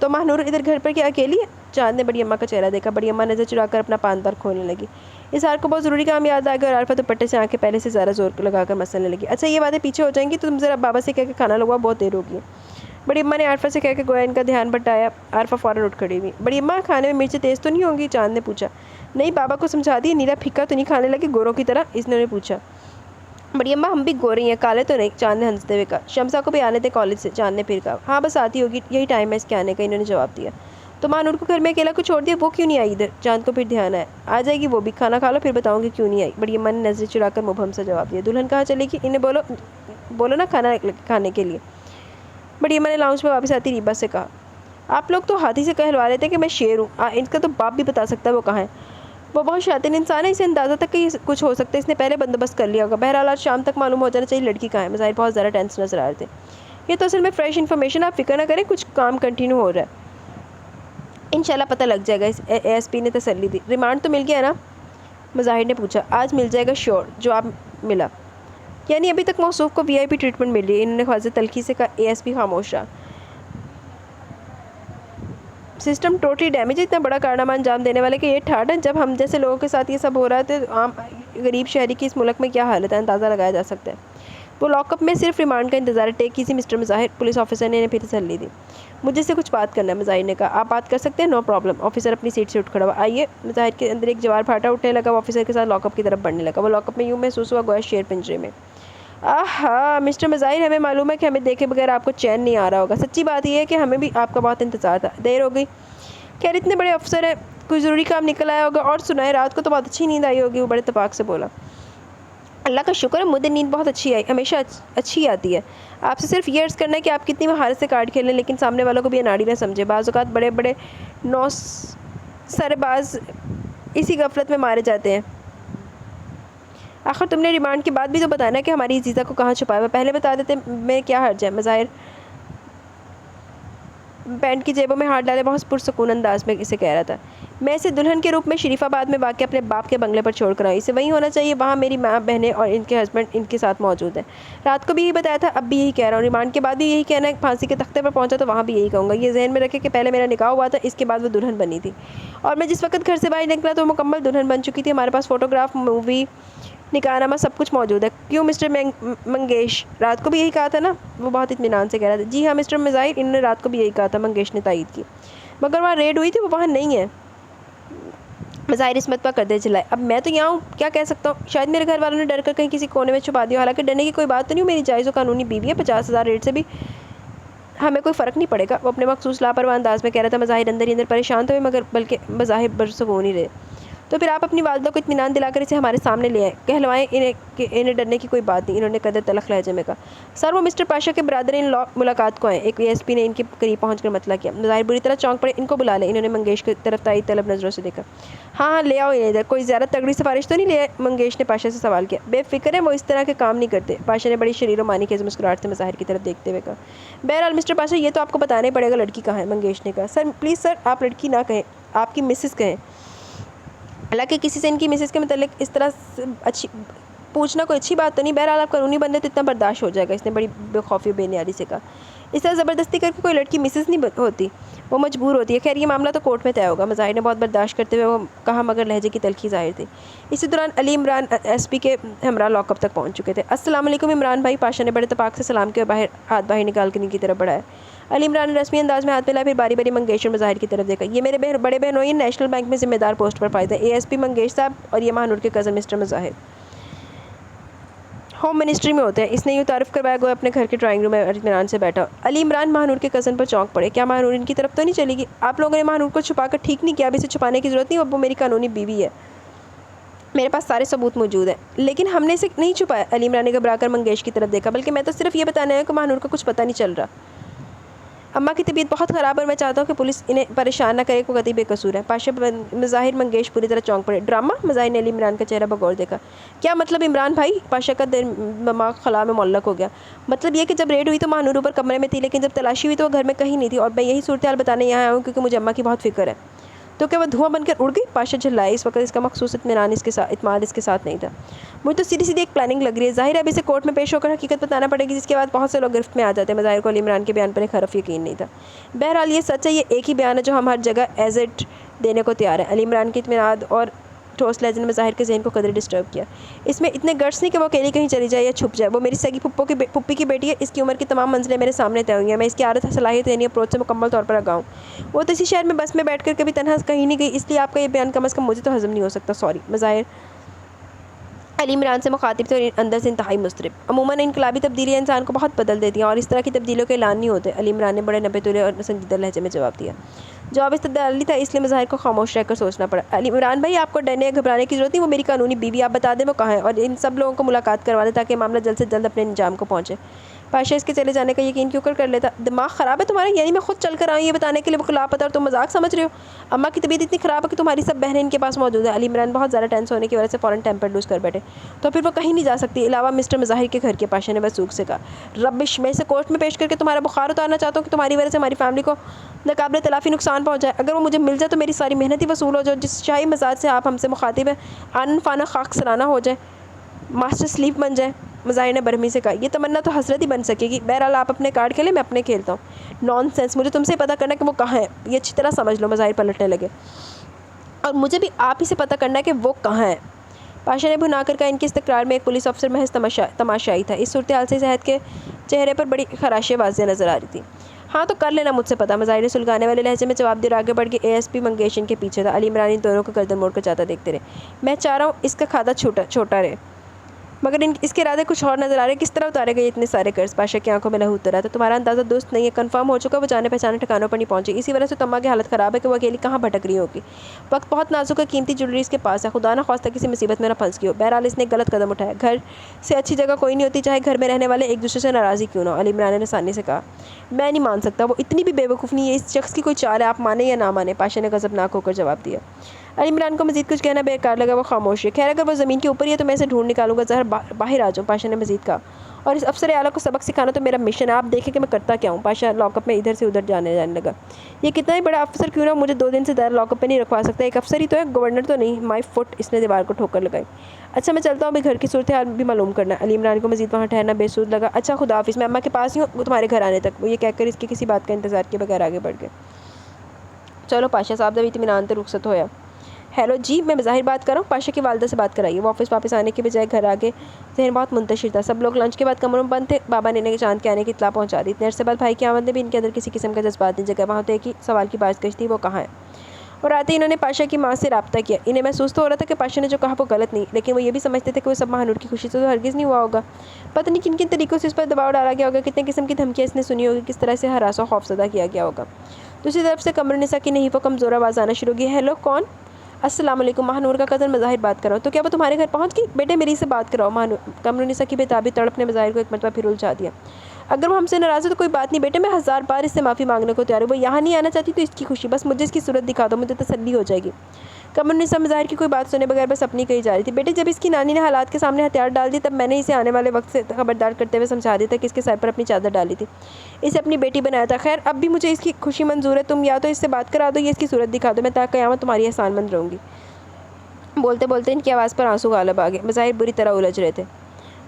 A: تو مہنور ادھر گھر پر کیا اکیلی ہے؟ چاند نے بڑی اماں کا چہرہ دیکھا۔ بڑی اماں نظر چرا کر اپنا پان دار کھولنے لگی۔ اظہار کو بہت ضروری کام یاد آ گیا اور عارفہ دوپٹے سے آنکھیں پہلے سے زیادہ زور لگا کر مسلنے لگی۔ اچھا یہ باتیں پیچھے ہو جائیں گی تو تم ذرا بابا سے کہہ کے کھانا لگواؤ، بہت دیر ہوگی۔ بڑی اماں نے عارفہ سے کہہ کے گویا ان کا دھیان بٹایا۔ عارفہ فوراً اٹھ کھڑی ہوئی۔ بڑی اماں کھانے میں مرچیں تیز تو نہیں ہوں گی؟ چاند نے پوچھا۔ نہیں، بابا کو سمجھا دی، نیلا پھیکا تو نہیں کھانے لگے گوروں کی طرح؟ انہوں نے پوچھا۔ بڑی اماں ہم بھی گورے ہیں، کالے تو نہیں، چاند نے ہنستے ہوئے کہا۔ شمسہ کو بھی آنے دے کالج سے، چاند نے پھر کہا۔ ہاں بس آتی ہوگی، یہی ٹائم ہے اس کے آنے کا، انہوں نے جواب دیا۔ تو مہنور کو گھر میں اکیلا کو چھوڑ دیا، وہ کیوں نہیں آئی ادھر؟ چاند کو پھر دھیان آیا۔ آ جائے گی وہ بھی، کھانا کھا لو پھر بتاؤں گی کیوں نہیں آئی۔ بڑی اماں نے نظریں چرا کر مبہم سا جواب دیا۔ دلہن کہاں چلے گی؟ انہیں بولو نا کھانے کے لیے۔ بڑی اماں نے لاؤنج میں واپس آتی ریبا سے کہا۔ آپ لوگ تو ہاتھی سے کہلوا لیتے ہیں کہ میں شیر ہوں، ان کا تو باپ بھی بتا سکتا ہے وہ کہاں ہے۔ وہ بہت شاطر انسان ہے، اسے اندازہ تک کہ کچھ ہو سکتا ہے، اس نے پہلے بندوبست کر لیا ہوگا۔ بہرحال آج شام تک معلوم ہو جانا چاہیے لڑکی کہاں ہے۔ مظاہر بہت زیادہ ٹینس نظر آ رہے تھے۔ یہ تو اصل میں فریش انفارمیشن، آپ فکر نہ کریں، کچھ کام کنٹینیو ہو رہا ہے، انشاءاللہ پتہ لگ جائے گا۔ اے ایس پی نے تسلی دی۔ ریمانڈ تو مل گیا نا؟ مظاہر نے پوچھا۔ آج مل جائے گا شور، جواب ملا۔ یعنی ابھی تک موصوف کو VIP ٹریٹمنٹ مل رہی ہے؟ انہوں نے خواجہ تلخی سے کہا۔ ASP خاموش رہا۔ سسٹم ٹوٹلی ڈیمیج ہے، اتنا بڑا کارنامہ انجام دینے والے کہ یہ ٹھاٹ ہے، جب ہم جیسے لوگوں کے ساتھ یہ سب ہو رہا ہے تو غریب شہری کی اس ملک میں کیا حالت ہے اندازہ لگایا جا سکتا ہے۔ وہ لاک اپ میں صرف ریمانڈ کا انتظار ٹیک کیجیے مسٹر مظاہر، پولیس آفیسر نے انہیں پھر تسلی دی۔ مجھے سے کچھ بات کرنا ہے، مظاہر نے کہا۔ آپ بات کر سکتے ہیں، نو پرابلم۔ آفیسر اپنی سیٹ سے اٹھ کھڑا ہوا۔ آئیے۔ مظاہر کے اندر ایک جوار پھاٹا اٹھنے لگا، وہ آفیسر کے ساتھ لاک اپ کی طرف بڑھنے لگا۔ وہ لاک اپ میں یوں محسوس ہوا گویا شیر پنجرے میں۔ آہا مسٹر مظاہر، ہمیں معلوم ہے کہ ہمیں دیکھے بغیر آپ کو چین نہیں آ رہا ہوگا۔ سچی بات یہ ہے کہ ہمیں بھی آپ کا بہت انتظار تھا، دیر ہو گئی۔ خیر اتنے بڑے افسر ہیں، کوئی ضروری کام نکل آیا ہوگا۔ اور سنائے، رات کو تو بہت اچھی نیند آئی ہوگی، وہ بڑے اتفاق سے بولا۔ اللہ کا شکر ہے، مجھے نیند بہت اچھی آئی، ہمیشہ اچھی آتی ہے۔ آپ سے صرف یہ عرض کرنا ہے کہ آپ کتنی مہارت سے کارڈ کھیلیں، لیکن سامنے والوں کو بھی اناڑی نہ سمجھے۔ بعض اوقات بڑے بڑے سرے باز اسی غفلت میں مارے جاتے ہیں۔ آخر تم نے ریمانڈ کے بعد بھی تو بتانا کہ ہماری عزیزہ کو کہاں چھپایا ہوا، پہلے بتا دیتے میں کیا حرج ہے۔ مظاہر پینٹ کی جیبوں میں ہاتھ ڈالے بہت پرسکون انداز میں اسے کہہ رہا تھا۔ میں اسے دلہن کے روپ میں شریف آباد میں واقع اپنے باپ کے بنگلے پر چھوڑ کر آئی، اسے وہیں ہونا چاہیے، وہاں میری ماں، بہنیں اور ان کے ہسبینڈ ان کے ساتھ موجود ہیں۔ رات کو بھی یہی بتایا تھا، اب بھی یہی کہہ رہا ہوں، ریمانڈ کے بعد بھی یہی کہنا ہے، پھانسی کے تختے پر پہنچا تو وہاں بھی یہی کہوں گا۔ یہ ذہن میں رکھے کہ پہلے میرا نکاح ہوا تھا، اس کے بعد وہ دلہن بنی تھی، اور میں جس وقت گھر سے باہر نکلا تو وہ مکمل دلہن بن چکی تھی۔ ہمارے پاس فوٹوگراف، مووی، نکاح نامہ سب کچھ موجود ہے۔ کیوں مسٹر منگیش، رات کو بھی یہی کہا تھا نا؟ وہ بہت اطمینان سے کہہ رہا تھا۔ جی ہاں مسٹر مظاہر، انہوں نے رات کو بھی یہی کہا تھا، منگیش نے تائید کی۔ مگر وہاں ریڈ ہوئی تھی، وہ وہاں نہیں ہے۔ مظاہر اس مت پر کردے چلائے۔ اب میں تو یہاں ہوں، کیا کہہ سکتا ہوں؟ شاید میرے گھر والوں نے ڈر کر کہیں کسی کونے میں چھپا دیا، حالانکہ ڈرنے کی کوئی بات تو نہیں، میری جائز و قانونی بیوی ہے، 50,000 ریٹ سے بھی ہمیں کوئی فرق نہیں پڑے گا، وہ اپنے مخصوص لاپرواہ انداز میں کہہ رہا تھا۔ مظاہر اندر ہی اندر پریشان تھے مگر بلکہ بظاہر برسکون ہی رہے۔ تو پھر آپ اپنی والدہ کو اطمینان دلا کر اسے ہمارے سامنے لے آئیں، کہلوائیں انہیں کہ انہیں ڈرنے کی کوئی بات نہیں، انہوں نے قدر تلخ لہجے میں کہا۔ سر وہ مسٹر پاشا کے برادر ان لا ملاقات کو آئے، ایک ایس پی نے ان کے قریب پہنچ کر مطلع کیا۔ مظاہر بری طرح چونک پڑے۔ ان کو بلا لیں، انہوں نے منگیش کی طرف تائید طلب نظروں سے دیکھا۔ ہاں ہاں لے آؤ انہیں ادھر، کوئی زیادہ تگڑی سفارش تو نہیں لے آئے؟ منگیش نے پاشا سے سوال کیا۔ بے فکر ہے، وہ اس طرح کے کام نہیں کرتے، پاشا نے بڑی شریر و معنی خیز مسکراہٹ سے مظاہر کی طرف دیکھتے ہوئے کہا۔ بہرحال مسٹر پاشا یہ تو آپ کو بتانا ہی پڑے گا، لڑکی کہاں ہے؟ منگیش نے کہا۔ سر پلیز سر، آپ لڑکی نہ کہیں، آپ کی مسز کہیں۔ حالانکہ کسی سے ان کی مسز کے متعلق اس طرح اچھی پوچھنا کوئی اچھی بات تو نہیں، بہرحال آپ قانونی بندے تو اتنا برداشت ہو جائے گا، اس نے بڑی بے خوفی و بے نیازی سے کہا۔ اس طرح زبردستی کر کے کوئی لڑکی مسز نہیں ہوتی، وہ مجبور ہوتی ہے۔ خیر یہ معاملہ تو کورٹ میں طے ہوگا، مظاہر نے بہت برداشت کرتے ہوئے وہ کہا مگر لہجے کی تلخی ظاہر تھی۔ اسی دوران علی عمران ایس پی کے ہمراہ لاک اپ تک پہنچ چکے تھے۔ السلام علیکم عمران بھائی، پاشا نے بڑے اتفاق سے سلام کے ہاتھ باہر نکال کر ان کی طرف بڑھایا۔ علی عمران نے رسمی انداز میں ہاتھ ملایا، پھر باری باری منگیش اور مظاہر کی طرف دیکھا۔ یہ میرے بڑے بہنوئی ہیں، نیشنل بینک میں ذمہ دار پوسٹ پر فائز ہیں، اے ایس پی منگیش صاحب، اور یہ مہانور کے کزن مسٹر مظاہر ہوم منسٹری میں ہوتے ہیں۔ اس نے یوں تعارف کروایا گویا اپنے گھر کے ڈرائنگ روم میں اطمینان سے بیٹھا۔ علی عمران مہانور کے کزن پر چونک پڑے۔ کیا مہانور ان کی طرف تو نہیں چلے گی؟ آپ لوگوں نے مہانور کو چھپا کر ٹھیک نہیں کیا، اب اسے چھپانے کی ضرورت نہیں، اب وہ میری قانونی بیوی ہے، میرے پاس سارے ثبوت موجود ہیں۔ لیکن ہم نے اسے نہیں چھپایا، علی عمران نے گھبرا کر منگیش کی طرف دیکھا، بلکہ میں تو صرف یہ بتانے آیا کہ مہانور کو کچھ پتہ نہیں چل رہا۔ اماں کی طبیعت بہت خراب ہے اور میں چاہتا ہوں کہ پولیس انہیں پریشان نہ کرے، کوئی قطعی بے قصور ہے۔ پاشا مظاہر منگیش پوری طرح چونک پڑے۔ ڈرامہ؟ مظاہر نے علی عمران کا چہرہ بغور دیکھا۔ کیا مطلب عمران بھائی؟ پاشا کا دماغ خلا میں معلق ہو گیا۔ مطلب یہ کہ جب ریڈ ہوئی تو مہانور اوپر کمرے میں تھی، لیکن جب تلاشی ہوئی تو وہ گھر میں کہیں نہیں تھی، اور میں یہی صورتحال بتانے یہاں آیا ہوں کیونکہ مجھے اماں کی بہت فکر ہے۔ تو کیا وہ دھواں بن کر اڑ گئی؟ پاشا جھلائے، اس وقت اس کا مخصوص اطمینان اعتماد اس کے ساتھ نہیں تھا۔ مجھے تو سیدھی ایک پلاننگ لگ رہی ہے، ظاہر ہے اب اسے کورٹ میں پیش ہو کر حقیقت بتانا پڑے گی، جس کے بعد بہت سے لوگ گرفت میں آ جاتے ہیں۔ مظاہر کو علی عمران کے بیان پر ایک حرف یقین نہیں تھا۔ بہرحال یہ سچ ہے، یہ ایک ہی بیان ہے جو ہم ہر جگہ ایز اٹ دینے کو تیار ہیں۔ علی عمران کی اطمینان اور ٹھوس لہجے نے مظاہر کے ذہن کو قدر ڈسٹرب کیا۔ اس میں اتنے گٹس نہیں کہ وہ اکیلی کہیں چلی جائے یا چھپ جائے، وہ میری سگی پھپھی کی بیٹی ہے، اس کی عمر کی تمام منزلیں میرے سامنے طے ہوئی ہیں، میں اس کی عادت صلاحیت یعنی اپروچ سے مکمل طور پر آگاہ ہوں۔ وہ تو اسی شہر میں بس میں بیٹھ کر کبھی تنہا کہیں نہیں گئی، اس لیے آپ کا یہ بیان کم از کم مجھے تو ہضم نہیں ہو سکتا، سوری۔ مظاہر علی عمران سے مخاطب تھے اور اندر سے انتہائی مضطرب۔ عموماً انقلابی تبدیلیاں انسان کو بہت بدل دیتی ہیں اور اس طرح کی تبدیلیوں کے اعلان نہیں ہوتے، علی عمران نے بڑے نبے تلے اور سنجیدہ لہجے میں جواب دیا۔ جواب استدلالی تھا، اس لیے مظاہر کو خاموش رہ کر سوچنا پڑا۔ علی عمران بھائی آپ کو ڈرنے یا گھبرانے کی ضرورت نہیں، وہ میری قانونی بیوی، آپ بتا دیں وہ کہاں ہے، اور ان سب لوگوں کو ملاقات کروا دیں تاکہ معاملہ جلد سے جلد اپنے انجام کو پہنچے۔ پاشا اس کے چلے جانے کا یقین کیوں کر لیتا؟ دماغ خراب ہے تمہارا؟ یعنی میں خود چل کر آؤں یہ بتانے کے لیے وہ لاپتہ اور تم مذاق سمجھ رہے ہو؟ اماں کی طبیعت اتنی خراب ہے کہ تمہاری سب بہنیں ان کے پاس موجود ہیں۔ علی عمران بہت زیادہ ٹینس ہونے کی وجہ سے فوراً ٹیمپر لوز کر بیٹھے۔ تو پھر وہ کہیں نہیں جا سکتی علاوہ مسٹر مظاہر کے گھر کے، پاشا نے وثوق سے کہا۔ ربش، میں اسے کورٹ میں پیش کر کے تمہارا بخار اتارنا چاہتا ہوں کہ تمہاری وجہ سے ہماری فیملی کو ناقابل تلافی نقصان پہنچائے۔ اگر وہ مجھے مل جائے تو میری ساری محنت ہی وصول ہو جائے، جس شاہی مزاج سے آپ ہم سے مخاطب ہیں آنن فانا خاک سرانہ ہو جائے، ماسٹر سلیپ بن جائے۔ مظاہر نے برہمی سے کہا۔ یہ تمنا تو حسرت ہی بن سکے گی، بہرحال آپ اپنے کارڈ کھیلیں، میں اپنے کھیلتا ہوں۔ نان سینس، مجھے تم سے پتہ کرنا ہے کہ وہ کہاں ہے، یہ اچھی طرح سمجھ لو۔ مظاہر پلٹنے لگے۔ اور مجھے بھی آپ ہی سے پتہ کرنا ہے کہ وہ کہاں ہے۔ پاشا نے بھنا کر کہا، ان کی اس تکرار میں ایک پولیس افسر محض تماشائی تھا۔ اس صورتحال سے صحت کے چہرے پر بڑی خراشیں واضح نظر آ رہی تھیں۔ ہاں تو کر لینا مجھ سے پتہ، مظاہرے سلگانے والے لہجے میں جواب دے اور آگے بڑھ کے اے ایس پی منگیشن کے پیچھے تھا۔ علی عمران ان دونوں کو گردن موڑ کر جاتا دیکھتے رہے۔ میں چاہ رہا ہوں اس کا کھاتا چھوٹا رہے، مگر اس کے ارادے کچھ اور نظر آ رہے۔ کس طرح اتارے گئے اتنے سارے قرض؟ پاشا کی آنکھوں میں لہو اتر رہا تھا۔ تمہارا اندازہ درست نہیں ہے، کنفرم ہو چکا وہ جانے پہچانے ٹھکانوں پر نہیں پہنچی، اسی وجہ سے تما کی حالت خراب ہے کہ وہ اکیلی کہاں بھٹک رہی ہوگی۔ وقت بہت نازک ہے، قیمتی جویلری اس کے پاس ہے، خدا نہ خواستہ کسی مصیبت میں نہ پھنس گئی ہو۔ بہرحال اس نے ایک غلط قدم اٹھایا، گھر سے اچھی جگہ کوئی نہیں ہوتی، چاہے گھر میں رہنے والے ایک دوسرے سے ناراضی کیوں نہ ہو۔ علی عمران نے آسانی سے کہا، میں نہیں مان سکتا، وہ اتنی بھی بے وقوف نہیں ہے، اس شخص کی کوئی چال ہے، آپ مانیں یا نہ مانیں۔ پاشا نے غضبناک ہو کر جواب دیا۔ علی عمران کو مزید کچھ کہنا بیکار لگا، وہ خاموش ہے۔ خیر اگر وہ زمین کے اوپر ہی ہے تو میں اسے ڈھونڈ نکالوں گا، ظاہر باہر آ جاؤں، پاشا نے مزید کہا، اور اس افسر اعلیٰ کو سبق سکھانا تو میرا مشن ہے، آپ دیکھیں کہ میں کرتا کیا ہوں۔ پاشا لاک اپ میں ادھر سے ادھر جانے لگا۔ یہ کتنا ہی بڑا افسر کیوں نہ، مجھے 2 دن سے زیادہ لاک اپ میں نہیں رکھوا سکتا، ایک افسر ہی تو ہے، گورنر تو نہیں۔ مائی فٹ، اس نے دیوار کو ٹھوکر لگائی۔ اچھا میں چلتا ہوں، ابھی گھر کی صورتحال بھی معلوم کرنا۔ علی عمران کو مزید وہاں ٹھہرنا بے سود لگا۔ اچھا خدا حافظ، میں اماں کے پاس ہی ہوں تمہارے گھر آنے تک۔ وہ یہ کہہ کر اس کی کسی بات کا انتظار کیے بغیر آگے بڑھ گئے۔ چلو پاشا صاحب جب اطمینان سے رخصت ہویا۔ ہیلو جی، میں ظاہر بات کر رہا ہوں، پاشا کی والدہ سے بات کرائیے۔ وہ آفس واپس آنے کے بجائے گھر آگے ذہن بہت منتشر تھا۔ سب لوگ لنچ کے بعد کمروں میں بند تھے۔ بابا نے انہیں چاند کے آنے کی اطلاع پہنچا دی۔ اتنے عرصے بعد بھائی کی آمد نے بھی ان کے اندر کسی قسم کا جذبات نہیں جگہ۔ وہاں تو ایک ہی سوال کی بازگشت تھی، وہ کہاں ہے؟ اور آتے ہی انہوں نے پاشا کی ماں سے رابطہ کیا۔ انہیں محسوس تو ہو رہا تھا کہ پاشا نے جو کہا وہ غلط نہیں، لیکن وہ یہ بھی سمجھتے تھے کہ وہ سب ماہ نور کی خوشی سے تو ہرگز نہیں ہوا ہوگا۔ پتہ نہیں کن کن طریقوں سے اس پر دباؤ ڈالا گیا ہوگا، کتنے قسم کی دھمکیاں اس نے سنی ہوگی، کس طرح سے ہراس و خوفزدہ کیا گیا ہوگا۔ دوسری طرف سے قمرالنساء کی نہیں وہ کمزور آواز آنا شروع ہوگی۔ ہیلو کون؟ السلام علیکم، ماہ نور کا کزن مظاہر بات کر رہا ہوں۔ تو کیا وہ تمہارے گھر پہنچ گئی؟ بیٹے میری سے بات کراؤ۔ قمرالنساء کی بےتابی تڑپ نے مظاہر کو ایک مرتبہ پھر الجھا دیا۔ اگر وہ ہم سے ناراض ہے تو کوئی بات نہیں بیٹے، میں 1000 بار اس سے معافی مانگنے کو تیار ہوں۔ وہ یہاں نہیں آنا چاہتی تو اس کی خوشی، بس مجھے اس کی صورت دکھا دو، مجھے تسلی ہو جائے گی۔ قمرالنساء مظاہر کی کوئی بات سنے بغیر بس اپنی کہی جا رہی تھی۔ بیٹے جب اس کی نانی نے حالات کے سامنے ہتھیار ڈال دی تب میں نے اسے آنے والے وقت سے خبردار کرتے ہوئے سمجھا دیا تھا کہ اس کے سر پر اپنی چادر ڈالی تھی، اسے اپنی بیٹی بنایا تھا۔ خیر اب بھی مجھے اس کی خوشی منظور ہے، تم یا تو اس سے بات کرا دو یا اس کی صورت دکھا دو، میں تا قیامت تمہاری احسان مند رہوں گی۔ بولتے بولتے ان کی آواز پر آنسو غالب آ گئے۔ مظاہر بری طرح الجھ رہے تھے۔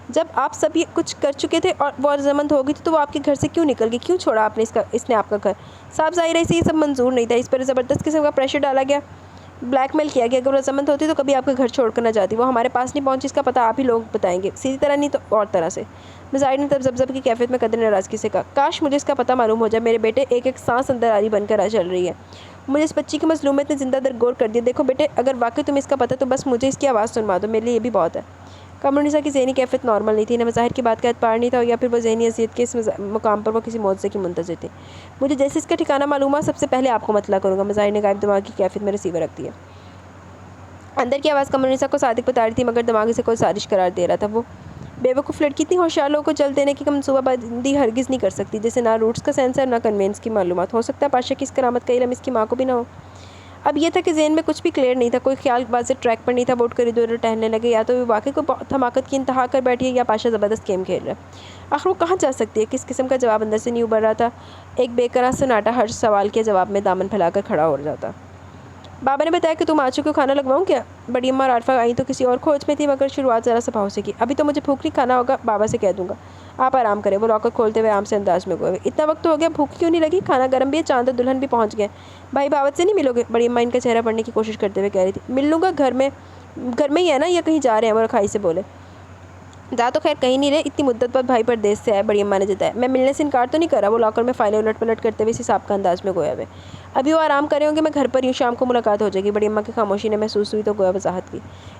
A: جب آپ سب یہ کچھ کر چکے تھے اور وہ رضامند ہو گئی تھی تو وہ آپ کے گھر سے کیوں نکل گئی؟ کیوں چھوڑا آپ نے اس نے آپ کا گھر؟ صاحب ظاہر ہے اسے یہ سب منظور نہیں تھا، اس پر زبردست قسم کا پریشر ڈالا گیا، بلیک میل کیا گیا۔ اگر وہ رضامند ہوتی تو کبھی آپ کا گھر چھوڑ کر نہ جاتی۔ وہ ہمارے پاس نہیں پہنچی، اس کا پتہ آپ ہی لوگ بتائیں گے، سیدھی طرح نہیں تو اور طرح سے۔ مظاہر نے تب زبزب کی کیفیت میں قدر ناراضگی سے کہا، کاش مجھے اس کا پتہ معلوم ہو جائے، میرے بیٹے ایک ایک سانس اندر آری بن کر چل رہی ہے، مجھے اس بچی کی مظلومیت نے زندہ درگور کر دیا۔ دیکھو بیٹے اگر واقعی تمہیں اس کا پتہ تو بس مجھے اس کی آواز سنوا دو، میرے لیے یہ بھی بہت ہے۔ قمرالنساء کی ذہنی کیفیت نارمل نہیں تھی، نہ مظاہر کی بات کا اعتبار نہیں تھا یا پھر وہ ذہنی اذیت کے اس مقام پر وہ کسی معجزے کی منتظر تھی۔ مجھے جیسے اس کا ٹھکانہ معلوم ہوا سب سے پہلے آپ کو مطلع کروں گا۔ مظاہر نے غائب دماغ کی کیفیت میں ریسیور رکھ دیا۔ اندر کی آواز قمرالنساء کو صادق بتا رہی تھی مگر دماغ اسے کوئی سازش قرار دے رہا تھا۔ وہ بے وقوف لڑکی اتنی ہوشیار لوگوں کو جل دینے کی منصوبہ بندی ہرگز نہیں کر سکتی، جیسے نہ روٹس کا سینس ہے نہ کنوینس کی معلومات۔ ہو سکتا ہے پاشا کی اس کرامت کا علم اس کی ماں کو بھی نہ ہو۔ اب یہ تھا کہ ذہن میں کچھ بھی کلیئر نہیں تھا، کوئی خیال واضح ٹریک پر نہیں تھا۔ وہ اٹھ کر ادھر ادھر ٹہلنے لگے، یا تو وہ واقعی کوئی بہت حماقت کی انتہا کر بیٹھی ہے یا پاشا زبردست گیم کھیل رہا ہے۔ آخر وہ کہاں جا سکتی ہے؟ کس قسم کا جواب اندر سے نہیں ابھر رہا تھا۔ ایک بے قرار سناٹا ہر سوال کے جواب میں دامن پھیلا کر کھڑا ہو جاتا۔ بابا نے بتایا کہ تم آ چکے ہو، کھانا لگواؤں کیا؟ بڑی اماں اور عارفہ آئیں تو کسی اور کھوج میں تھی مگر شروعات ذرا سا بھاؤ سے کی۔ ابھی تو مجھے بھوک نہیں، کھانا ہوگا بابا سے کہہ دوں گا، آپ آرام کریں۔ وہ لاکر کھولتے ہوئے عام سے انداز میں گئے۔ اتنا وقت ہو گیا، بھوک کیوں نہیں لگی؟ کھانا گرم بھی ہے، چاند اور دلہن بھی پہنچ گئے۔ بھائی باوت سے نہیں ملو گے؟ بڑی اماں ان کا چہرہ پڑھنے کی کوشش کرتے ہوئے کہہ رہی تھی۔ مل لوں گا، گھر میں ہی ہے نا، یا کہیں جا رہے ہیں؟ وہ رکھائی سے بولے۔ جا تو خیر کہیں نہیں رہے، اتنی مدت بعد بھائی پردیس سے آئے، بڑی اماں نے جتایا۔ میں ملنے سے انکار تو نہیں کر رہا۔ وہ لاکر میں فائلیں الٹ پلٹ کرتے ہوئے اسی صاحب کا انداز میں گویا ہوئے۔ ابھی وہ آرام کرے ہوں گے، میں گھر پر ہی ہوں، شام کو ملاقات ہو جائے گی۔ بڑی اماں کی خاموشی نے محسوس ہوئی تو گویا وضاحت کی۔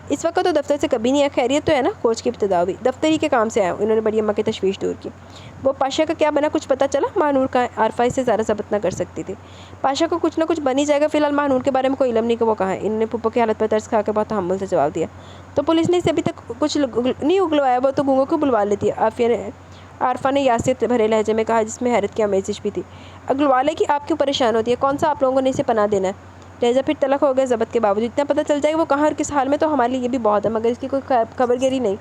A: اس وقت تو دفتر سے کبھی نہیں ہے، خیریت تو ہے نا؟ کوچ کی ابتدا ہوئی۔ دفتر ہی کے کام سے آیا ہوں، انہوں نے بڑی اماں کی تشویش دور کی۔ وہ پاشا کا کیا بنا، کچھ پتہ چلا؟ ماہ نور کا عارفہ اس سے زیادہ ضبط نہ کر سکتی تھی۔ پاشا کو کچھ نہ کچھ بن ہی جائے گا، فی الحال ماہ نور کے بارے میں کوئی علم نہیں کہ وہ کہاں ہے۔ انہوں نے پھپھو کی حالت پر ترس کھا کر بہت تحمل سے جواب دیا۔ تو پولیس نے اسے ابھی تک کچھ نہیں اگلوایا، وہ تو گونگوں کو بلوا لیتی ہے، عارفہ نے یاسیت بھرے لہجے میں کہا جس میں حیرت کی آمیزش بھی تھی۔ اگلوا لے کہ آپ کیوں پریشان ہوتی ہے؟ کون سا آپ لوگوں نے اسے پناہ دینا ہے؟ لہجہ پھر تلخ ہو گیا ضبط کے باوجود۔ اتنا پتہ چل جائے کہ وہ کہاں اور کس حال میں تو ہمارے لیے یہ بھی بہت ہے، مگر اس کی کوئی خبر گیری نہیں۔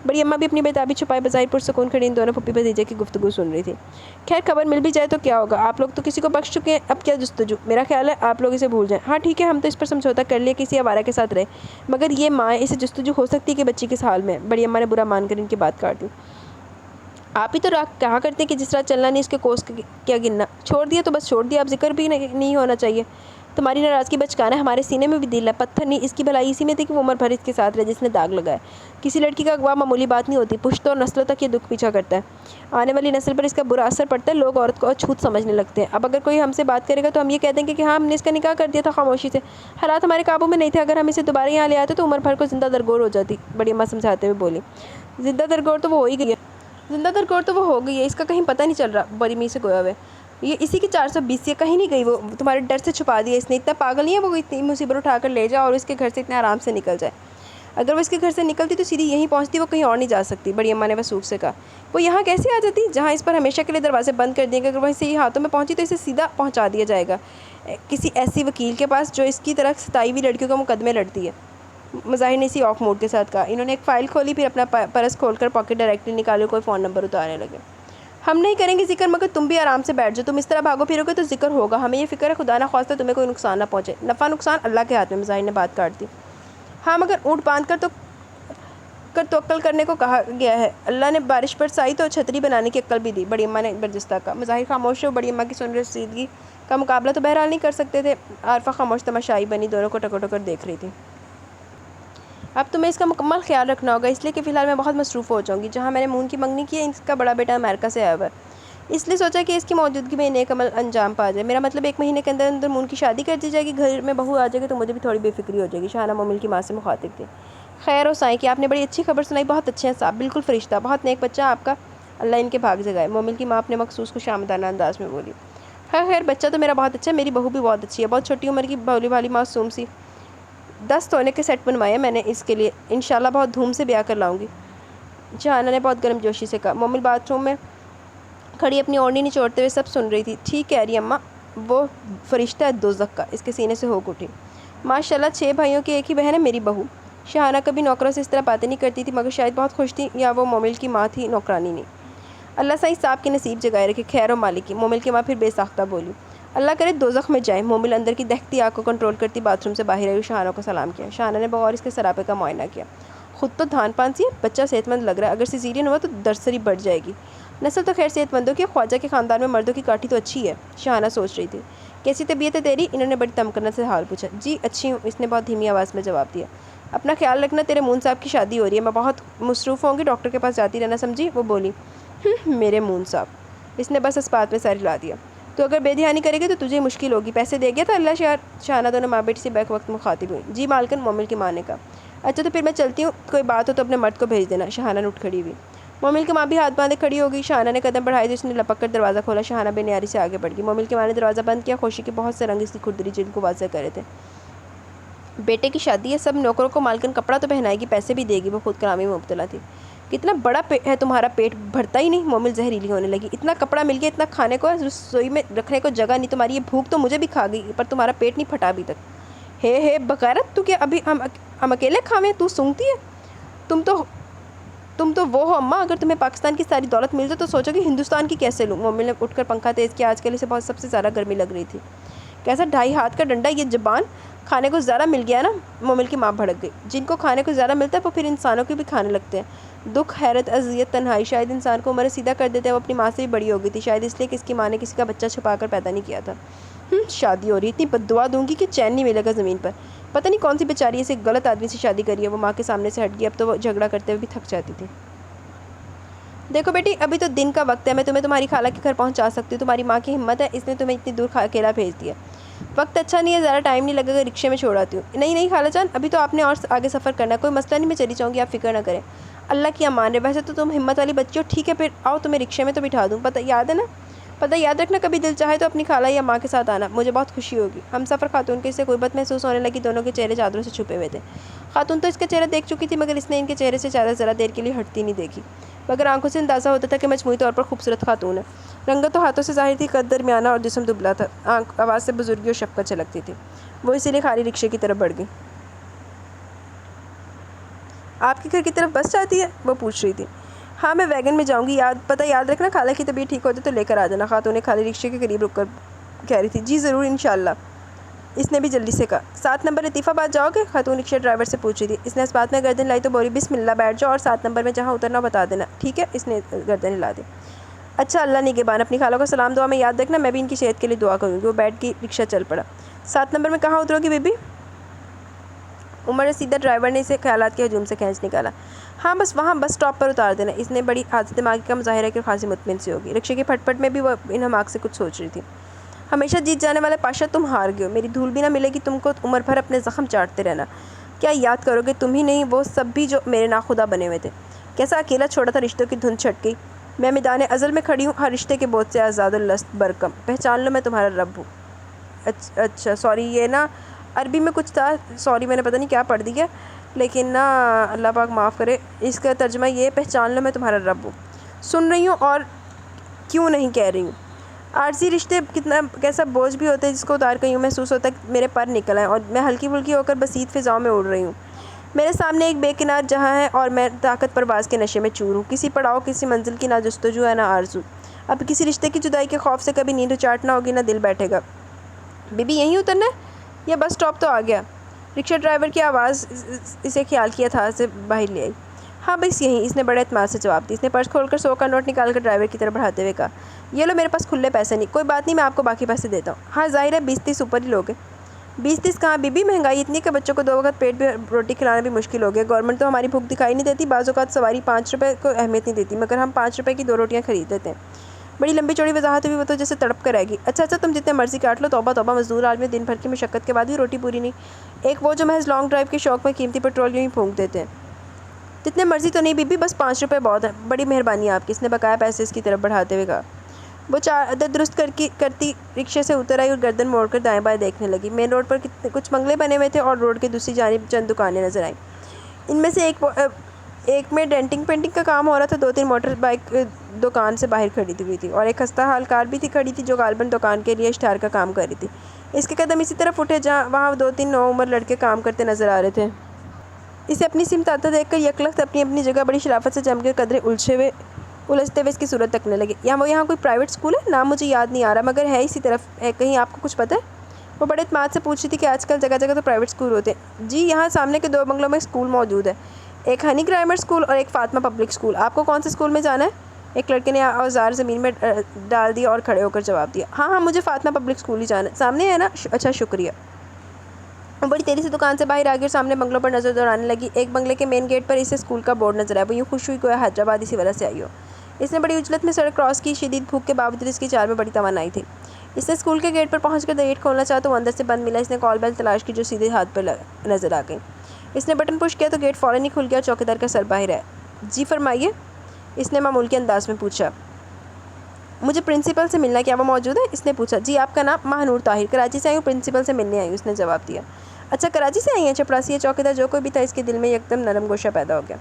A: بڑی اماں بھی اپنی بےتابی چھپائے بظاہر پرسکون کھڑی ان دونوں پھپھی بھتیجے کی گفتگو سن رہی تھی۔ خیر خبر مل بھی جائے تو کیا ہوگا، آپ لوگ تو کسی کو بخش چکے ہیں، اب کیا جستجو؟ میرا خیال ہے آپ لوگ اسے بھول جائیں۔ ہاں ٹھیک ہے، ہم تو اس پر سمجھوتہ کر لیے کسی آوارہ کے ساتھ رہے، مگر یہ ماں اسے جستجو ہو سکتی ہے کہ بچی کس حال میں ہے؟ بڑی اماں نے برا مان کر ان کی بات کاٹ دی۔ آپ ہی تو کہا کرتے ہیں کہ جس طرح چلنا نہیں اس کے کوس کیا گننا، چھوڑ دیا تو بس چھوڑ دیا، اب ذکر بھی نہیں ہونا چاہیے۔ تمہاری ناراضگی بچکانا ہے، ہمارے سینے میں بھی دل ہے، پتھر نہیں، اس کی بھلائی اسی میں تھی کہ وہ عمر بھر اس کے ساتھ رہے جس نے داغ لگایا۔ کسی لڑکی کا اغوا معمولی بات نہیں ہوتی، پشتوں اور نسلوں تک یہ دکھ پیچھا کرتا ہے، آنے والی نسل پر اس کا برا اثر پڑتا ہے، لوگ عورت کو اچھوت سمجھنے لگتے ہیں۔ اب اگر کوئی ہم سے بات کرے گا تو ہم یہ کہہ دیں گے کہ ہاں ہم نے اس کا نکاح کر دیا تھا خاموشی سے، حالات ہمارے قابو میں نہیں تھے، اگر ہم اسے دوبارہ یہاں لے آتے تو عمر بھر کو زندہ درگور ہو جاتی۔ بڑی اماں سمجھاتے ہوئے بولی۔ زندہ درگور تو وہ ہو ہی گئی ہے، زندہ درگور تو وہ ہو گئی ہے، اس کا کہیں پتہ نہیں چل رہا، بڑی امی سے گویا ہوئے۔ یہ اسی کی 420 ہے، کہیں نہیں گئی وہ، تمہارے ڈر سے چھپا دیا اس نے، اتنا پاگل نہیں ہے وہ اتنی مصیبت اٹھا کر لے جائے اور اس کے گھر سے اتنے آرام سے نکل جائے۔ اگر وہ اس کے گھر سے نکلتی تو سیدھی یہیں پہنچتی، وہ کہیں اور نہیں جا سکتی۔ بڑی اماں نے وسوخ سے کہا۔ وہ یہاں کیسے آ جاتی جہاں اس پر ہمیشہ کے لیے دروازے بند کر دیے گئے؟ اگر وہ اسے ہاتھوں میں پہنچی تو اسے سیدھا پہنچا دیا جائے گا کسی ایسی وکیل کے پاس جو اس کی طرح ستائی ہوئی لڑکیوں کو مقدمے لڑتی ہے۔ مظاہر نے اسی آف موڈ کے ساتھ کہا۔ انہوں نے ایک فائل کھولی، پھر اپنا پرس کھول کر پاکٹ ڈائریکٹری نکالی اور کوئی فون نمبر اتارنے لگے۔ ہم نہیں کریں گے ذکر، مگر تم بھی آرام سے بیٹھ جاؤ، تم اس طرح بھاگو پھرو گے تو ذکر ہوگا، ہمیں یہ فکر ہے خدا نہ خواستہ تمہیں کوئی نقصان نہ پہنچے۔ نفع نقصان اللہ کے ہاتھ میں، مظاہر نے بات کاٹ دی۔ ہاں مگر اونٹ باندھ کر توکل کرنے کو کہا گیا ہے، اللہ نے بارش برسائی تو چھتری بنانے کی عقل بھی دی، بڑی اماں نے برجستہ کہا۔ مظاہر خاموش ہو، بڑی اماں کی سن رسیدگی کا مقابلہ تو بہرحال نہیں کر سکتے تھے۔ عارفہ خاموش تماشائی بنی، دونوں کو ٹکر ٹکر دیکھ رہی تھی۔ اب تمہیں اس کا مکمل خیال رکھنا ہوگا، اس لیے کہ فی الحال میں بہت مصروف ہو جاؤں گی۔ جہاں میں نے مون کی منگنی کی ہے، اس کا بڑا بیٹا امریکہ سے آیا ہوا ہے، اس لیے سوچا کہ اس کی موجودگی میں نیک عمل انجام پا جائے۔ میرا مطلب 1 مہینے کے اندر اندر مون کی شادی کر دی جائے گی، گھر میں بہو آ جائے گی تو مجھے بھی تھوڑی بے فکری ہو جائے گی۔ شاہانہ مومل کی ماں سے مخاطب تھی۔ خیر ہو سائیں کہ آپ نے بڑی اچھی خبر سنائی، بہت اچھے ہیں صاحب، بالکل فرشتہ، بہت نیک بچہ آپ کا، اللہ ان کے بھاگ جگائے۔ مومل کی ماں اپنے مخصوص خوشامدانہ انداز میں بولی۔ خیر بچہ تو میرا بہت اچھا ہے، میری بہو بھی بہت اچھی ہے، بہت چھوٹی عمر کی بھولی بھالی معصوم سی، 10 سونے کے سیٹ بنوائے ہیں میں نے اس کے لیے، انشاءاللہ بہت دھوم سے بیاہ کر لاؤں گی، شاہانہ نے بہت گرم جوشی سے کہا۔ مومل باتھ روم میں کھڑی اپنی اوڑھنی نچوڑتے ہوئے سب سن رہی تھی۔ ٹھیک کہہ رہی اماں، وہ فرشتہ ہے دوزخ کا، اس کے سینے سے ہوک اٹھی۔ ماشاءاللہ 6 بھائیوں کی ایک ہی بہن ہے میری بہو۔ شاہانہ کبھی نوکروں سے اس طرح باتیں نہیں کرتی تھی، مگر شاید بہت خوش تھی، یا وہ مومل کی ماں تھی نوکرانی نہیں۔ اللہ سائیں صاحب کے نصیب جگائے رکھے، خیر و مالکی۔ مومل کی ماں پھر بے ساختہ بولی۔ اللہ کرے دوزخ میں جائیں۔ مومل اندر کی دہتی آگ کو کنٹرول کرتی باتھ روم سے باہر آئی اور شاہانہ کو سلام کیا۔ شاہانہ نے بغور اس کے سراپے کا معائنہ کیا۔ خود تو دھان پان سی ہے، بچہ صحت مند لگ رہا ہے، اگر سیزیرین ہوا تو درسری بڑھ جائے گی۔ نسل تو خیر صحت مندوں کی، خواجہ کے خاندان میں مردوں کی کاٹھی تو اچھی ہے، شاہانہ سوچ رہی تھی۔ کیسی طبیعت ہے تیری؟ انہوں نے بڑی تمکنت سے حال پوچھا۔ جی اچھی ہوں، اس نے بہت دھیمی آواز میں جواب دیا۔ اپنا خیال رکھنا، تیرے مون صاحب کی شادی ہو رہی ہے، میں بہت مصروف ہوں گی، ڈاکٹر کے پاس جاتی رہنا، سمجھی؟ وہ بولی۔ میرے مون صاحب، اس نے بس اس بات میں سر ہلا دیا۔ تو اگر بے دھیانی کرے گی تو تجھے مشکل ہوگی، پیسے دے گیا تھا اللہ شہر؟ شاہانہ دونوں ماں بیٹی سے بیک وقت مخاطب ہوئی۔ جی مالکن، مومل کی ماں نے کہا۔ اچھا تو پھر میں چلتی ہوں، کوئی بات ہو تو اپنے مرد کو بھیج دینا۔ شاہانہ نے اٹھ کھڑی ہوئی۔ مومل کی ماں بھی ہاتھ باندھے کھڑی ہو گئی۔ شاہانہ نے قدم بڑھائے تو اس نے لپک کر دروازہ کھولا۔ شاہانہ بے نیاری سے آگے بڑھ گئی۔ مومل کی ماں نے دروازہ بند کیا، خوشی کے بہت سے رنگ اس کی کھردری جلد کو واضح کر رہے تھے۔ بیٹے کی شادی ہے، سب نوکروں کو مالکن کپڑا تو پہنائے گی، پیسے بھی دے گی، وہ خود کلامی میں مبتلا تھی۔ کتنا بڑا ہے تمہارا پیٹ، بھرتا ہی نہیں؟ مومل زہریلی ہونے لگی۔ اتنا کپڑا مل گیا، اتنا کھانے کو، رسوئی میں رکھنے کو جگہ نہیں، تمہاری یہ بھوک تو مجھے بھی کھا گئی، پر تمہارا پیٹ نہیں پھٹا ابھی تک۔ ہے بغیرت، تو کیا ابھی ہم اکیلے کھاویں؟ تو سونگتی ہے؟ تم تو وہ ہو اماں، اگر تمہیں پاکستان کی ساری دولت مل جائے تو سوچو کہ ہندوستان کی کیسے لوں؟ مومل نے اٹھ کر پنکھا تیز کیا، آج کل اسے سب سے زیادہ گرمی لگ رہی تھی۔ کیسا 2.5 ہاتھ کا ڈنڈا یہ زبان، کھانے کو زیادہ مل گیا نا؟ مومل کی ماں بھڑک گئی۔ جن کو کھانے کو زیادہ ملتا ہے وہ پھر انسانوں کی بھی کھانے لگتے ہیں۔ دکھ، حیرت، اذیت، تنہائی شاید انسان کو عمر سیدھا کر دیتے ہیں۔ وہ اپنی ماں سے بھی بڑی ہو گئی تھی، شاید اس لیے کہ اس کی ماں نے کسی کا بچہ چھپا کر پیدا نہیں کیا تھا۔ شادی ہو رہی، اتنی بد دعا دوں گی کہ چین نہیں ملے گا زمین پر۔ پتہ نہیں کون سی بیچاری اسے غلط آدمی سے شادی کری ہے۔ وہ ماں کے سامنے سے ہٹ گئی، اب تو وہ جھگڑا کرتے ہوئے بھی تھک جاتی تھی۔ دیکھو بیٹی، ابھی تو دن کا وقت ہے، میں تمہیں تمہاری خالہ کے گھر پہنچا سکتی ہوں، تمہاری ماں کی ہمت ہے، اس نے تمہیں اتنی دور اکیلا بھیج دیا۔ وقت اچھا نہیں ہے، زیادہ ٹائم نہیں لگے گا، رکشے میں چھوڑ آتی ہوں۔ نہیں خالہ جان، ابھی تو آپ نے اور آگے سفر کرنا ہے، کوئی مسئلہ نہیں، میں چلی جاؤں گی، آپ فکر نہ کریں، اللہ کی امان ہے۔ ویسے تو تم ہمت والی بچی ہو، ٹھیک ہے پھر آؤ، تمہیں رکشے میں تو بٹھا دوں، پتہ یاد ہے نا؟ پتہ یاد رکھنا، کبھی دل چاہے تو اپنی خالہ یا ماں کے ساتھ آنا، مجھے بہت خوشی ہوگی۔ ہم سفر خاتون کے اسے غربت محسوس ہونے لگی، دونوں کے چہرے چادروں سے چھپے ہوئے تھے۔ خاتون تو اس کا چہرہ دیکھ چکی تھی، مگر اس نے ان کے چہرے سے چادر ذرا دیر کے لیے ہٹتی نہیں دیکھی، مگر آنکھوں سے اندازہ ہوتا تھا کہ مجموعی طور پر خوبصورت خاتون ہے۔ رنگت تو ہاتھوں سے ظاہر تھی، قد درمیانہ اور جسم دبلا تھا، آواز سے بزرگی اور شفقت چھلکتی تھی۔ وہ اسی لیے خالی رکشے کی طرف بڑھ گئی۔ آپ کے گھر کی طرف بس جاتی ہے؟ وہ پوچھ رہی تھی۔ ہاں میں ویگن میں جاؤں گی، پتہ یاد رکھنا، خالہ کی طبیعت ٹھیک ہو جائے تو لے کر آ جانا۔ خاتون نے خالی رکشے کے قریب رک کر کہہ رہی تھی۔ جی ضرور انشاءاللہ، اس نے بھی جلدی سے کہا۔ 7 نمبر لطیفہ آباد جاؤ گے؟ خاتون رکشہ ڈرائیور سے پوچھ رہی تھی۔ اس نے اس بات میں گردن لائی تو بولی، بسم اللہ، بیٹھ جاؤ اور 7 نمبر میں جہاں اترنا بتا دینا، ٹھیک ہے؟ اس نے گردن ہلا دی۔ اچھا اللہ نگہبان، اپنی خالوں کو سلام دعا میں یاد رکھنا، میں بھی ان کی صحت کے لیے دعا کروں گی۔ وہ بیٹھ کے رکشہ چل پڑا۔ 7 نمبر میں کہاں اترو گی بی بی؟ عمر رسیدہ ڈرائیور نے اسے خیالات کے ہجوم سے کھینچ نکالا۔ ہاں بس وہاں بس اسٹاپ پر اتار دینا۔ اس نے بڑی حادث دماغی کا مظاہرہ کہ خاصی مطمئن سی ہوگی۔ رکشے کی پھٹ پھٹ میں بھی وہ ان حماق سے کچھ سوچ رہی تھی۔ ہمیشہ جیت جانے والے پاشا، تم ہار گئے ہو، میری دھول بھی نہ ملے گی تم کو، عمر بھر اپنے زخم چاٹتے رہنا۔ کیا یاد کرو گے تم ہی نہیں، وہ سب بھی جو میرے ناخدا بنے ہوئے تھے۔ کیسا اکیلا چھوڑا تھا، رشتوں کی دھند چھٹ گئی۔ میں میدان ازل میں کھڑی ہوں، ہر رشتے کے بوجھ سے آزاد الست برکم، پہچان لو میں تمہارا رب ہوں۔ اچھا سوری، یہ نا عربی میں کچھ تھا، سوری میں نے پتہ نہیں کیا پڑھ دیا، لیکن نا اللہ پاک معاف کرے، اس کا ترجمہ یہ پہچان لو میں تمہارا رب ہوں۔ سن رہی ہوں اور کیوں نہیں کہہ رہی ہوں۔ عارضی رشتے کیسا بوجھ بھی ہوتے ہیں، جس کو اتار کر یوں محسوس ہوتا ہے کہ میرے پر نکل آئے اور میں ہلکی پھلکی ہو کر بسیط فضاؤں میں اڑ رہی ہوں۔ میرے سامنے ایک بے کنار جہاں ہے اور میں طاقت پرواز کے نشے میں چور ہوں۔ کسی پڑاؤ، کسی منزل کی نہ جستجو ہے نہ آرزو۔ اب کسی رشتے کی جدائی کے خوف سے کبھی نیند اچاٹ نہ ہوگی نہ دل بیٹھے گا۔ بی بی یہیں اترنا ہے یا بس اسٹاپ تو آ گیا؟ رکشہ ڈرائیور کی آواز اسے خیال کیا تھا سے باہر لے آئی۔ ہاں بس یہیں، اس نے بڑے اعتماد سے جواب دی۔ اس نے پرس کھول کر 100 کا نوٹ نکال کر ڈرائیور کی طرف بڑھاتے ہوئے کہا، یہ لو، میرے پاس کھلے پیسے نہیں۔ کوئی بات نہیں، میں آپ کو باقی پیسے دیتا ہوں۔ ہاں ظاہر ہے 20-30 اوپر ہی لوگے۔ 20-30 کہاں بی بی، مہنگائی اتنی کہ بچوں کو 2 وقت پیٹ بھی روٹی کھلانا بھی مشکل ہو گیا۔ گورنمنٹ تو ہماری بھوک دکھائی نہیں دیتی، بعض اوقات سواری 5 روپے کو اہمیت نہیں دیتی، مگر ہم 5 روپے کی 2 روٹیاں خرید لیتے ہیں۔ بڑی لمبی چوڑی وضاحت ہوئی، وہ تو جیسے تڑپ کر رہ گئی۔ اچھا تم جتنے مرضی کاٹ لو، توبہ توبہ، مزدور آدمی دن بھر کی مشقت کے بعد بھی روٹی پوری نہیں۔ ایک وہ جو محض لانگ ڈرائیو کے شوق میں قیمتی پیٹرول یوں ہی پھونک دیتے ہیں۔ جتنے مرضی تو نہیں بی بی، بس 5 روپے بہت ہیں۔ بڑی مہربانی آپ کی، اس نے بقایا پیسے اس کی طرف بڑھاتے ہوئے کہا۔ وہ 4 عدد درست کرتی رکشے سے اتر آئی اور گردن موڑ کر دائیں بائیں دیکھنے لگی۔ مین روڈ پر کچھ بنگلے بنے ہوئے تھے اور روڈ کے دوسری جانب چند دکانیں نظر آئیں۔ ان میں سے ایک میں ڈینٹنگ پینٹنگ کا کام ہو رہا تھا۔ 2-3 موٹر بائک دکان سے باہر کھڑی ہوئی تھی اور ایک خستہ حال کار بھی کھڑی تھی جو غالباً دکان کے لیے اشتہار کا کام کر رہی تھی۔ اس کے قدم اسی طرف اٹھے جہاں وہاں 2-3 نوعمر لڑکے کام کرتے نظر آ رہے تھے۔ اسے اپنی سمت آتا دیکھ کر یکلخت اپنی جگہ بڑی شرافت سے جم کے قدرے الجھتے ہوئے اس کی صورت تکنے لگے۔ یہاں کوئی پرائیویٹ اسکول ہے؟ نام مجھے یاد نہیں آ رہا، مگر ہے اسی طرف ہے، کہیں آپ کو کچھ پتہ ہے؟ وہ بڑے اعتماد سے پوچھ رہی تھی کہ آج کل جگہ جگہ تو پرائیویٹ اسکول ہوتے ہیں۔ جی یہاں سامنے کے 2 بنگلوں میں اسکول موجود ہے، ایک ہنی گرامر اسکول اور ایک فاطمہ پبلک اسکول۔ آپ کو کون سے اسکول میں جانا ہے؟ ایک لڑکے نے اوزار زمین میں ڈال دیا اور کھڑے ہو کر جواب دیا، ہاں مجھے فاطمہ پبلک اسکول ہی جانا ہے، سامنے ہے نا؟ اچھا شکریہ۔ وہ بڑی تیزی سے دکان سے باہر آ گئی اور سامنے بنگلوں پر نظر دوڑانے لگی۔ ایک بنگلے کے مین گیٹ پر اسے اسکول کا بورڈ نظر آیا۔ وہ یوں خوش ہوئی گویا حیدرآباد اسی وجہ سے آئی ہو۔ اس نے بڑی عجلت میں سڑک کراس کی، شدید بھوک کے باوجود اس کی چال میں بڑی توانائی تھی۔ اس نے اسکول کے گیٹ پر پہنچ کر گیٹ کھولنا چاہا تو وہ اندر سے بند ملا۔ اس نے کال بیل تلاش کی جو سیدھے ہاتھ پر نظر آ گئی۔ اس نے بٹن پش کیا تو گیٹ فوراً ہی کھل گیا اور چوکیدار کا سر باہر آیا۔ جی فرمائیے، اس نے معمول کے انداز میں پوچھا۔ مجھے پرنسپل سے ملنا ہے، کیا وہ موجود ہے؟ اس نے پوچھا۔ جی آپ کا نام؟ ماہ نور طاہر، کراچی سے آئی ہوں، پرنسپل سے ملنے آئی ہوں، اس نے جواب دیا۔ اچھا کراچی سے آئی ہیں؟ چپڑاسی چوکیدار جو کوئی بھی تھا اس کے دل میں یکدم نرم گوشہ پیدا ہو گیا۔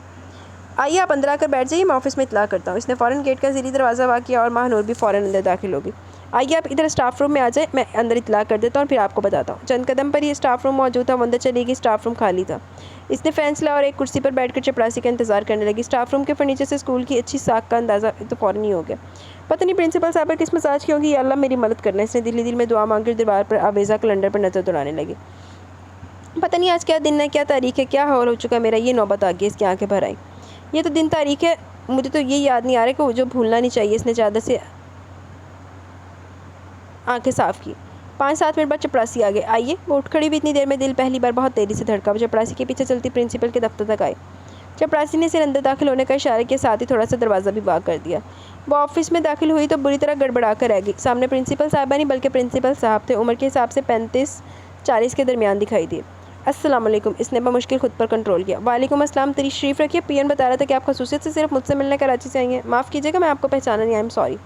A: آئیے آپ اندر آ کر بیٹھ جائیے، میں آفس میں اطلاع کرتا ہوں۔ اس نے فوراً گیٹ کا زیریں دروازہ وا کیا اور ماہ نور بھی فوراً اندر داخل ہوگی۔ آئیے آپ ادھر اسٹاف روم میں آ جائیں، میں اندر اطلاع کر دیتا ہوں اور پھر آپ کو بتاتا ہوں۔ چند قدم پر ہی اسٹاف روم موجود تھا، وہ اندر چلی گئی۔ اسٹاف روم خالی تھا۔ اس نے فینس لا اور ایک کرسی پر بیٹھ کر چپڑاسی کا انتظار کرنے لگی۔ اسٹاف روم کے فرنیچر سے اسکول کی اچھی ساکھ کا اندازہ تو فوراً ہی ہو گیا۔ پتہ نہیں پرنسپل صاحبہ کس مزاج کی ہوں گی، یا اللہ میری مدد کرنا۔ اس نے دل میں دعا مانگ کر دیوار پر آویزہ کیلنڈر پر نظر دوڑانے لگی۔ پتہ نہیں آج کیا دن ہے، کیا تاریخ ہے، کیا حال ہو چکا میرا، یہ نوبت آ گئی، اس کی آنکھیں بھر آئیں۔ یہ تو دن تاریخ ہے، مجھے تو یہ یاد نہیں آ رہا کہ جو بھولنا نہیں چاہیے۔ اس نے چادر سے آنکھیں صاف کی۔ 5-7 منٹ بعد چپڑاسی آ گئے۔ آئیے۔ وہ اٹھ کھڑی ہوئی، اتنی دیر میں دل پہلی بار بہت تیزی سے دھڑکا۔ وہ چپڑاسی کے پیچھے چلتی پرنسپل کے دفتر تک آئے۔ چپڑاسی نے اسے اندر داخل ہونے کا اشارہ کیا، ساتھ ہی تھوڑا سا دروازہ بھی وا کر دیا۔ وہ آفس میں داخل ہوئی تو بری طرح گڑبڑا کر رہ گئی۔ سامنے پرنسپل صاحبہ نہیں بلکہ پرنسپل صاحب تھے، عمر کے حساب سے 35-40 کے درمیان دکھائی دیے۔ السلام علیکم، اس نے بمشکل خود پر کنٹرول کیا۔ وعلیکم السلام، تشریف رکھیے، پی این بتا رہا تھا کہ آپ خصوصیت سے صرف مجھ سے ملنے کراچی سے آئی ہیں۔ معاف کیجیے گا، میں آپ کو پہچانا نہیں، آئی ایم سوری۔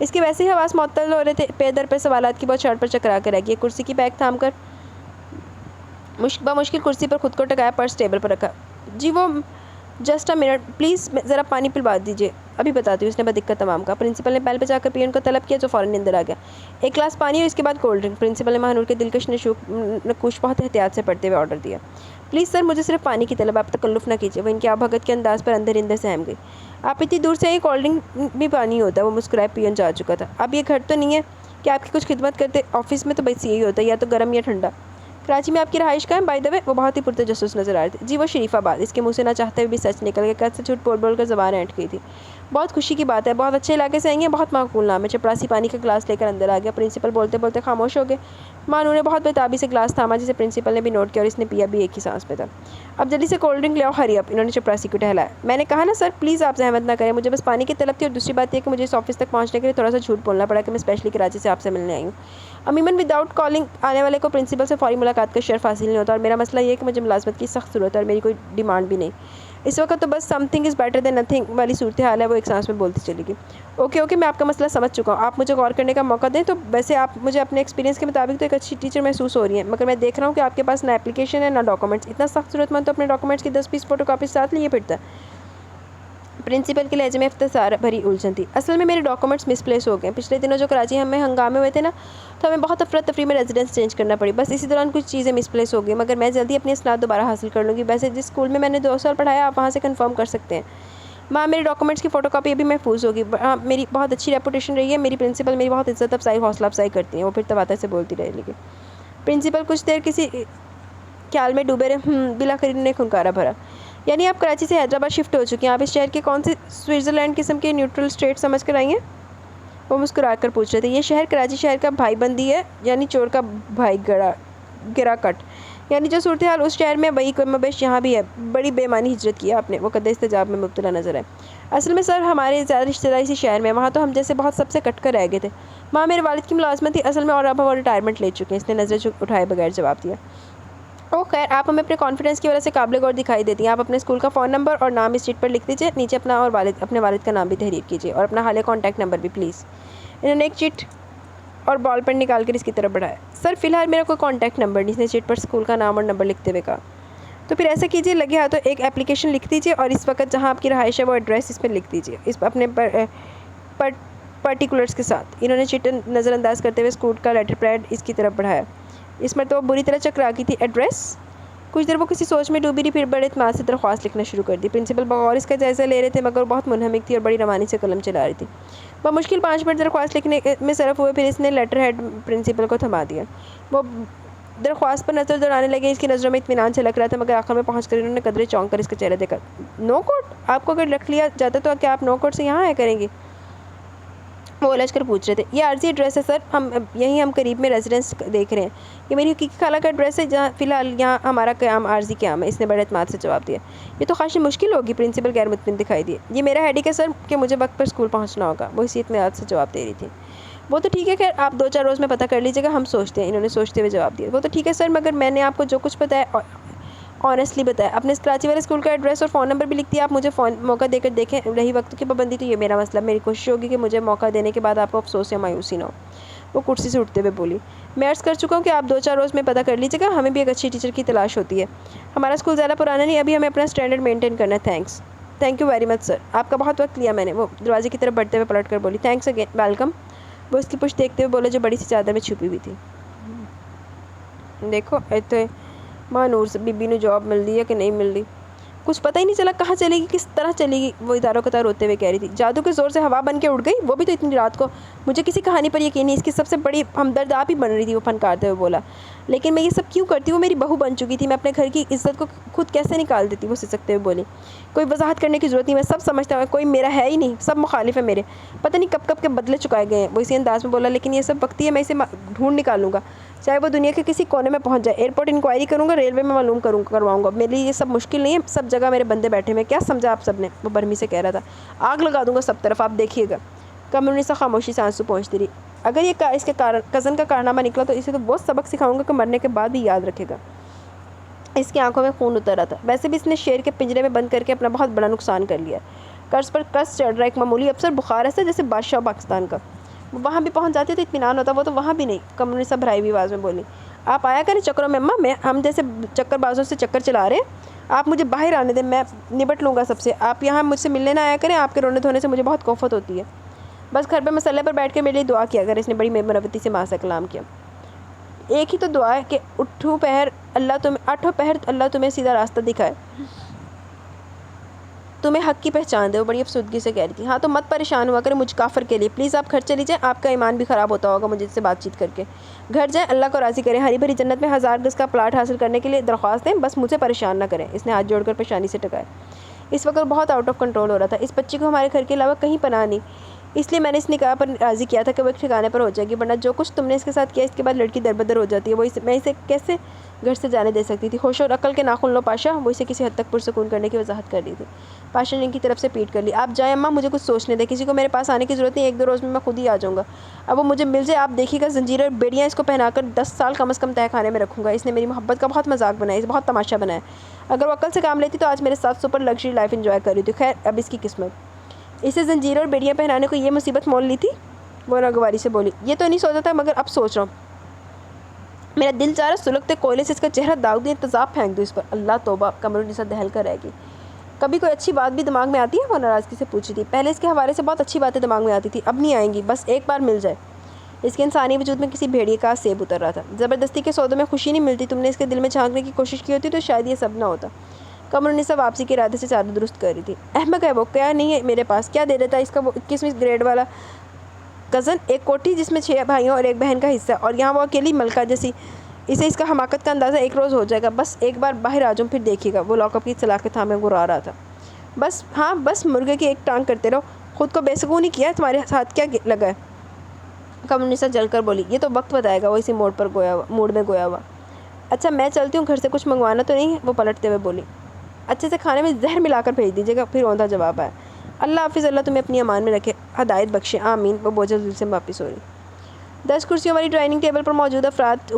A: اس کے ویسے ہی حواس معطل ہو رہے تھے، پے در پہ سوالات کی بہت شاٹ پر چکرا کر رہ گئی۔ کرسی کی بیگ تھام کر بمشکل کرسی پر خود کو ٹکایا، پرس ٹیبل پر رکھا۔ جی وہ جسٹ اے منٹ پلیز، ذرا پانی پلوا دیجیے، ابھی بتاتی ہوں، اس نے بدقت تمام کہا۔ پرنسپل نے بیل بجا کر پی این کو طلب کیا جو فوراً اندر آ گیا۔ ایک گلاس پانی اور اس کے بعد کولڈ ڈرنک۔ پرنسپل نے ماہ نور کے دلکش نقوش بہت احتیاط سے پڑھتے ہوئے آرڈر دیا۔ پلیز سر، مجھے صرف پانی کی طلب، آپ تکلف نہ کیجیے۔ وہ ان کے آبھگت کے انداز پر اندر سہم گئی۔ آپ اتنی دور سے آئی، کولڈ ڈرنک بھی پانی ہوتا ہے؟ وہ مسکرائے۔ پی این جا چکا تھا۔ اب یہ گھر تو نہیں ہے کہ آپ کی کچھ خدمت کرتے، آفس میں تو بس یہی ہوتا ہے، یا تو گرم یا ٹھنڈا۔ کراچی میں آپ کی رہائش کہاں ہے بائی دا وے؟ وہ بہت ہی پرتجسس نظر آ رہے تھے. جی وہ شریف آباد. اس کے منہ سے نہ چاہتے ہوئے بھی سچ نکل گیا. کد سے جھوٹ بول بول کر زبان اینٹ گئی تھی. بہت خوشی کی بات ہے. بہت اچھے علاقے سے آئی ہیں. بہت معقول نام ہے. چپراسی پانی کا گلاس لے کر اندر آ گیا. پرنسپل بولتے بولتے خاموش ہو گئے. مانو نے بہت بےتابی سے گلاس تھاما جسے پرنسپل نے بھی نوٹ کیا اور اس نے پیا بھی ایک ہی سانس میں تھا. اب جلدی سے کولڈ ڈرنک لے آؤ. ہری اپ. انہوں نے چپراسی کو ٹہلایا. میں نے کہا نا سر پلیز آپ زحمت نہ کریں. مجھے بس پانی کی طلب تھی اور دوسری بات یہ کہ مجھے اس آفس تک پہنچنے کے لیے تھوڑا سا جھوٹ بولنا پڑا کہ میں اسپیشلی کراچی سے آپ سے ملنے آئی ہوں. عموماً وداؤٹ کالنگ آنے والے کو پرنسپل سے فوری ملاقات کا شرف حاصل نہیں ہوتا اور میرا مسئلہ یہ ہے کہ مجھے ملازمت کی سخت ضرورت ہے اور میری کوئی ڈیمانڈ بھی نہیں. اس وقت تو بس some thing is better than nothing والی صورتحال ہے. وہ ایک سانس میں بولتی چلی گئی. اوکے میں آپ کا مسئلہ سمجھ چکا ہوں. آپ مجھے غور کرنے کا موقع دیں. تو ویسے آپ مجھے اپنے ایکسپیرینس کے مطابق تو ایک اچھی ٹیچر محسوس ہو رہی ہیں مگر میں دیکھ رہا ہوں کہ آپ کے پاس نہ اپلیکیشن ہے نہ ڈاکومنٹس. اتنا سخت ضرورت مند تو اپنے ڈاکومنٹس کی 10-20 فوٹو کاپی ساتھ لیے پھرتا ہے. پرنسپل کے لہجے میں اختصار بھری الجھن تھی. اصل میں میرے ڈاکومنٹس مس پلیس ہو گئے. پچھلے دنوں جو کراچی میں ہنگامے ہوئے تھے نا تو ہمیں بہت افراتفری میں ریزیڈنس چینج کرنا پڑی. بس اسی دوران کچھ چیزیں مس پلیس ہو گئی مگر میں جلدی اپنی اسناد دوبارہ حاصل کر لوں گی. ویسے جس اسکول میں نے 2 سال پڑھایا آپ وہاں سے کنفرم کر سکتے ہیں. وہاں میرے ڈاکومنٹس کی فوٹو کاپی ابھی محفوظ ہوگی. میری بہت اچھی ریپوٹیشن رہی ہے. میری پرنسپل میری بہت عزت افزائی حوصلہ افزائی کرتی ہیں. وہ پھر تواتر سے بولتی رہے لگی. پرنسپل کچھ دیر کسی خیال میں ڈوبے رہے. بلاخر نے کھنکارا بھرا. یعنی آپ کراچی سے حیدرآباد شفٹ ہو چکی ہیں. آپ اس شہر کے کون سی سوئٹزرلینڈ قسم کے نیوٹرل اسٹیٹ سمجھ کر آئی ہیں؟ وہ مسکرا کر پوچھ رہے تھے. یہ شہر کراچی شہر کا بھائی بندی ہے یعنی چور کا بھائی گرا کٹ. یعنی جو صورتحال اس شہر میں وہی کم بیش یہاں بھی ہے. بڑی بے معنی ہجرت کی ہے آپ نے. وہ قد استجاب میں مبتلا نظر آئے. اصل میں سر ہمارے زیادہ رشتہ داری اسی شہر میں. وہاں تو ہم جیسے بہت سب سے کٹ کر رہ گئے تھے. وہاں میرے والد کی ملازمت تھی اصل میں اور اب وہ ریٹائرمنٹ لے چکے ہیں. اس نے نظر اٹھائے بغیر جواب دیا. خیر آپ ہمیں اپنے کانفیڈنس کی وجہ سے قابل غور دکھائی دیتی ہیں. آپ اپنے اسکول کا فون نمبر اور نام اس شیٹ پر لکھ دیجیے. نیچے اپنا اور اپنے والد کا نام بھی تحریر کیجیے اور اپنا حالیہ کانٹیکٹ نمبر بھی پلیز. انہوں نے ایک چٹ اور بال پین نکال کر اس کی طرف بڑھایا. سر فی الحال میرا کوئی کانٹیکٹ نمبر نہیں. اس نے چٹ پر اسکول کا نام اور نمبر لکھتے ہوئے کہا. تو پھر ایسا کیجیے لگے ہاتھوں ایک اپلیکیشن لکھ دیجیے اور اس وقت جہاں آپ کی رہائش ہے وہ ایڈریس اس پہ لکھ دیجیے اس اپنے پرٹیکولرز کے ساتھ. انہوں نے چٹ نظر انداز کرتے ہوئے اسکول کا لیٹر پیڈ اس کی طرف بڑھایا. اس میں تو بری طرح چکرا گئی تھی. ایڈریس؟ کچھ دیر وہ کسی سوچ میں ڈوبی رہی پھر بڑے اعتماد سے درخواست لکھنا شروع کر دی. پرنسپل بغور اس کا جائزہ لے رہے تھے مگر بہت منہمک تھی اور بڑی روانی سے قلم چلا رہی تھی. بمشکل 5 منٹ درخواست لکھنے میں صرف ہوئے پھر اس نے لیٹر ہیڈ پرنسپل کو تھما دیا. وہ درخواست پر نظر دوڑانے لگے. اس کی نظروں میں اطمینان چھلک رہا تھا مگر آخر میں پہنچ کر انہوں نے قدرے چونک کر اس کا چہرہ دیکھا. نو کوٹ؟ آپ کو اگر رکھ لیا جاتا تو کیا آپ نو کوٹ سے یہاں آیا کریں گی؟ وہ الجھ کر پوچھ رہے تھے. یہ عارضی ایڈریس ہے سر. ہم قریب میں ریزیڈنس دیکھ رہے ہیں. یہ میری حقیقی خالہ کا ایڈریس ہے جہاں فی الحال یہاں ہمارا قیام عارضی قیام ہے. اس نے بڑے اعتماد سے جواب دیا. یہ تو خاصی مشکل ہوگی. پرنسپل غیر مطمئن دکھائی دیے. یہ میرا ہیڈک ہے سر کہ مجھے وقت پر اسکول پہنچنا ہوگا. وہ اسی اطمینان سے جواب دے رہی تھی. وہ تو ٹھیک ہے خیر آپ 2-4 روز میں پتہ کر لیجیے گا. ہم سوچتے ہیں. انہوں نے سوچتے ہوئے جواب دیا. وہ تو ٹھیک ہے سر مگر میں نے آپ کو جو کچھ بتایا آنیسٹلی بتایا. اپنے کراچی والے اسکول کا ایڈریس اور فون نمبر بھی لکھ دیا. آپ مجھے موقع دے کر دیکھیں. رہی وقت کی پابندی تو یہ میرا مسئلہ. میری کوشش ہوگی کہ مجھے موقع دینے کے بعد آپ کو افسوس یا مایوسی نہ ہو. وہ کرسی سے اٹھتے ہوئے بولی. میں عرض کر چکا ہوں کہ آپ 2-4 روز میں پتہ کر لیجیے گا. ہمیں بھی ایک اچھی ٹیچر کی تلاش ہوتی ہے. ہمارا اسکول زیادہ پرانا نہیں. ابھی ہمیں اپنا اسٹینڈرڈ مینٹین کرنا ہے. تھینک یو ویری مچ سر. آپ کا بہت وقت لیا میں نے. وہ دروازے کی طرف بڑھتے ہوئے پلٹ کر بولی. Thanks again. ویلکم. وہ اس کی پشت دیکھتے ہوئے بولے جو بڑی سی چادر میں چھپی ہوئی تھی. دیکھو اتنے ماں نور سے بی بی نے جاب مل دی ہے کہ نہیں مل دی. کچھ پتہ ہی نہیں چلا کہاں چلے گی کس طرح چلے گی. وہ اداروں قطار روتے ہوئے کہہ رہی تھی. جادو کے زور سے ہوا بن کے اڑ گئی. وہ بھی تو اتنی رات کو. مجھے کسی کہانی پر یقین نہیں. اس کی سب سے بڑی ہمدرد آپ ہی بن رہی تھی. وہ پھنکارتے ہوئے بولا. لیکن میں یہ سب کیوں کرتی. وہ میری بہو بن چکی تھی. میں اپنے گھر کی عزت کو خود کیسے نکال دیتی. وہ سسکتے ہوئے بولی. کوئی وضاحت کرنے کی ضرورت نہیں. میں سب سمجھتا ہوں. کوئی میرا ہے ہی نہیں. سب مخالف ہے میرے. پتہ نہیں کب کے بدلے چکائے گئے ہیں. وہ اسی انداز میں بولا. لیکن یہ سب وقتی ہے. میں اسے ڈھونڈ نکالوں گا چاہے وہ دنیا کے کسی کونے میں پہنچ جائے. ایئرپورٹ انکوائری کروں گا. ریلوے میں معلوم کرواؤں گا. میرے لیے یہ سب مشکل نہیں ہے. سب جگہ میرے بندے بیٹھے ہوئے. کیا سمجھا آپ سب نے. وہ برہمی سے کہہ رہا تھا. آگ لگا دوں گا سب طرف. آپ دیکھیے گا. کمرونیسا خاموشی سے آنسو پہنچتی رہی. اگر یہ اس کے کزن کا کارنامہ نکلا تو اسے تو وہ سبق سکھاؤں گا کہ مرنے کے بعد بھی یاد رکھے گا. اس کی آنکھوں میں خون اتر رہا تھا. ویسے بھی اس نے شیر کے پنجرے میں بند کر کے اپنا بہت بڑا نقصان کر لیا. قرض پر قرض چڑھ رہا ایک معمولی افسر بخار ایسا جیسے بادشاہ پاکستان کا. وہ وہاں بھی پہنچ جاتی تو اطمینان ہوتا. وہ تو وہاں بھی نہیں. کمرونیسا بھرائی ہوئی آواز میں بولی. آپ آیا کریں چکروں میں اماں. ہم جیسے چکر بازوں سے چکر چلا رہے ہیں. آپ مجھے باہر آنے دیں. میں نبٹ لوں گا سب سے. آپ یہاں مجھ سے ملنے نہ آیا کریں. آپ کے رونے دھونے سے مجھے بہت کوفت ہوتی ہے. بس گھر پہ مسئلے پر بیٹھ کے میرے لیے دعا کیا کریں. اس نے بڑی مروتی سے ماں سے کلام کیا. ایک ہی تو دعا ہے کہ آٹھوں پہر اللہ تمہیں سیدھا راستہ دکھائے. تمہیں حق کی پہچان دے، وہ بڑی افسردگی سے کہہ رہی تھی۔ ہاں تو مت پریشان ہوا کرے مجھ کافر کے لیے، پلیز آپ گھر چلی جائیں، آپ کا ایمان بھی خراب ہوتا ہوگا مجھے سے بات چیت کر کے۔ گھر جائیں، اللہ کو راضی کریں، ہری بھری جنت میں 1000 گز کا پلاٹ حاصل کرنے کے لیے درخواست دیں، بس مجھ سے پریشان نہ کریں۔ اس نے ہاتھ جوڑ کر پیشانی سے ٹکایا۔ اس وقت بہت آؤٹ آف کنٹرول ہو رہا تھا۔ اس بچی کو ہمارے گھر کے علاوہ کہیں پناہ نہیں، اس لیے میں نے اس نکاح پر راضی کیا تھا کہ وہ ایک ٹھکانے پر ہو جائے گی، ورنہ جو کچھ تم نے اس کے ساتھ کیا، اس کے بعد لڑکی دربدر ہو جاتی ہے۔ میں اسے کیسے گھر سے جانے دے سکتی تھی؟ ہوش اور عقل کے ناخن لو پاشا، وہ اسے کسی حد تک پرسکون کرنے کی وضاحت کر رہی تھی۔ پاشا نے ان کی طرف سے پیٹ کر لی۔ آپ جائیں اماں، مجھے کچھ سوچنے دیں، کسی کو میرے پاس آنے کی ضرورت نہیں، 1-2 روز میں خود ہی آ جاؤں گا۔ اب وہ مجھے مل جائے، آپ دیکھیے گا زنجیریں اور بیڑیاں اس کو پہنا کر 10 سال کم از کم تہہ خانے میں رکھوں گا۔ اس نے میری محبت کا بہت مذاق بنایا، اس بہت تماشا بنایا۔ اگر وہ عقل سے کام لیتی تو آج میرے ساتھ سپر لگژری لائف انجوائے کر رہی تھی۔ خیر اب اس کی قسمت، اسے زنجیریں اور بیڑیاں پہنانے کو یہ مصیبت مول لی تھی۔ وہ ناگواری سے بولی، یہ تو نہیں سوچا تھا، مگر اب سوچ رہا ہوں۔ میرا دل چاہ رہا سلگتے کوئلے سے اس کا چہرہ داغ دیں، تیزاب پھینک دوں اس پر۔ اللہ توبہ، قمرالنساء دہل کر رہ گئی۔ کبھی کوئی اچھی بات بھی دماغ میں آتی ہے؟ وہ ناراضگی سے پوچھی تھی۔ پہلے اس کے حوالے سے بہت اچھی باتیں دماغ میں آتی تھی، اب نہیں آئیں گی، بس ایک بار مل جائے۔ اس کے انسانی وجود میں کسی بھیڑیے کا سیب اتر رہا تھا۔ زبردستی کے سودوں میں خوشی نہیں ملتی، تم نے اس کے دل میں جھانکنے کی کوشش کی ہوتی تو شاید یہ سب نہ ہوتا۔ قمرالنساء واپسی کے ارادے سے چادر درست کر رہی تھی۔ احمق ہے وہ، کیا نہیں ہے میرے پاس، کیا دے دیتا اس کا وہ 21ویں گریڈ والا کزن، ایک کوٹھی جس میں 6 بھائیوں اور 1 بہن کا حصہ، اور یہاں وہ اکیلی ملکہ جیسی۔ اسے اس کا حماقت کا اندازہ ایک روز ہو جائے گا، بس ایک بار باہر آ جاؤں پھر دیکھیے گا۔ وہ لاک اپ کی سلاخیں تھامے گرا رہا تھا۔ بس ہاں بس مرغے کی ایک ٹانگ کرتے رہو، خود کو بے سکون ہی کیا، تمہارے ساتھ کیا لگا ہے؟ قمرالنساء جل کر بولی، یہ تو وقت بتائے گا، وہ اسی موڑ میں گویا ہوا۔ اچھا میں چلتی ہوں، گھر سے کچھ منگوانا تو نہیں؟ وہ پلٹتے ہوئے بولی۔ اچھے سے کھانے میں زہر ملا کر بھیج دیجیے گا، پھر اوندا جواب آیا۔ اللہ حافظ، اللہ تمہیں اپنی امان میں رکھے، ہدایت بخشے، آمین۔ وہ بوجھل دل سے واپس ہو رہی۔ 10 کرسیوں والی ڈائننگ ٹیبل پر موجود افراد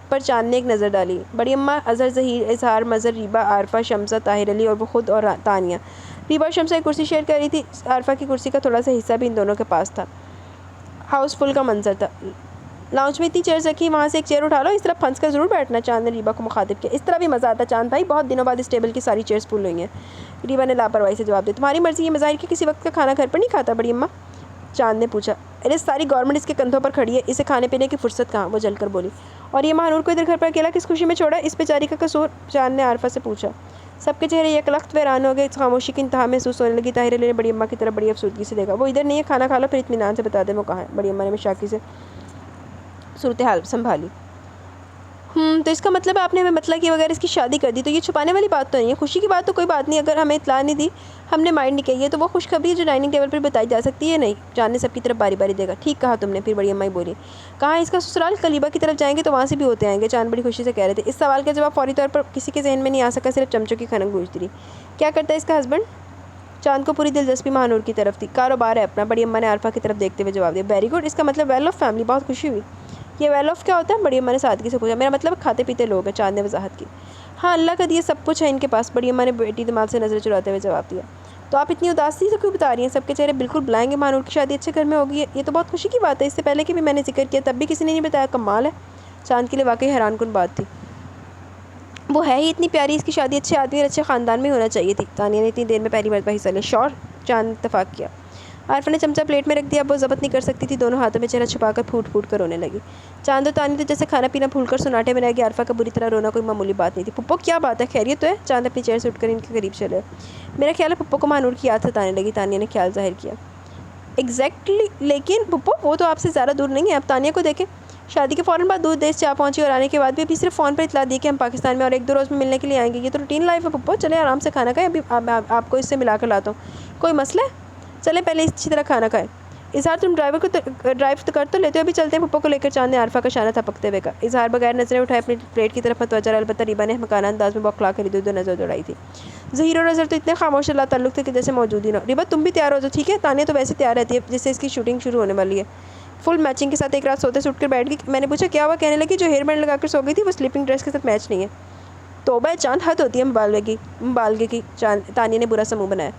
A: پر چاند نے ایک نظر ڈالی۔ بڑی اماں، اظہر، ظہیر، اظہار، مظہر، ریبہ، عارفہ، شمسہ، طاہر علی اور وہ خود اور تانیہ۔ ریبہ اور شمسہ ایک کرسی شیئر کر رہی تھی، عارفہ کی کرسی کا تھوڑا سا حصہ بھی ان دونوں کے پاس تھا۔ ہاؤس فل کا منظر تھا۔ لاؤنج میں اتنی چیئرز رکھی، وہاں سے ایک چیئر اٹھا لو، اس طرح پھنس کر ضرور بیٹھنا، چاند نے ریبہ کو مخاطب کیا۔ اس طرح بھی مزہ آتا چاند بھائی، بہت دنوں بعد اس ٹیبل کی ساری چیئرز فل ہوئی ہیں۔ ریبہ نے لاپرواہی سے جواب دیا۔ تمہاری مرضی، یہ مظاہر کہ کسی وقت کا کھانا گھر پر نہیں کھاتا بڑی اماں؟ چاند نے پوچھا۔ ارے ساری گورنمنٹ اس کے کندھوں پر کھڑی ہے، اسے کھانے پینے کی فرصت کہاں؟ وہ جل کر بولی۔ اور یہ مہنور کو ادھر گھر پر اکیلا کس خوشی میں چھوڑا، اس بیچاری کا قصور؟ چاند نے عارفہ سے پوچھا۔ سب کے چہرے یک لخت ویران ہو گئے، خاموشی کی انتہا محسوس ہونے لگی۔ طاہر علی نے بڑی اماں کی طرف بڑی افسردگی سے دیکھا۔ وہ ادھر نہیں ہے، کھانا کھا لو پھر اطمینان سے بتا دیں وہ کہاں ہے۔ بڑی اماں نے مشاکی سے صورتحال سنبھالی۔ تو اس کا مطلب ہے آپ نے ہمیں مطلع کیے بغیر اس کی شادی کر دی، تو یہ چھپانے والی بات تو نہیں ہے؟ خوشی کی بات تو کوئی بات نہیں، اگر ہمیں اطلاع نہیں دی، ہم نے مائنڈ نہیں کی ہے، تو وہ خوشخبری جو ڈائننگ ٹیبل پر بتائی جا سکتی ہے نہیں؟ چاند نے سب کی طرف باری باری دیکھا۔ ٹھیک کہا تم نے، پھر بڑی اماں بولی۔ کہاں اس کا سسرال؟ کلیبہ کی طرف جائیں گے تو وہاں سے بھی ہوتے آئیں گے، چاند بڑی خوشی سے کہہ رہے تھے۔ اس سوال کا جواب فوری طور پر کسی کے ذہن میں نہیں آ سکا، صرف چمچوں کی کھنک گونجتی رہی۔ کیا کرتا ہے اس کا ہسبینڈ؟ چاند کو پوری دلچسپی مہنور کی طرف تھی۔ کاروبار ہے اپنا، بڑی اماں نے عارفہ کی طرف دیکھتے ہوئے جواب دیا۔ ویری گڈ، اس کا مطلب ویل آف فیملی، بہت خوشی ہوئی۔ یہ ویل آف کیا ہوتا ہے؟ بڑی اماں نے سادگی سے پوچھا۔ میرا مطلب کھاتے پیتے لوگ ہیں، چاند نے وضاحت کی۔ ہاں اللہ کا دیا سب کچھ ہے ان کے پاس، بڑی اماں نے بیٹی دماغ سے نظر چراتے ہوئے جواب دیا۔ تو آپ اتنی اداسی سے کیوں بتا رہی ہیں؟ سب کے چہرے بالکل بلائنگ ہیں، مہنور کی شادی اچھے گھر میں ہوگی، یہ تو بہت خوشی کی بات ہے، اس سے پہلے کہ بھی میں نے ذکر کیا تب بھی کسی نے نہیں بتایا، کمال ہے۔ چاند کے لیے واقعی حیران کن بات تھی۔ وہ ہے ہی اتنی پیاری، اس کی شادی اچھے آدمی اور اچھے خاندان میں ہونا چاہیے تھی۔ تانیہ نے اتنی دیر میں پہلی مرتبہ حصہ لیا۔ شور، چاند نے اتفاق کیا۔ عارفہ نے چمچہ پلیٹ میں رکھ دیا، اب وہ ضبط نہیں کر سکتی تھی، دونوں ہاتھوں میں چہرہ چھپا کر پھوٹ پھوٹ کر رونے لگی۔ چاند اور تانیہ تو جیسے کھانا پینا بھول کر سناٹے میں رہ گئے، عارفہ کا بری طرح رونا کوئی معمولی بات نہیں تھی۔ پھپھو کیا بات ہے، خیریت تو ہے؟ چاند اپنی چیئر سے اٹھ کر ان کے قریب چلے۔ میرا خیال ہے پھپھو کو مہنور کی یاد ستانے لگی، تانیہ نے خیال ظاہر کیا۔ ایگزیکٹلی، لیکن پھپھو وہ تو آپ سے زیادہ دور نہیں ہے، اب تانیہ کو دیکھیں، شادی کے فوراً بعد دور دیش جا پہنچی اور آنے کے بعد بھی ابھی صرف فون پر اطلاع دی کہ ہم پاکستان میں اور 1-2 روز میں ملنے کے لیے آئیں گے، یہ تو روٹین لائف ہے پھپھو۔ چلیں آرام سے کھانا کھائیں، ابھی آپ کو اس سے ملا کر لاتا ہوں، کوئی مسئلہ ہے؟ چلیں پہلے اچھی طرح کھانا کھائیں۔ اظہار تم ڈرائیو کر تو لیتے ہو، ابھی چلتے ہیں پھپھو کو لے کر، چاند نے عارفہ کا شانہ تھپکتے ہوئے کہا۔ اظہار بغیر نظریں اٹھائے اپنی پلیٹ کی طرف متوجہ رہا، البتہ ریبہ نے احمقانہ انداز میں بوکھلا کر ادھر ادھر نظر دوڑائی تھی۔ ظہیر اور اظہر تو اتنے خاموش لا تعلق تھے کہ جیسے موجود ہی نہ ہو۔ ریبہ تم بھی تیار ہو جاؤ ٹھیک ہے؟ تانیہ تو ویسے تیار رہتی ہے، جس سے اس کی شوٹنگ شروع ہونے والی ہے، فل میچنگ کے ساتھ ایک رات سوتے سے اٹھ کر بیٹھ گئی۔ میں نے پوچھا کیا ہوا؟ کہنے لگی جو ہیئر بینڈ لگا کر سو گئی تھی وہ سلیپنگ ڈریس کے ساتھ میچ نہیں ہے۔ توبہ چاند، حد ہوتی ہے مبالغے کی، تانیہ نے برا سا منہ بنایا۔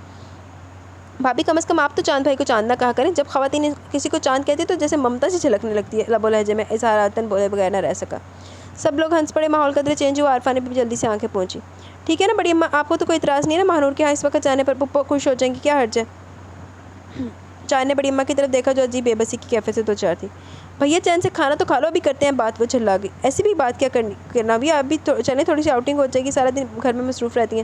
A: بھابی کم از کم آپ تو چاند بھائی کو چاند نہ کہا کریں، جب خواتین کسی کو چاند کہتی تو جیسے ممتا سے جھلکنے لگتی ہے، لب و لہجے میں اظہار عادتاً بولے بغیر نہ رہ سکا۔ سب لوگ ہنس پڑے، ماحول قدرے چینج ہوا، عارفہ نے بھی جلدی سے آنکھیں پہنچی۔ ٹھیک ہے نا بڑی اماں، آپ کو تو کوئی اعتراض نہیں ہے نا مہنور کے یہاں اس وقت جانے پر؟ پھپھو خوش ہو جائیں گی، کیا حرج ہے؟ چاند نے بڑی اماں کی طرف دیکھا جو عجیب بے بسی کی کیفیت سے دوچار تھی۔ بھیا چین سے کھانا تو کھا لو، ابھی کرتے ہیں بات، وہ چلا گئی۔ ایسی بھی بات کیا کرنا بھی، ابھی چلیں تھوڑی سی آؤٹنگ ہو جائے گی، سارا دن گھر میں مصروف رہتی ہیں۔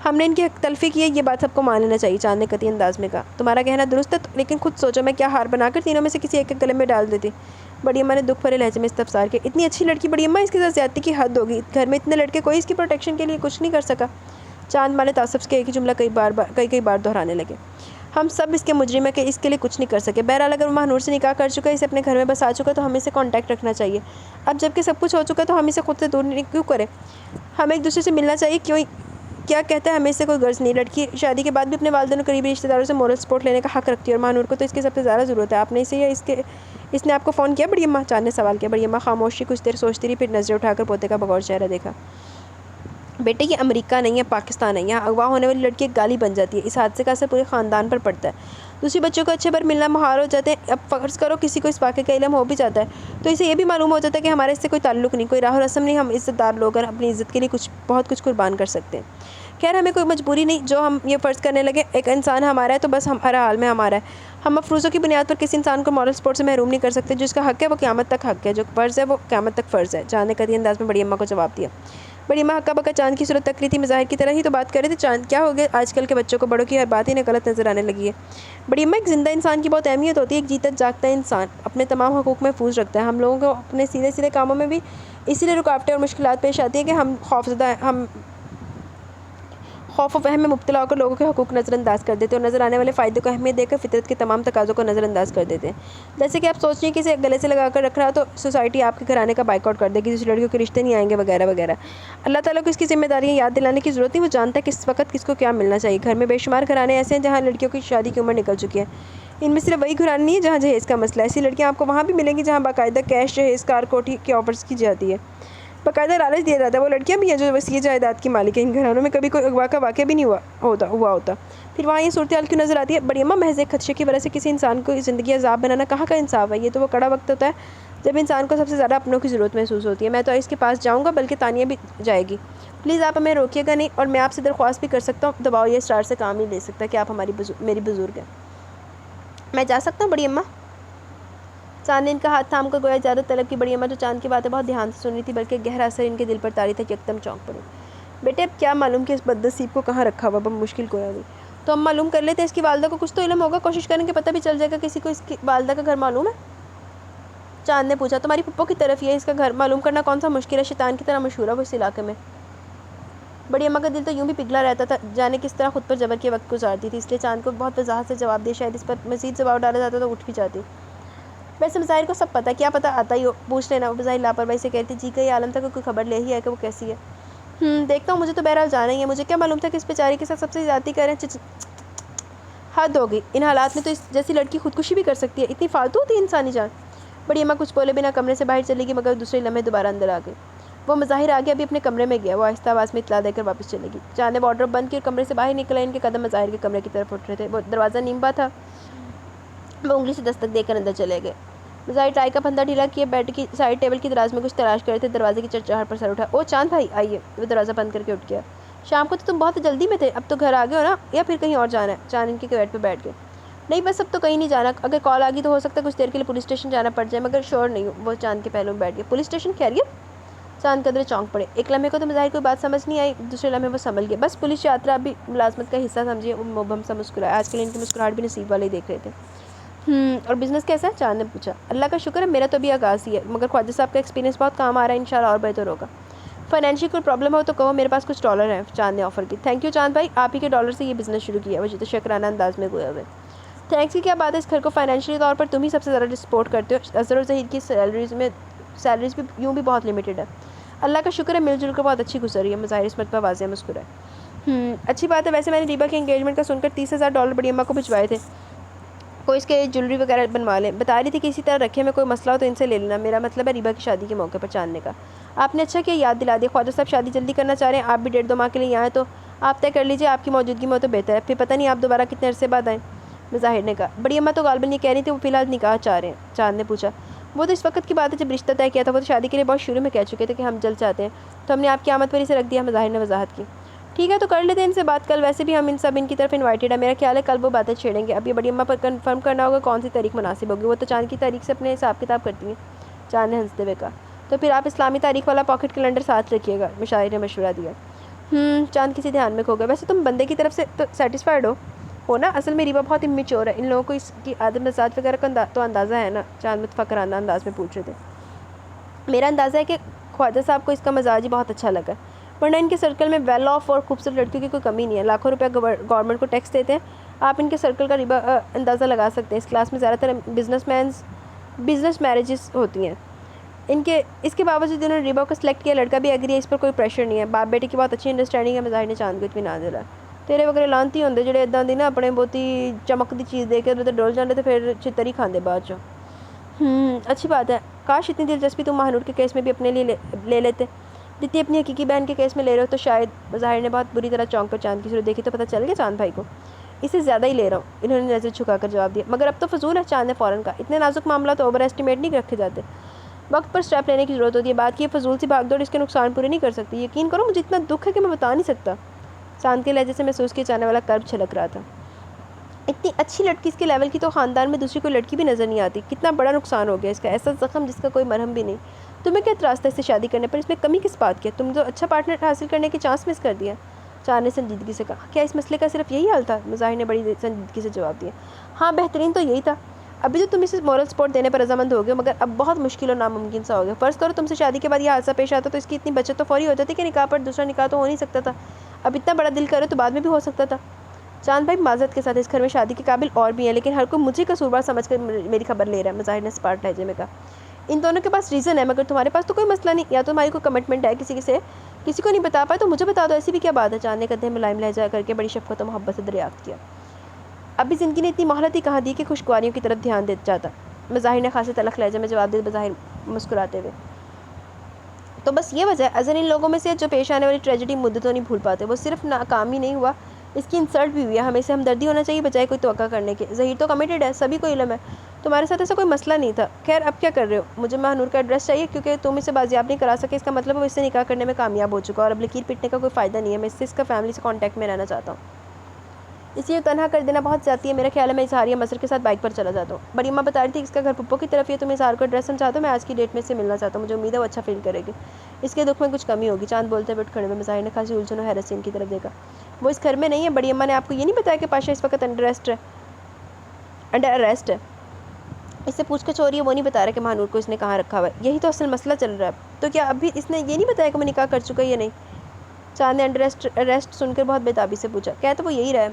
A: ہم نے ان کی حق تلفی کی ہے، یہ بات سب کو مان لینا چاہیے، چاند نے قطعی انداز میں کہا۔ تمہارا کہنا درست ہے، لیکن خود سوچو میں کیا ہار بنا کر تینوں میں سے کسی ایک کے گلے میں ڈال دیتی۔ بڑی اماں نے دکھ بھرے لہجے میں استفسار کیا۔ اتنی اچھی لڑکی بڑی اماں، اس کے ساتھ زیادتی کی حد ہوگی، گھر میں اتنے لڑکے کوئی اس کی پروٹیکشن کے لیے کچھ نہیں کر سکا۔ چاند ماں نے تعصب سے ایک ہی جملہ کئی بار دہرانے لگے۔ ہم سب اس کے مجرم ہیں کہ اس کے لیے کچھ نہیں کر سکے۔ بہرحال اگر وہ ماہ نور سے نکاح کر چکا ہے، اسے اپنے گھر میں بسا چکا، تو ہمیں اسے کانٹیکٹ رکھنا چاہیے۔ اب جب کہ سب کچھ ہو چکا ہے تو ہم اسے خود سے دور کیوں کریں؟ ہمیں ایک دوسرے سے ملنا چاہیے، کیا کہتا ہے؟ ہمیں اس سے کوئی غرض نہیں۔ لڑکی شادی کے بعد بھی اپنے والدین اور قریبی رشتہ داروں سے مورل سپورٹ لینے کا حق رکھتی ہے، اور ماہ نور کو تو اس کی سب سے زیادہ ضرورت ہے۔ آپ نے اسے یا اس نے آپ کو فون کیا بڑی اماں؟ چاند نے سوال کیا۔ بڑی اماں خاموشی کچھ دیر سوچتی رہی، پھر نظریں اٹھا کر پوتے کا بغور چہرہ دیکھا۔ بیٹے یہ امریکہ نہیں ہے، پاکستان ہے، یہاں اغوا ہونے والی لڑکی ایک گالی بن جاتی ہے، اس حادثے کا اثر پورے خاندان پر پڑتا ہے، دوسرے بچوں کو اچھے پر ملنا محال ہو جاتے ہیں۔ اب فرض کرو کسی کو اس واقعے کا علم ہو بھی جاتا ہے تو اسے یہ بھی معلوم ہو جاتا ہے کہ ہمارے اس سے کوئی تعلق نہیں، کوئی راہ و رسم نہیں، ہم عزت دار لوگ ہیں، اپنی عزت کے لیے بہت کچھ قربان کر سکتے ہیں۔ خیر ہمیں کوئی مجبوری نہیں، جو ہم یہ فرض کرنے لگے ایک انسان ہمارا ہے تو بس ہر حال میں ہمارا ہے۔ ہم مفروضوں کی بنیاد پر کسی انسان کو مورل سپورٹ سے محروم نہیں کر سکتے، جو اس کا حق ہے وہ قیامت تک حق ہے، جو فرض ہے وہ قیامت تک فرض ہے۔ چاند نے قطعی انداز میں بڑی اماں کو جواب دیا۔ بڑی اماں ہکا بکا چاند کی صورت تک رہی تھی، مظاہر کی طرح ہی تو بات کر رہے تھے۔ چاند کیا ہو گیا؟ آج کل کے بچوں کو بڑوں کی ہر بات انہیں غلط نظر آنے لگی ہے۔ بڑی اماں ایک زندہ انسان کی بہت اہمیت ہوتی ہے، ایک جیتا جاگتا انسان اپنے تمام حقوق محفوظ رکھتا ہے۔ ہم لوگوں کو اپنے سیدھے کاموں میں بھی اسی لیے رکاوٹیں اور مشکلات پیش آتی ہیں کہ ہم خوف و وہم میں مبتلا ہو کر لوگوں کے حقوق نظر انداز کر دیتے ہیں، اور نظر آنے والے فائدے کو اہمیت دے کر فطرت کے تمام تقاضوں کو نظر انداز کر دیتے ہیں۔ جیسے کہ آپ سوچ رہی ہیں کہ اسے گلے سے لگا کر رکھ رہا تو سوسائٹی آپ کے گھرانے کا بائیکاٹ کر دے گی، دوسری لڑکیوں کے رشتے نہیں آئیں گے وغیرہ وغیرہ۔ اللہ تعالیٰ کو اس کی ذمہ داریاں یاد دلانے کی ضرورت نہیں، وہ جانتا ہے کس وقت کس کو کیا ملنا چاہیے۔ گھر میں بے شمار گھرانے ایسے ہیں جہاں لڑکیوں کی شادی کی عمر نکل چکی ہے، ان میں صرف وہی گھرانے نہیں ہیں جہاں جہیز کا مسئلہ ہے۔ ایسی لڑکیاں آپ کو وہاں بھی ملیں گی جہاں باقاعدہ کیش، جہیز، کار، کوٹھی کی آفرز کی جاتی ہے، باقاعدہ لالچ دیا جاتا ہے۔ وہ لڑکیاں بھی ہیں جو وسیع جائیداد کی مالک ہیں، ان گھرانوں میں کبھی کوئی اغوا کا واقعہ بھی نہیں ہوا ہوتا، پھر وہاں یہ صورتحال کیوں نظر آتی ہے؟ بڑی اماں محض ایک خدشے کی وجہ سے کسی انسان کو زندگی عذاب بنانا کہاں کا انصاف ہے؟ یہ تو وہ کڑا وقت ہوتا ہے جب انسان کو سب سے زیادہ اپنوں کی ضرورت محسوس ہوتی ہے۔ میں تو اس کے پاس جاؤں گا، بلکہ تانیہ بھی جائے گی۔ پلیز آپ ہمیں روکیے گا نہیں، اور میں آپ سے درخواست بھی کر سکتا ہوں، دباؤ یا اسرار سے کام نہیں لے سکتا کہ آپ میری بزرگ ہیں۔ میں جا سکتا ہوں بڑی اماں؟ چاند نے ان کا ہاتھ تھام کر گویا اجازت طلب کی۔ بڑی اماں جو چاند کی باتیں بہت دھیان سے سن رہی تھی، بلکہ گہرا اثر ان کے دل پر طاری تھا، یکدم چونک پڑی۔ بیٹے اب کیا معلوم کہ اس بدنصیب کو کہاں رکھا ہوا، بہت مشکل گویا ہوئی، تو ہم معلوم کر لیتے ہیں، اس کی والدہ کو کچھ تو علم ہوگا، کوشش کریں کہ پتہ بھی چل جائے گا کسی کو اس کی والدہ کا گھر معلوم ہے؟ چاند نے پوچھا۔ تمہاری پھپھو کی طرف یہ اس کا گھر معلوم کرنا کون سا مشکل ہے، شیطان کی طرح مشہور ہے وہ اس علاقے میں۔ بڑی اماں کا دل تو یوں بھی پگھلا رہتا تھا، جانے کس طرح خود پر جبر کے وقت گزارتی تھی، اس لیے چاند کو بہت وضاحت سے جواب دیا، شاید اس پر مزید دباؤ ڈالا جاتا تو اٹھ بھی جاتی۔ ویسے مظاہر کو سب پتہ ہے، کیا پتہ آتا ہی ہو، پوچھ لینا۔ وہ بظاہر لاپرواہی سے کہتی، جی کا یہ عالم تھا کہ کوئی خبر لے ہی ہے کہ وہ کیسی ہے۔ دیکھتا ہوں، مجھے تو بہرحال جانا ہی ہے، مجھے کیا معلوم تھا کہ اس بیچاری کے ساتھ سب سے زیادتی کریں۔ حد ہو گئی، ان حالات میں تو اس جیسی لڑکی خودکشی بھی کر سکتی ہے، اتنی فالتو ہوتی ہے انسانی جان۔ بڑی اماں کچھ بولے بنا کمرے سے باہر چلے گی، مگر دوسرے لمحے دوبارہ اندر آ گئی۔ وہ مظاہر آگے ابھی اپنے کمرے میں گیا، وہ آہستہ آواز میں اطلاع دے کر واپس چلے گی۔ چاند نے وارڈروب بند کی اور کمرے سے باہر نکلا، ان کے قدم مظاہر کے کمرے کی طرف اٹھ رہے تھے، وہ دروازہ نیمبا تھا، وہ انگلی سے دستک دے کر اندر چلے گئے۔ مظاہر ٹائی کا پھندا ڈھیلا کیے بیڈ کی سائڈ ٹیبل کی دراز میں کچھ تلاش کر رہے تھے، دروازے کی چرچراہٹ پر سر اٹھا۔ او چاند بھائی آئیے، وہ دروازہ بند کر کے اٹھ گیا۔ شام کو تو تم بہت جلدی میں تھے، اب تو گھر آ گئے ہو نا، یا پھر کہیں اور جانا ہے؟ چاند ان کے بیڈ پہ بیٹھ گئے۔ نہیں بس اب تو کہیں نہیں جانا، اگر کال آ گئی تو ہو سکتا ہے کچھ دیر کے لیے پولیس اسٹیشن جانا پڑ جائے، مگر شور نہیں ہوں۔ وہ چاند کے پہلو میں بیٹھ گئے۔ پولیس اسٹیشن خیریت؟ چاند قدرے چونک پڑے، ایک لمحے کو تو مظاہر کوئی بات سمجھ نہیں آئی، دوسرے لمحے وہ سنبھل گئے۔ بس پولیس یاترا بھی ملازمت کا حصہ سمجھیے، وہ مبہم سا مسکرائے، آج کل ان کی مسکراہٹ بھی نصیب والے ہی دیکھ رہے تھے۔ اور بزنس کیسا ہے؟ چاند نے پوچھا۔ اللہ کا شکر ہے، میرا تو ابھی آغاز ہی ہے، مگر خواجہ صاحب کا ایکسپیرینس بہت کام آ رہا ہے، انشاءاللہ اور بہتر ہوگا۔ فائنینشیل کوئی پرابلم ہو تو کہو، میرے پاس کچھ ڈالر ہیں، چاند نے آفر کی۔ تھینک یو چاند بھائی، آپ ہی کے ڈالر سے یہ بزنس شروع کیا، وہ تو شکرانہ انداز میں گویا ہوئے۔ تھینکس کی کیا بات ہے، اس گھر کو فائنینشلی طور پر تم ہی سب سے زیادہ سپورٹ کرتے ہو، اظہر اور ظہیر کی سیلریز بھی یوں بھی بہت لمیٹڈ ہے۔ اللہ کا شکر ہے، مل جل کر بہت اچھی گزر رہی ہے، مظاہر اس مرتبہ واضح مسکرائے۔ اچھی بات ہے، ویسے میں نے ریبا کے انگیجمنٹ کا سن کر 30,000 ڈالر بڑی اماں کو بھجوائے تھے، کوئی اس کے جولری وغیرہ بنوا لیں، بتا رہی تھی کہ اسی طرح رکھے، میں کوئی مسئلہ ہو تو ان سے لے لینا، میرا مطلب ہے ریبا کی شادی کے موقع پر۔ چاند نے کہا۔ آپ نے اچھا کیا یاد دلا دیا، خواجہ صاحب شادی جلدی کرنا چاہ رہے ہیں، آپ بھی 1.5-2 ماہ کے لیے یہاں ہیں، تو آپ طے کر لیجیے، آپ کی موجودگی میں ہو تو بہتر ہے، پھر پتہ نہیں آپ دوبارہ کتنے عرصے بعد آئیں۔ مظاہر نے کہا۔ بڑی اماں تو غالباً یہ کہہ رہی تھی وہ فی الحال نکاح چاہ رہے ہیں۔ چاند نے پوچھا۔ وہ تو اس وقت کی بات ہے جب رشتہ طے کیا تھا، وہ تو شادی کے لیے بہت شروع میں کہہ چکے تھے کہ ہم جلد چاہتے ہیں، تو ہم نے آپ کی آمد پر اسے رکھ دیا، مظاہر نے وضاحت کی۔ ٹھیک ہے تو کر لیتے ہیں ان سے بات کل، ویسے بھی ہم ان کی طرف انوائٹیڈ ہیں، میرا خیال ہے کل وہ باتیں چھیڑیں گے، اب یہ بڑی اماں پر کنفرم کرنا ہوگا کون سی تاریخ مناسب ہوگی، وہ تو چاند کی تاریخ سے اپنے حساب کتاب کرتی ہیں۔ چاند نے ہنستے ہوئے کہا۔ تو پھر آپ اسلامی تاریخ والا پاکٹ کیلنڈر ساتھ رکھیے گا، مشاعر نے مشورہ دیا۔ چاند کسی دھیان میں کھو گیا. ویسے تم بندے کی طرف سے تو سیٹسفائڈ ہو نا. اصل میں ریبا بہت امیچور ہے. ان لوگوں کو اس کی عادت مزاج وغیرہ کا تو اندازہ ہے نا. چاند متفکرانہ انداز میں پوچھ رہے تھے. میرا اندازہ ہے کہ خواجہ صاحب کو اس کا مزاج ہی بہت اچھا لگا، ورنہ ان کے سرکل میں ویل آف اور خوبصورت لڑکیوں کی کوئی کمی نہیں ہے. لاکھوں روپے گورنمنٹ کو ٹیکس دیتے ہیں. آپ ان کے سرکل کا ریبا اندازہ لگا سکتے ہیں. اس کلاس میں زیادہ تر بزنس میرجز ہوتی ہیں. اس کے باوجود انہوں نے ریبا کو سلیکٹ کیا. لڑکا بھی ایگری ہے، اس پر کوئی پریشر نہیں ہے. باپ بیٹے کی بہت اچھی انڈرسٹینڈنگ ہے. مظاہر نے چاند کو اطمینان دلا. تیرے وغیرہ لانتی ہوندے جڑے ادا دی نا اپنے بہتی چمکتی چیز دے کے ڈول جاندے تو پھر چتر ہی کھاندے بعد چوں. اچھی بات ہے. کاش اتنی دلچسپی تم مہانور کے کیس میں بھی اپنے لیے لے لیتے جتنی اپنی حقیقی بہن کے کیس میں لے رہے ہو. تو شاید مظاہر نے بہت بری طرح چونک کر چاند کی صورت دیکھی تو پتہ چل گیا چاند بھائی کو. اسے زیادہ ہی لے رہا ہوں، انہوں نے نظر جھکا کر جواب دیا. مگر اب تو فضول ہے. چاند نے فوراً کہا. اتنے نازک معاملہ تو اوور ایسٹیمیٹ نہیں رکھے جاتے. وقت پر سٹیپ لینے کی ضرورت ہوتی ہے. بات کی فضول سی بھاگ دوڑ اس کے نقصان پورے نہیں کر سکتی. یقین کرو مجھے اتنا دکھ ہے کہ میں بتا نہیں سکتا. چاند کے لہجے سے محسوس کیا جانے والا کرب چھلک رہا تھا. اتنی اچھی لڑکی اس کے لیول کی تو خاندان میں دوسری کوئی لڑکی بھی نظر نہیں آتی. کتنا بڑا نقصان ہو گیا اس کا. ایسا زخم جس کا کوئی مرہم بھی نہیں. تمہیں کیا اعتراض تھا اس سے شادی کرنے پر؟ اس میں کمی کس بات کی ہے؟ تم جو اچھا پارٹنر حاصل کرنے کی چانس مس کر دیا. چاند نے سنجیدگی سے کہا. کیا اس مسئلے کا صرف یہی حل تھا؟ مظاہر نے بڑی سنجیدگی سے جواب دیا. ہاں بہترین تو یہی تھا. ابھی تو تم اسے مورل سپورٹ دینے پر رضامند ہو گئے، مگر اب بہت مشکل اور ناممکن سا ہو گیا. فرض کرو تم سے شادی کے بعد یہ حادثہ پیش آتا تو اس کی اتنی بچت تو فوری ہو جاتی کہ نکاح پر دوسرا نکاح تو ہو نہیں سکتا تھا. اب اتنا بڑا دل کرے تو بعد میں بھی ہو سکتا تھا. چاند بھائی معذرت کے ساتھ اس گھر میں شادی کے قابل اور بھی ہیں، لیکن ہر کوئی مجھے قصوروار سمجھ کر میری خبر لے رہا ہے. مظاہر نے سپاٹ لہجے میں کہا. ان دونوں کے پاس ریزن ہے، مگر تمہارے پاس تو کوئی مسئلہ نہیں. یا تو تمہاری کوئی کمٹمنٹ ہے کسی کو نہیں بتا پائے تو مجھے بتا دو. ایسی بھی کیا بات ہے؟ چاند نے کندھے ملائم لہجہ کر کے بڑی شفقت و محبت سے دریافت کیا. ابھی زندگی نے اتنی مہلت ہی کہاں دی کہ خوشگواریوں کی طرف دھیان دیتا جاتا. مظاہر نے خاصے تلخ لہجے میں جواب دیا، بظاہر مسکراتے ہوئے. تو بس یہ وجہ ہے. اظہر ان لوگوں میں سے جو پیش آنے والی ٹریجڈی مدتوں نہیں بھول پاتے. وہ صرف ناکام ہی نہیں ہوا، اس کی انسلٹ بھی ہوئی ہے. ہمیں اسے ہمدردی ہونا چاہیے بجائے کوئی توقع کرنے کے. ظہیر تو کمیٹڈ ہے، سبھی کو علم ہے. تمہارے ساتھ ایسا کوئی مسئلہ نہیں تھا. خیر اب کیا کر رہے ہو؟ مجھے مہانور کا ایڈریس چاہیے کیونکہ تم اسے بازیاب نہیں کرا سکے. اس کا مطلب ہے وہ اس سے نکاح کرنے میں کامیاب ہو چکا اور اب لکیر پیٹنے کا کوئی فائدہ نہیں ہے. میں اس کا فیملی سے کانٹیکٹ میں رہنا چاہتا ہوں. اس لیے تنہا کر دینا بہت زیادتی ہے. میرا خیال ہے میں اظہار یا مظہر کے ساتھ بائک پر چلا جاتا ہوں. بڑی اماں بتا رہی تھی اس کا گھر پھپھو کی طرف ہے. تم اظہار کو ایڈریس سمجھا دو. میں آج کی ڈیٹ میں اس سے ملنا چاہتا ہوں. مجھے امید ہے وہ اچھا فیل کرے گی. اس کے دکھ میں کچھ کمی ہوگی. چاند بولتے ہوئے اٹھ کھڑے ہوئے. مظاہر نے خاصی الجھن و حیرت سے ان کی طرف دیکھا. وہ اس گھر میں نہیں ہے. بڑی اماں نے آپ کو یہ نہیں بتایا کہ پاشا اس وقت انڈر اریسٹ ہے؟ اس سے پوچھ کے چوری ہے. وہ نہیں بتا رہا کہ مہانور کو اس نے کہاں رکھا ہوا ہے. یہی تو اصل مسئلہ چل رہا ہے. تو کیا ابھی اس نے یہ نہیں بتایا کہ وہ نکاح کر چکا ہے یا نہیں؟ چاند نے انڈر اریسٹ سن کر بہت بےتابی سے پوچھا. کیا تو وہ یہی رہا ہے.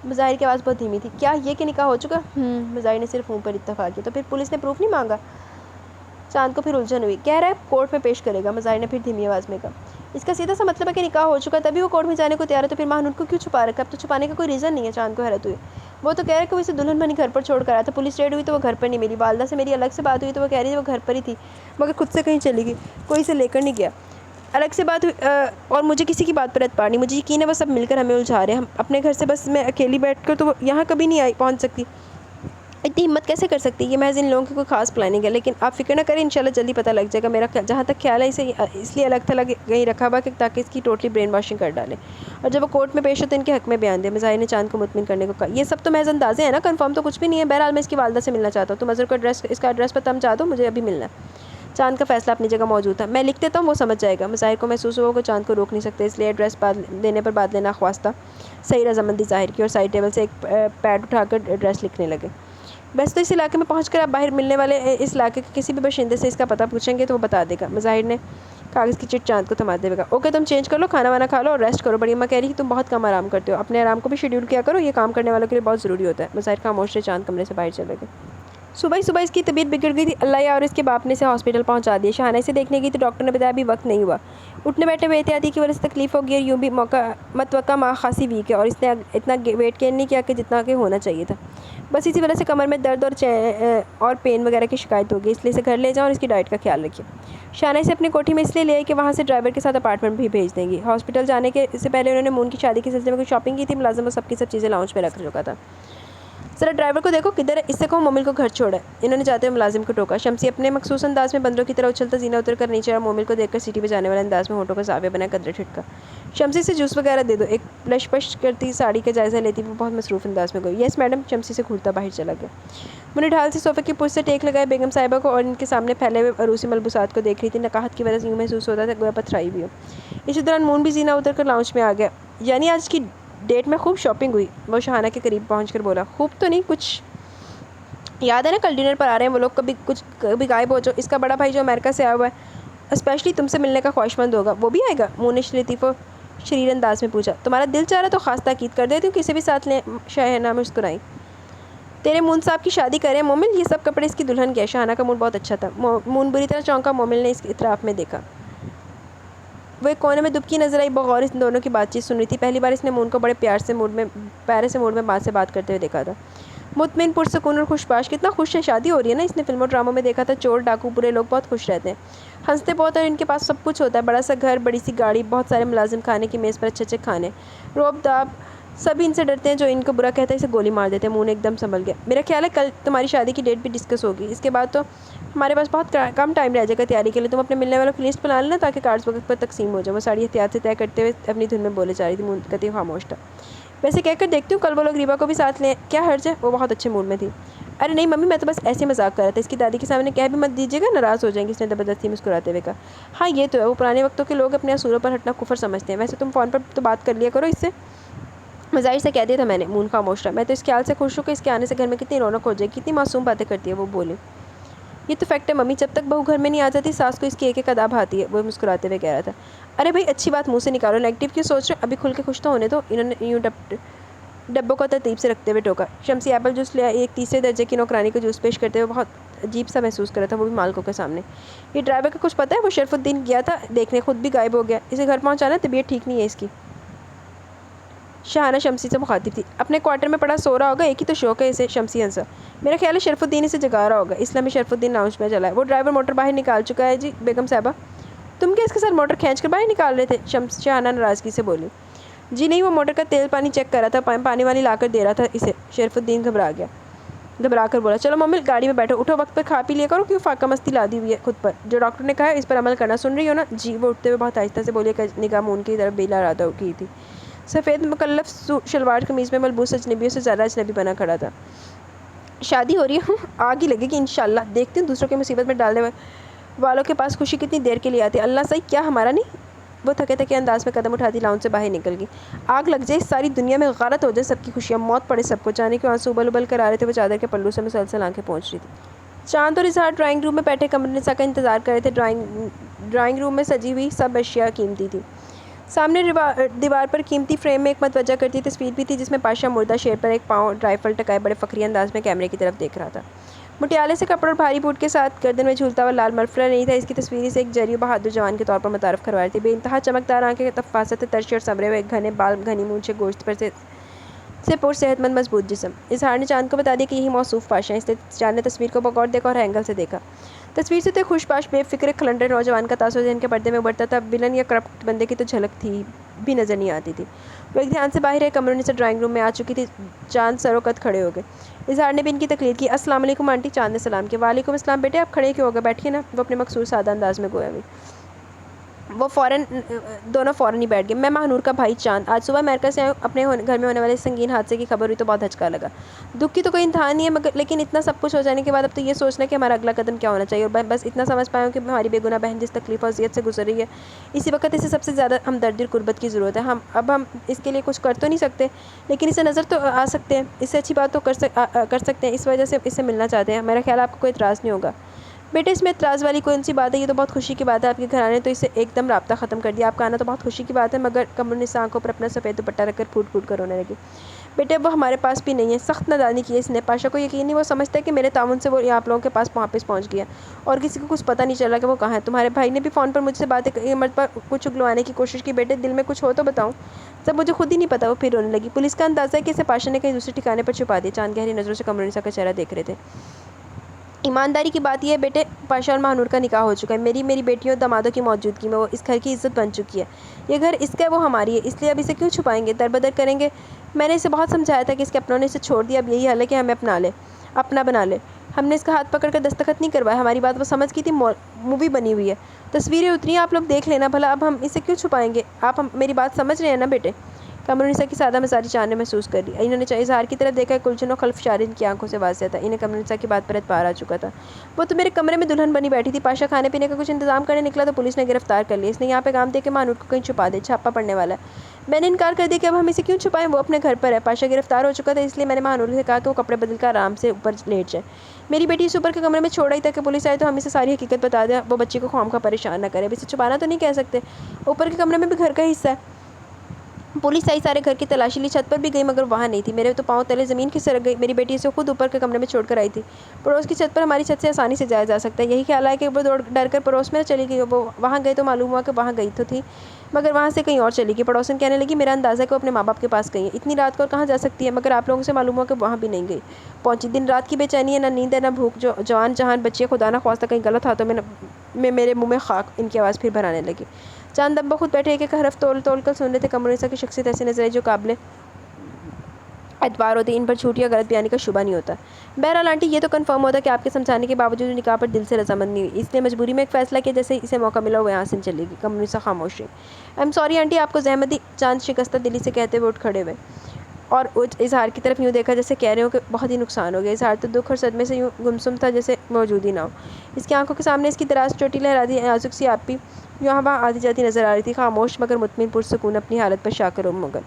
A: مظاہر کی آواز بہت دھیمی تھی. کیا یہ کہ نکاح ہو چکا؟ مظاہر نے صرف منہ پر اتفاق کیا. تو پھر پولیس نے پروف نہیں مانگا؟ چاند کو پھر الجھن ہوئی. کہہ رہا ہے کورٹ میں پیش کرے گا. مظاہر نے پھر دھیمی آواز میں کہا. اس کا سیدھا سا مطلب ہے کہ نکاح ہو چکا تبھی وہ کورٹ میں جانے کو تیار ہے. تو پھر مہانور کو کیوں چھپا رکھا؟ اب تو چھپانے کا کوئی ریزن نہیں ہے. چاند کو حیرت ہوئی. وہ تو کہہ رہا ہے کہ وہ اسے دلہن بنی گھر پر چھوڑ کر آیا تھا. پولیس ریڈ ہوئی تو وہ گھر پر نہیں ملی. والدہ سے میری الگ سے بات ہوئی تو وہ کہہ رہی ہے وہ گھر پر ہی تھی مگر خود سے کہیں چلی گئی. کوئی اسے لے کر نہیں گیا. الگ سے بات ہوئی اور مجھے کسی کی بات پر اعتبار نہیں. مجھے یقین ہے وہ سب مل کر ہمیں الجھا رہے ہیں. ہم اپنے گھر سے بس میں اکیلی بیٹھ کر تو وہ یہاں کبھی نہیں پہنچ سکتی. اتنی ہمت کیسے کر سکتی؟ یہ محض ان لوگوں کی کوئی خاص پلاننگ ہے. لیکن آپ فکر نہ کریں، انشاءاللہ جلدی پتہ لگ جائے گا. میرا جہاں تک خیال ہے اسے اس لیے الگ تھلگ کہیں رکھا ہوا کہ تاکہ اس کی ٹوٹلی برین واشنگ کر ڈالیں اور جب وہ کورٹ میں پیش ہو تو ان کے حق میں بیان دے. مظاہر نے چاند کو مطمئن کرنے کو کہا. یہ سب تو محض اندازے ہیں نا، کنفرم تو کچھ بھی نہیں ہے. بہرحال میں اس کی والدہ سے ملنا چاہتا ہوں. تم اظہر کو اس کا ایڈریس پتہ سمجھا دو. مجھے ابھی ملنا ہے. چاند کا فیصلہ اپنی جگہ موجود تھا. میں لکھ دیتا ہوں، وہ سمجھ جائے گا. مظاہر کو محسوس ہوا کہ چاند کو روک نہیں سکتے، اس لیے ایڈریس دینے پر بعد لینا خواستہ صحیح رضامندی ظاہر کی اور سائڈ ٹیبل سے ایک پیڈ اٹھا کر ایڈریس لکھنے لگے. بس تو اس علاقے میں پہنچ کر آپ باہر ملنے والے اس علاقے کے کسی بھی باشندے سے اس کا پتہ پوچھیں گے تو وہ بتا دے گا. مظاہر نے کاغذ کی چٹ چاند کو تھماتے ہوئے کہا. اوکے تم چینج کر لو، کھانا وانا کھا لو اور ریسٹ کرو. بڑی اماں کہہ رہی کہ تم بہت کم آرام کرتے ہو. اپنے آرام کو بھی شیڈیول کیا کرو، یہ کام کرنے والوں کے لیے بہت ضروری ہوتا ہے. مظاہر خاموش سے چاند کمرے سے باہر چلے گئے. صبح اس کی طبیعت بگڑ گئی تھی. اللہ یا اور اس کے باپ نے اسے ہاسپٹل پہنچا دیا. شاہانہ سے دیکھنے گئی تو ڈاکٹر نے بتایا ابھی وقت نہیں ہوا. اٹھنے بیٹھے بے احتیاطی کی وجہ سے تکلیف ہوگی اور یوں بھی متوقع ماں خاصی ویک ہے اور اس نے اتنا ویٹ گین نہیں کیا کہ جتنا کہ ہونا چاہیے تھا. بس اسی وجہ سے کمر میں درد اور پین وغیرہ کی شکایت ہوگی. اس لیے اسے گھر لے جاؤ اور اس کی ڈائٹ کا خیال رکھیے. شاہانہ سے اپنی کوٹھی میں اس لیے لے آئی کہ وہاں سے ڈرائیور کے ساتھ اپارٹمنٹ بھی بھیج دیں گی. ہاسپٹل جانے کے سے پہلے انہوں نے مون کی شادی کے سلسلے میں کوئی شاپنگ کی تھی. ملازم وہ سب کی سب چیزیں لاؤنج میں رکھ چکا تھا. ذرا ڈرائیور کو دیکھو کدھر ہے، اس سے کہو مومل کو گھر چھوڑا ہے۔ انہوں نے جاتے ہوئے ملازم کو ٹوکا۔ شمسی اپنے مخصوص انداز میں بندروں کی طرح اچھلتا زینہ اتر کر نیچے اور مومل کو دیکھ کر سیٹی بجانے والے انداز میں ہونٹوں کا زاویہ بنا قدرے ٹھٹکا۔ شمسی سے جوس وغیرہ دے دو، ایک لش پش کرتی ساڑی کا جائزہ لیتی وہ بہت مصروف انداز میں گئی۔ یس میڈم، شمسی سے گھورتا باہر چلا گیا۔ منی ڈھال سے صوفے کی پشت سے ٹیک لگائے بیگم صاحبہ کو اور ان کے سامنے پھیلے ہوئے عروسی ملبوسات کو دیکھ رہی تھی۔ نقاہت کی وجہ سے یوں محسوس ہوتا تھا گویا پتھرائی بھی ہو۔ اسی دوران مون بھی زینہ اتر کر لاؤنج میں آ گیا۔ یعنی آج کی ڈیٹ میں خوب شاپنگ ہوئی، وہ شہانہ کے قریب پہنچ کر بولا۔ خوب تو نہیں، کچھ یاد ہے نا کل ڈنر پر آ رہے ہیں وہ لوگ، کبھی غائب ہو جاؤ۔ اس کا بڑا بھائی جو امریکہ سے آیا ہوا ہے اسپیشلی تم سے ملنے کا خواہشمند ہوگا، وہ بھی آئے گا؟ مون نے لطیف و شریر انداز میں پوچھا۔ تمہارا دل چاہ رہا تو خاص تاکید کر دیتی ہوں کسی بھی ساتھ لیں، شاہانہ مسکرائی۔ تیرے مون صاحب کی شادی کریں مومل، یہ سب کپڑے اس کی دلہن کے ہیں۔ شاہانہ کا موڈ بہت اچھا تھا۔ مون بری طرح چونکا، مومل نے اس اطراف میں دیکھا۔ وہ ایک کونے میں دبکی نظر آئی، بغور ان دونوں کی بات چیت سن رہی تھی۔ پہلی بار اس نے مون کو بڑے پیارے سے موڈ میں بات کرتے ہوئے دیکھا تھا۔ مطمئن، پرسکون اور خوشباش، کتنا خوش ہے، شادی ہو رہی ہے نا۔ اس نے فلموں ڈراموں میں دیکھا تھا، چور ڈاکو برے لوگ بہت خوش رہتے ہیں، ہنستے بہت، اور ان کے پاس سب کچھ ہوتا ہے، بڑا سا گھر، بڑی سی گاڑی، بہت سارے ملازم، کھانے کی میز پر اچھے اچھے کھانے، روب داب، سبھی ان سے ڈرتے ہیں، جو ان کو برا کہتا ہے اسے گولی مار دیتے ہیں۔ مون ایک دم سنبھل گیا۔ میرا خیال ہے کل تمہاری شادی کی ڈیٹ بھی ڈسکس ہوگی، اس کے بعد تو ہمارے پاس بہت کم ٹائم رہ جائے گا تیاری کے لیے۔ تم اپنے ملنے والوں کی لسٹ بنا لینا تاکہ کارڈز وقت پر تقسیم ہو جائیں۔ وہ ساڑی احتیاط سے طے کرتے ہوئے اپنی دھن میں بولے جا رہی تھی۔ مون کتی خاموش تھا۔ ویسے کہہ کر دیکھتی ہوں کل وہ لوگ ریبا کو بھی ساتھ لیں، کیا حرج ہے؟ وہ بہت اچھے موڈ میں تھی۔ ارے نہیں ممی، میں تو بس ایسے مذاق کر رہا تھا، اس کی دادی کے سامنے کہہ بھی مت دیجیے گا، ناراض ہو جائیں گی، اس نے زبردستی مسکراتے ہوئے کہا۔ ہاں یہ تو ہے، وہ پرانے وقتوں کے لوگ اپنے اصولوں پر ہٹنا کفر سمجھتے ہیں۔ ویسے تم فون پر تو بات کر لیا کرو اس سے، مظاہر سے کہہ دیا تھا میں نے۔ مون خاموش رہا۔ میں تو اس خیال سے خوش ہوں کہ اس کے آنے سے گھر میں کتنی رونق ہو جائے گی، کتنی معصوم باتیں کرتی ہے وہ، بولی۔ یہ تو فیکٹ ہے ممی، جب تک بہو گھر میں نہیں آ جاتی ساس کو اس کی ایک ایک ادا بھاتی ہے، وہ مسکراتے ہوئے کہہ رہا تھا۔ ارے بھائی اچھی بات منہ سے نکالو، نیگیٹو کیوں سوچ رہے، ابھی کھل کے خوش تو ہونے دو۔ انہوں نے یوں ڈبوں کو ترتیب سے رکھتے ہوئے ٹوکا۔ شمسی ایپل جوس لے آئی، ایک تیسرے درجے کی نوکرانی کو جوس پیش کرتے ہوئے بہت عجیب سا محسوس کر رہا تھا، وہ بھی مالکوں کے سامنے۔ یہ ڈرائیور کا کچھ پتہ ہے؟ وہ شرف الدین گیا تھا دیکھنے، خود بھی غائب ہو گیا، اسے گھر پہنچانا، طبیعت ٹھیک نہیں ہے اس کی۔ شاہانہ شمسی سے مخاطب تھی۔ اپنے کوارٹر میں پڑا سو رہا ہوگا، ایک ہی تو شوق ہے اسے، شمسی ہنسا۔ میرا خیال ہے شرف الدین اسے جگا رہا ہوگا، اس لیے شرف الدین لاؤنج میں چلا ہے۔ وہ ڈرائیور موٹر باہر نکال چکا ہے جی بیگم صاحبہ۔ تم کیا اس کے ساتھ موٹر کھینچ کر باہر نکال رہے تھے؟ شاہانہ ناراضگی سے بولی۔ جی نہیں، وہ موٹر کا تیل پانی چیک کر رہا تھا، پانی والی لا کر دے رہا تھا اسے۔ شرف الدین گھبرا کر بولا۔ چلو مومل گاڑی میں بیٹھو، اٹھو، وقت پر کھا پی لیا کرو، کیوں فاقہ مستی لادی ہوئی ہے خود پر، جو ڈاکٹر نے کہا ہے اس پر عمل کرنا، سن رہی ہو نا؟ جی، وہ اٹھتے ہوئے بہت آہستہ سے بولی، نگاہ مون کی طرف بلا ارادہ کی تھی۔ سفید مکلف شلوار قمیض میں ملبوس اجنبیوں سے زیادہ اجنبی بنا کھڑا تھا۔ شادی ہو رہی ہے، آگ ہی لگے گی انشاءاللہ، دیکھتی ہوں دوسروں کی مصیبت میں ڈالنے والوں کے پاس خوشی کتنی دیر کے لیے آتی ہے، اللہ صحیح کیا ہمارا نہیں۔ وہ تھکے تھکے انداز میں قدم اٹھاتی لاؤنج سے باہر نکل گئی۔ آگ لگ جائے ساری دنیا میں، غارت ہو جائے سب کی خوشیاں، موت پڑے سب کو، جانے کے آنسو ابل ابل کر آ رہے تھے، وہ چادر کے پلو سے مسلسل آنکھیں پہنچ رہی تھی۔ چاند اور اظہار ڈرائنگ روم میں بیٹھے قمر نساء کا انتظار کر رہے تھے۔ ڈرائنگ روم میں سجی ہوئی سب اشیاء قیمتی تھی۔ سامنے دیوار پر قیمتی فریم میں ایک متوجہ کرتی تصویر بھی تھی، جس میں پاشا مردہ شیر پر ایک پاؤں رائفل ٹکائے بڑے فخری انداز میں کیمرے کی طرف دیکھ رہا تھا۔ مٹیالے سے کپڑے اور بھاری بوٹ کے ساتھ گردن میں جھولتا ہوا لال مرفلر نہیں تھا، اس کی تصویر اسے ایک جری و بہادر جوان کے طور پر متعارف کروا رہی تھی۔ بے انتہا چمکدار آنکھیں، تفاصت ترشی اور سنورے ہوئے گھنے بال، گھنی مونچھیں، گوشت پر سے پر صحت مند مضبوط جسم۔ اظہار نے چاند کو بتا دیا کہ یہی موصوف پاشا ہے، اس لیے چاند نے تصویر کو بغور دیکھا اور اینگل سے دیکھا۔ تصویر سے تو ایک خوش باش بے فکر کھلنڈر نوجوان کا تاثر ذہن کے پردے میں ابھرتا تھا، ویلن یا کرپٹ بندے کی تو جھلک تھی بھی نظر نہیں آتی تھی۔ وہ ایک دھیان سے باہر ہے، قمر نساء ڈرائنگ روم میں آ چکی تھی، چاند سر و قد کھڑے ہو گئے۔ اظہار نے بھی ان کی تقلید کی۔ السلام علیکم آنٹی، چاند نے سلام کیا۔ وعلیکم السلام بیٹے، آپ کھڑے کیوں ہو گئے، بیٹھیے نا، وہ اپنے مخصوص سادہ انداز میں گویا ہوئی۔ وہ دونوں فوراً ہی بیٹھ گئے۔ میں ماہنور کا بھائی چاند، آج صبح امریکہ سے آیا ہوں، اپنے گھر میں ہونے والے سنگین حادثے کی خبر ہوئی تو بہت دھچکا لگا۔ دکھ کی تو کوئی انتہا نہیں ہے، لیکن اتنا سب کچھ ہو جانے کے بعد اب تو یہ سوچنا کہ ہمارا اگلا قدم کیا ہونا چاہیے، اور بس اتنا سمجھ پایا ہوں کہ ہماری بے گناہ بہن جس تکلیف اور اذیت سے گزر رہی ہے، اسی وقت اسے سب سے زیادہ ہمدردی اور قربت کی ضرورت ہے۔ اب ہم اس کے لیے کچھ کر تو نہیں سکتے، لیکن اسے نظر تو آ سکتے ہیں، اس سے اچھی بات تو کر سکتے ہیں، اس وجہ سے اس سے ملنا چاہتے ہیں۔ میرا خیال ہے آپ کو کوئی اعتراض نہیں ہوگا۔ بیٹے اس میں اعتراض والی کون سی بات ہے، یہ تو بہت خوشی کی بات ہے، آپ کے گھرانے نے تو اس سے ایک دم رابطہ ختم کر دیا، آپ کا آنا تو بہت خوشی کی بات ہے، مگر قمر نساء آنکھوں پر اپنا سفید دوپٹہ رکھ کر پھوٹ پھوٹ کر رونے لگی۔ بیٹے اب وہ ہمارے پاس بھی نہیں ہے، سخت نادانی کی ہے اس نے، پاشا کو یقین نہیں، وہ سمجھتا ہے کہ میرے تعاون سے وہ آپ لوگوں کے پاس واپس پہنچ گیا، اور کسی کو کچھ پتہ نہیں چلا کہ وہ کہاں ہے۔ تمہارے بھائی نے بھی فون پر مجھ سے باتیں مرتبہ کچھ اگلوانے کی کوشش کی، بیٹے دل میں کچھ ہو تو بتاؤں، جب مجھے خود ہی نہیں پتا۔ وہ پھر رونے لگی۔ پولیس کا اندازہ ہے کہ اسے پاشا نے کہیں دوسرے ٹھکانے پر چھپا دیا۔ چاند گہری نظروں سے قمر نساء کا چہرہ دیکھ رہے تھے۔ ایمانداری کی بات یہ ہے بیٹے، پاشا اور مہنور کا نکاح ہو چکا ہے، میری بیٹیوں اور دامادوں کی موجودگی میں وہ اس گھر کی عزت بن چکی ہے، یہ گھر اس کا ہے، وہ ہماری ہے، اس لیے اب اسے کیوں چھپائیں گے، در بدر کریں گے۔ میں نے اسے بہت سمجھایا تھا کہ اس کے اپنوں نے اسے چھوڑ دیا، اب یہی حل ہے کہ ہمیں اپنا بنا لے۔ ہم نے اس کا ہاتھ پکڑ کر دستخط نہیں کروایا، ہماری بات وہ سمجھ گئی تھی، مووی بنی ہوئی ہے، تصویریں اتری ہیں، آپ لوگ دیکھ لینا بھلا، اب ہم اسے کیوں چھپائیں گے، آپ میری بات سمجھ رہے ہیں نا بیٹے۔ قمرالنساء کی سادہ مزاجی جان نے محسوس کر لی، انہوں نے اظہار کی طرف دیکھا، کلچن و خلف شارن کی آنکھوں سے واضح تھا، انہیں قمرالنساء کی بات پر اعتبار آ چکا تھا۔ وہ تو میرے کمرے میں دلہن بنی بیٹھی تھی، پاشا کھانے پینے کا کچھ انتظام کرنے نکلا تو پولیس نے گرفتار کر لیا، اس نے یہاں پیغام دیا کہ مہنور کو کہیں چھپا دے، چھاپا پڑنے والا ہے۔ میں نے انکار کر دیا کہ اب ہم اسے کیوں چھپائیں، وہ اپنے گھر پر ہے، پاشا گرفتار ہو چکا تھا، اس لیے میں نے مہنور سے کہا کہ وہ کپڑے بدل کر آرام سے اوپر لیٹ جائے۔ میری بیٹی اسے اوپر کے کمرے میں چھوڑ آئی تاکہ پولیس آئے تو ہم اسے ساری حقیقت بتا دیں، وہ بچی کو خواہ پریشان نہ کرے، اب اسے چھپانا تو نہیں کہہ سکتے، اوپر کے کمرے میں بھی گھر کا حصہ ہے۔ پولیس آئی، سارے گھر کی تلاشی لی، چھت پر بھی گئی مگر وہاں نہیں تھی، میرے تو پاؤں تلے زمین کھسک گئی، میری بیٹی اسے خود اوپر کے کمرے میں چھوڑ کر آئی تھی۔ پڑوس کی چھت پر ہماری چھت سے آسانی سے جایا جا سکتا ہے، یہی خیال ہے کہ وہ ڈر کر پڑوس میں چلی گئی، وہ وہاں گئے تو معلوم ہوا کہ وہاں گئی تو تھی مگر وہاں سے کہیں اور چلی گئی۔ پڑوسن کہنے لگی میرا اندازہ ہے کہ وہ اپنے ماں باپ کے پاس گئی ہے، اتنی رات کو اور کہاں جا سکتی ہے، مگر آپ لوگوں سے معلوم ہوا کہ وہاں بھی نہیں گئی پہنچی۔ دن رات کی بے چینی ہے، نہ نیند ہے نہ بھوک، جوان جہان بچی خدا نہ خواستہ کہیں غلط ہاتھوں میں میرے منہ میں خاک، ان کی آواز پھر بھر آنے لگی۔ چاند ابا خود بیٹھے ایک ایک حرف تول تول کر سن رہے تھے، قمرالنساء کی شخصیت ایسی نظر آئی جو قابل اعتبار ہوتی، ان پر جھوٹ یا غلط بیانی کا شبہ نہیں ہوتا۔ بہرحال آنٹی یہ تو کنفرم ہوتا کہ آپ کے سمجھانے کے باوجود نکاح پر دل سے رضامند نہیں ہوئی، اس نے مجبوری میں ایک فیصلہ کیا، جیسے اسے موقع ملا وہ یہاں سے چلے گی۔ قمرالنساء خاموش رہی۔ آئی ایم سوری آنٹی، آپ کو زحمت دی، چاند شکستہ دلی سے کہتے ہوئے اٹھ کھڑے ہوئے اور اظہار کی طرف یوں دیکھا جیسے کہہ رہے ہو کہ بہت ہی نقصان ہو گیا۔ اظہار تو دکھ اور صدمے سے یوں گمسم تھا جیسے موجود ہی نہ ہو، اس کی آنکھوں کے سامنے اس کی دراز چوٹی لہرا دی نازک سی آپ بھی یہاں وہاں آتی جاتی نظر آ رہی تھی، خاموش مگر مطمئن پرسکون، اپنی حالت پر شاکر و مغن۔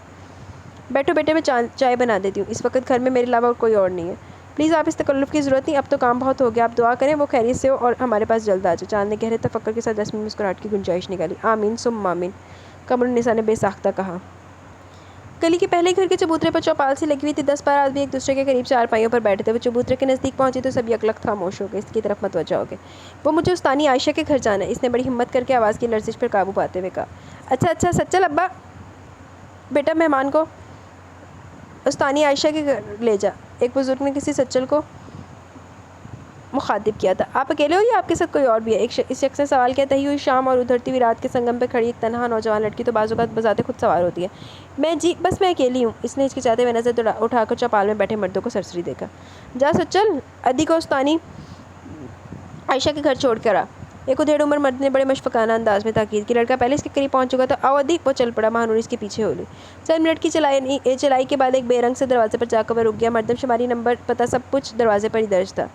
A: بیٹھو بیٹے، میں چائے بنا دیتی ہوں، اس وقت گھر میں میرے علاوہ اور کوئی اور نہیں ہے، پلیز آپ اس تکلف کی ضرورت نہیں، اب تو کام بہت ہو گیا، آپ دعا کریں وہ خیریت سے ہو اور ہمارے پاس جلد آ جائے۔ چاند نے گہرے تفکر کے ساتھ رسمی مسکراہٹ کی گنجائش نکالی۔ آمین ثم آمین، قمرالنساء نے بے ساختہ کہا۔ گلی کے پہلے گھر کے چبوترے پر چوپال سی لگی ہوئی تھی، 10-12 آدمی ایک دوسرے کے قریب چارپائیوں پر بیٹھے تھے، وہ چبوترے کے نزدیک پہنچی تو سب یکلخت خاموش ہو گئے، اس کی طرف متوجہ ہو گئے۔ وہ مجھے استانی عائشہ کے گھر جانا ہے، اس نے بڑی ہمت کر کے آواز کی لرزش پر قابو پاتے ہوئے کہا۔ اچھا سچل ابا، بیٹا مہمان کو استانی عائشہ کے گھر لے جا، ایک بزرگ نے کسی سچل کو مخاطب کیا تھا۔ آپ اکیلے ہو یا آپ کے ساتھ کوئی اور بھی ہے؟ اس شخص نے سوال کیا۔ تہی ہوئی شام اور ادھرتی ہوئی رات کے سنگم پہ کھڑی ایک تنہا نوجوان لڑکی تو بعض اوقات بذات خود سوار ہوتی ہے۔ بس میں اکیلی ہوں، اس نے ہچکچاتے ہوئے نظر اٹھا کر چوپال میں بیٹھے مردوں کو سرسری دیکھا۔ جا سچل، ادی کو استانی عائشہ کے گھر چھوڑ کر آ، ایک ادھیڑ عمر مرد نے بڑے مشفقانہ انداز میں تاکید کی۔ لڑکا پہلے اس کے قریب پہنچ چکا تھا۔ آؤ ادی، وہ چل پڑا، مہنور اس کے پیچھے ہو لی۔ چند منٹ کی چلائی کے بعد ایک بے رنگ سے دروازے پر جا کر وہ رک گیا، مردم شماری، نمبر، پتہ سب کچھ دروازے پر ہی درج تھا۔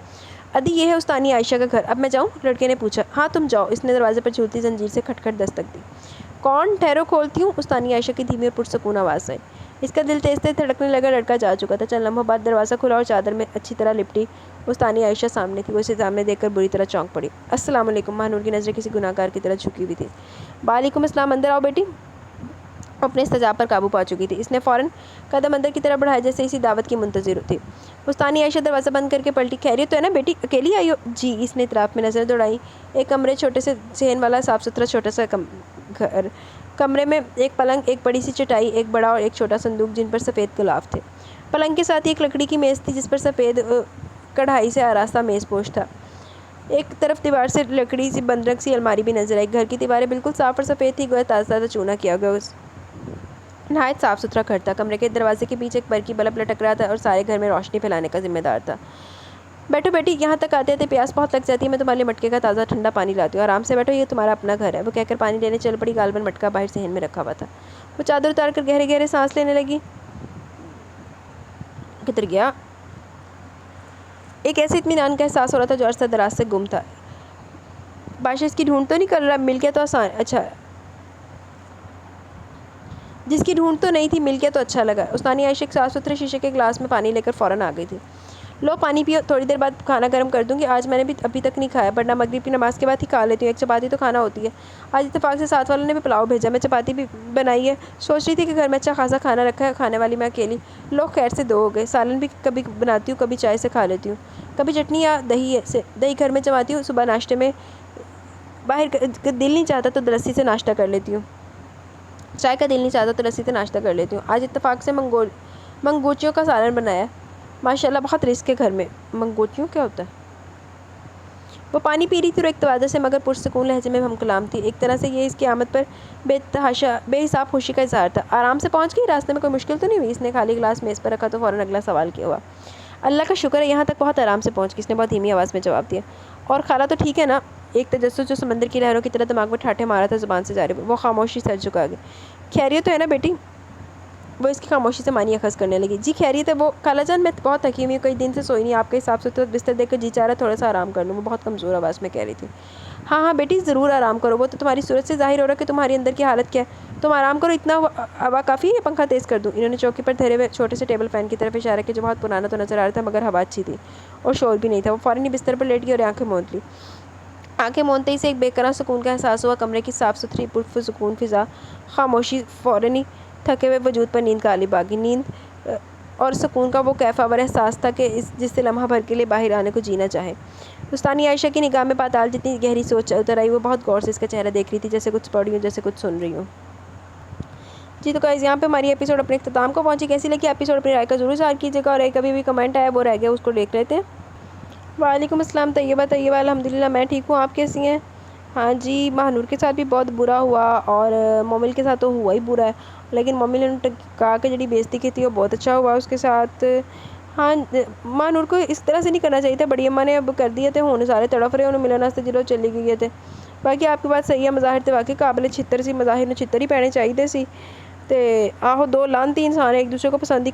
A: ادی یہ ہے استانی عائشہ کا گھر، اب میں جاؤں؟ لڑکے نے پوچھا۔ ہاں تم جاؤ، اس نے دروازے پر جھولتی زنجیر سے کھٹ کھٹ دستک دی۔ کون؟ ٹھہرو کھولتی ہوں، استانی عائشہ کی دھیمی اور پرسکون آواز آئی۔ اس کا دل تیز تیز دھڑکنے لگا، لڑکا جا چکا تھا۔ چند لمحوں بعد دروازہ کھلا اور چادر میں اچھی طرح لپٹی استانی عائشہ سامنے تھی، وہ اسے سامنے دیکھ کر بری طرح چونک پڑی۔ السلام علیکم، مہنور کی نظریں کسی گناہگار کی طرح جھکی ہوئی تھی۔ وعلیکم السلام، اندر آؤ بیٹی، وہ اپنے استجاب پر قابو پا چکی تھی، اس نے فوراً قدم اندر کی طرف بڑھائے جیسے اسی دعوت کی منتظر تھی۔ استانی عائشہ دروازہ بند کر کے پلٹی۔ خیریت تو ہے نا بیٹی، اکیلی آئی ہو؟ جی، اس نے اطراف میں نظر دوڑائی۔ ایک کمرے، چھوٹے سے صحن والا صاف ستھرا چھوٹا سا گھر، کمرے میں ایک پلنگ، ایک بڑی سی چٹائی، ایک بڑا اور ایک چھوٹا صندوق جن پر سفید غلاف تھے۔ پلنگ کے ساتھ ہی ایک لکڑی کی میز تھی جس پر سفید کڑھائی سے آراستہ میز پوش تھا، ایک طرف دیوار سے لکڑی سی بندرک سی الماری بھی نظر آئی۔ گھر کی دیواریں بالکل صاف اور سفید تھی، گویا تازہ تازہ چونا کیا گیا، نہایت صاف ستھرا گھر تھا۔ کمرے کے دروازے کے بیچ ایک برقی بلب لٹک رہا تھا اور سارے گھر میں روشنی پھیلانے کا ذمہ دار تھا۔ بیٹھو بیٹی، یہاں تک آتے آتے پیاس بہت لگ جاتی ہے، میں تمہارے لیے مٹکے کا تازہ ٹھنڈا پانی لاتی ہوں، آرام سے بیٹھو، یہ تمہارا اپنا گھر ہے، وہ کہہ کر پانی لینے چل پڑی۔ غالباً مٹکا باہر صحن میں رکھا ہوا تھا۔ وہ چادر اتار کر گہرے گہرے سانس لینے لگی۔ کدھر گیا؟ ایک ایسے اطمینان کا احساس ہو رہا تھا جو عرصہ دراز سے گم تھا۔ بادشاہ اس کی ڈھونڈ تو نہیں کر رہا؟ مل گیا تو آسان، اچھا، جس کی ڈھونڈ تو نہیں تھی، مل گیا تو اچھا لگا۔ استانی عائشہ ایک صاف ستھرے شیشے کے گلاس میں پانی لے کر فوراً آ گئی تھی۔ لو پانی پیو، تھوڑی دیر بعد کھانا گرم کر دوں گی، آج میں نے بھی ابھی تک نہیں کھایا، ورنہ مغرب کی نماز کے بعد ہی کھا لیتی ہوں، ایک چپاتی تو کھانا ہوتی ہے۔ آج اتفاق سے ساتھ والوں نے بھی پلاؤ بھیجا، میں چپاتی بھی بنائی ہے، سوچ رہی تھی کہ گھر میں اچھا خاصا کھانا رکھا ہے، کھانے والی میں اکیلی، لوگ خیر سے 2 ہو گئے، سالن بھی کبھی بناتی ہوں، کبھی چائے سے کھا لیتی ہوں، کبھی چٹنی یا دہی گھر میں جماتی ہوں، صبح ناشتے میں باہر دل نہیں چاہتا تو لسی سے ناشتہ کر لیتی ہوں، چائے کا دل نہیں چاہتا تو لسی سے ناشتہ کر لیتی ہوں۔ آج اتفاق سے منگوچیوں کا سالن بنایا ہے، ماشاء اللہ بہت رزق ہے گھر میں۔ منگوچیوں کیا ہوتا ہے؟ وہ پانی پی رہی تھی اور ایک توازن سے مگر پرسکون لہجے میں ہم کلام تھی. ایک طرح سے یہ اس کی آمد پر بے حساب خوشی کا اظہار تھا. آرام سے پہنچ گئی؟ راستے میں کوئی مشکل تو نہیں ہوئی؟ اس نے خالی گلاس میز پر رکھا تو فوراً اگلا سوال کیا ہوا. اللہ کا شکر ہے یہاں تک بہت آرام سے پہنچ گئی، اس نے بہت دھیمی آواز میں جواب دیا. اور خالہ تو ٹھیک ہے نا؟ ایک تجسس جو سمندر کی لہروں کی طرح دماغ میں ٹھاٹھے مارا تھا زبان سے جاری ہوئی. وہ خاموشی سر جھکا گئی. خیریت تو ہے نا بیٹی؟ وہ اس کی خاموشی سے معنی اخذ کرنے لگی. جی خیریت ہے. وہ خالہ جان میں بہت تھکی ہوئی ہوں، کئی دن سے سوئی نہیں. آپ کے حساب سے تو بستر دیکھ کر جی چاہ رہا تھوڑا سا آرام کر لوں. وہ بہت کمزور آواز میں کہہ رہی تھی. ہاں ہاں بیٹی ضرور آرام کرو، وہ تو تمہاری صورت سے ظاہر ہو رہا ہے کہ تمہاری اندر کی حالت کیا ہے. تم آرام کرو، اتنا ہوا کافی ہے، پنکھا تیز کر دوں؟ انہوں نے چوکی پر دھرے ہوئے چھوٹے سے ٹیبل فین کی طرف اشارہ کیا جو بہت پرانا تو نظر آ رہا تھا مگر ہوا اچھی تھی اور شور بھی نہیں تھا. وہ فوراً بستر پر لیٹ گئی اور آنکھیں موند لی. آنکھیں مونتے ہی سے ایک بے قرار سکون کا احساس ہوا. کمرے کی صاف ستھری پرسکون فضا، خاموشی، فوراً ہی تھکے ہوئے وجود پر نیند کا غالب آ گئی. نیند اور سکون کا وہ کیف آور احساس تھا کہ جس سے لمحہ بھر کے لیے باہر آنے کو جینا چاہے. دوستانی عائشہ کی نگاہ میں پاتال جتنی گہری سوچ اتر آئی. وہ بہت غور سے اس کا چہرہ دیکھ رہی تھی، جیسے کچھ پڑھ رہی ہوں، جیسے کچھ سن رہی ہوں. جی تو گائز یہاں پہ ہماری ایپیسوڈ اپنے اختتام کو پہنچی. کیسی لگی ایپیسوڈ؟ اپنی رائے کا ضرور اظہار کیجیے گا. اور ایک ابھی بھی کمنٹ آیا وہ رہ گیا، اس کو دیکھ لیتے ہیں. وعلیکم السلام طیبہ الحمدللہ میں ٹھیک ہوں، آپ کیسی ہیں؟ ہاں جی ماہنور کے ساتھ بھی بہت برا ہوا اور مومل کے ساتھ تو ہوا ہی برا ہے، لیکن مومل نے کہا کہ جڑی بےزتی کی تھی وہ بہت اچھا ہوا اس کے ساتھ. ہاں ماہنور کو اس طرح سے نہیں کرنا چاہیے تھا. بڑی اماں نے اب کر دیے تھے، ہونے سارے تڑف رہے انہوں ملن واسطے جلو چلی گئی تھے. باقی آپ کی بات صحیح ہے، مظاہر تے واقعی قابل چھتر سی، مظاہر نے چھتر ہی پینے چاہیے سی. تے آہو دو لانتی انسان ایک دوسرے کو پسند ہی